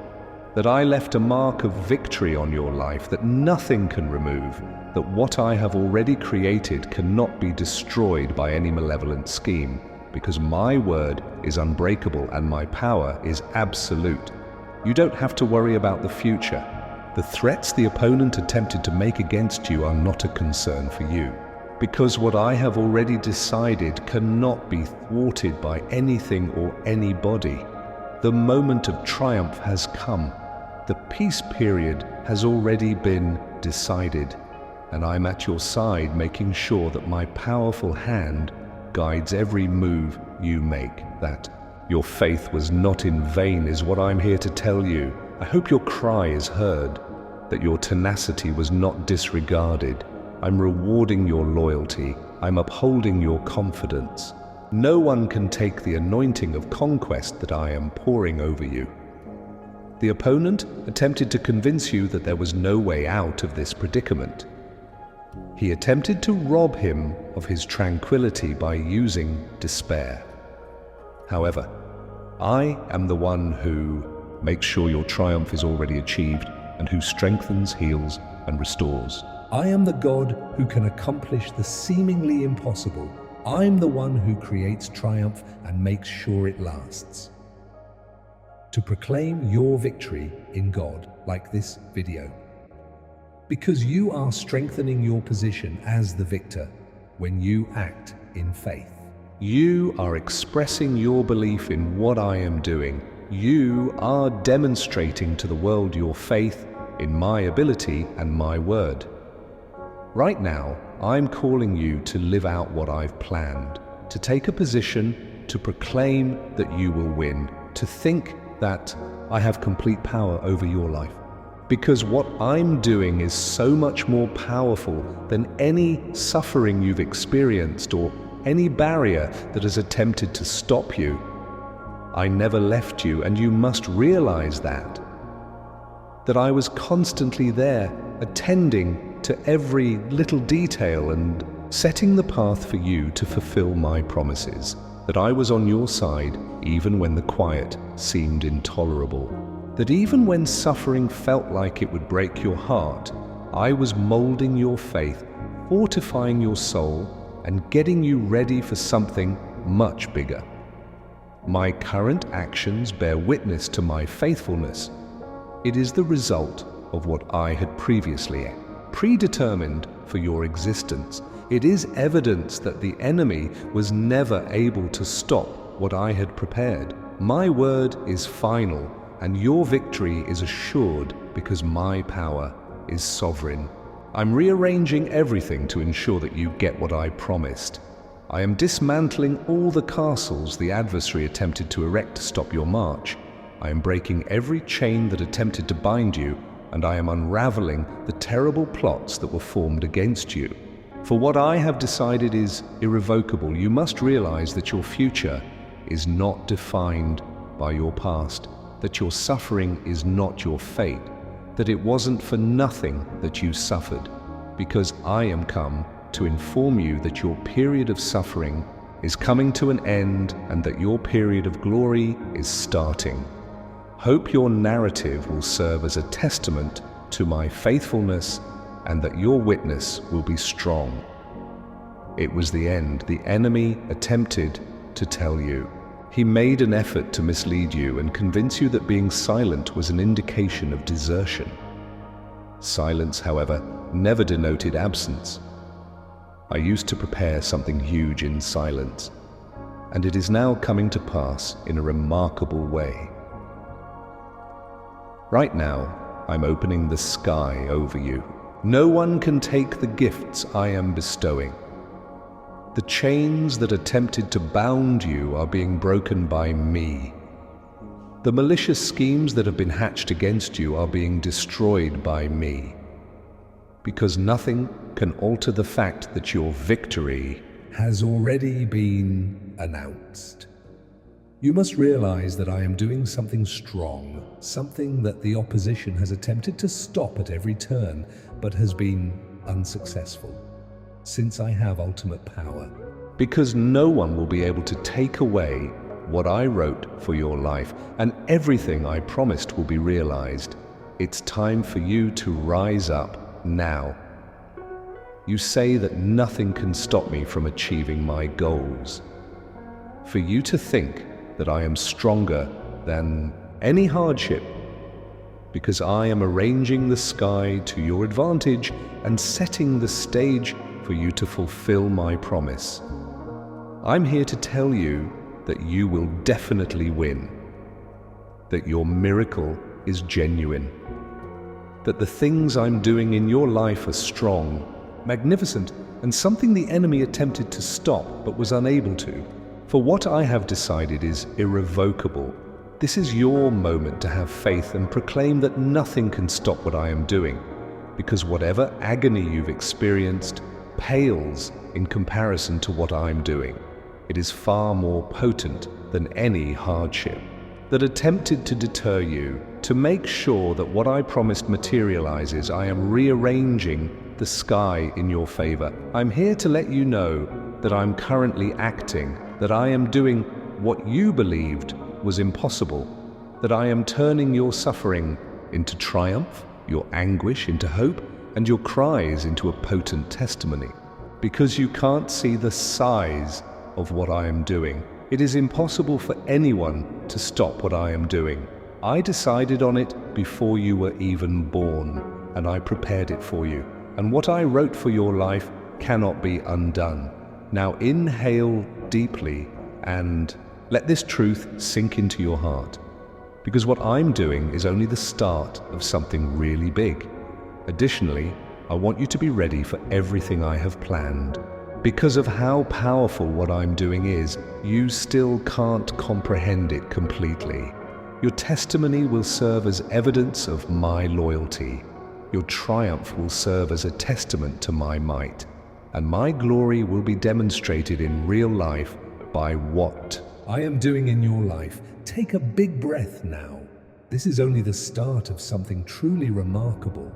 that I left a mark of victory on your life that nothing can remove, that what I have already created cannot be destroyed by any malevolent scheme, because my word is unbreakable and my power is absolute. You don't have to worry about the future. The threats the opponent attempted to make against you are not a concern for you, because what I have already decided cannot be thwarted by anything or anybody. The moment of triumph has come. The peace period has already been decided, and I'm at your side making sure that my powerful hand guides every move you make. That your faith was not in vain is what I'm here to tell you. I hope your cry is heard, that your tenacity was not disregarded. I'm rewarding your loyalty. I'm upholding your confidence. No one can take the anointing of conquest that I am pouring over you. The opponent attempted to convince you that there was no way out of this predicament. He attempted to rob him of his tranquility by using despair. However, I am the one who makes sure your triumph is already achieved and who strengthens, heals, and restores. I am the God who can accomplish the seemingly impossible. I'm the one who creates triumph and makes sure it lasts. To proclaim your victory in God, like this video. Because you are strengthening your position as the victor when you act in faith. You are expressing your belief in what I am doing. You are demonstrating to the world your faith in my ability and my word. Right now, I'm calling you to live out what I've planned, to take a position, to proclaim that you will win, to think that I have complete power over your life. Because what I'm doing is so much more powerful than any suffering you've experienced or any barrier that has attempted to stop you. I never left you, and you must realize that I was constantly there, attending to every little detail and setting the path for you to fulfill my promises, that I was on your side even when the quiet seemed intolerable, that even when suffering felt like it would break your heart, I was molding your faith, fortifying your soul, and getting you ready for something much bigger. My current actions bear witness to my faithfulness. It is the result of what I had previously predetermined for your existence. It is evidence that the enemy was never able to stop what I had prepared. My word is final, and your victory is assured because my power is sovereign. I'm rearranging everything to ensure that you get what I promised. I am dismantling all the castles the adversary attempted to erect to stop your march. I am breaking every chain that attempted to bind you, and I am unraveling the terrible plots that were formed against you. For what I have decided is irrevocable. You must realize that your future is not defined by your past, that your suffering is not your fate, that it wasn't for nothing that you suffered, because I am come to inform you that your period of suffering is coming to an end and that your period of glory is starting. Hope your narrative will serve as a testament to my faithfulness and that your witness will be strong. It was the end the enemy attempted to tell you. He made an effort to mislead you and convince you that being silent was an indication of desertion. Silence, however, never denoted absence. I used to prepare something huge in silence, and it is now coming to pass in a remarkable way. Right now, I'm opening the sky over you. No one can take the gifts I am bestowing. The chains that attempted to bound you are being broken by me. The malicious schemes that have been hatched against you are being destroyed by me. Because nothing can alter the fact that your victory has already been announced. You must realize that I am doing something strong, something that the opposition has attempted to stop at every turn, but has been unsuccessful, since I have ultimate power. Because no one will be able to take away what I wrote for your life, and everything I promised will be realized. It's time for you to rise up now. You say that nothing can stop me from achieving my goals. For you to think that I am stronger than any hardship, because I am arranging the sky to your advantage and setting the stage for you to fulfill my promise. I'm here to tell you that you will definitely win, that your miracle is genuine, that the things I'm doing in your life are strong, magnificent, and something the enemy attempted to stop but was unable to. For what I have decided is irrevocable. This is your moment to have faith and proclaim that nothing can stop what I am doing, because whatever agony you've experienced pales in comparison to what I'm doing. It is far more potent than any hardship that attempted to deter you. To make sure that what I promised materializes, I am rearranging the sky in your favor. I'm here to let you know that I'm currently acting, that I am doing what you believed was impossible, that I am turning your suffering into triumph, your anguish into hope, and your cries into a potent testimony. Because you can't see the size of what I am doing, it is impossible for anyone to stop what I am doing. I decided on it before you were even born, and I prepared it for you. And what I wrote for your life cannot be undone. Now inhale deeply and let this truth sink into your heart. Because what I'm doing is only the start of something really big. Additionally, I want you to be ready for everything I have planned. Because of how powerful what I'm doing is, you still can't comprehend it completely. Your testimony will serve as evidence of my loyalty. Your triumph will serve as a testament to my might, and my glory will be demonstrated in real life by what I am doing in your life. Take a big breath now. This is only the start of something truly remarkable.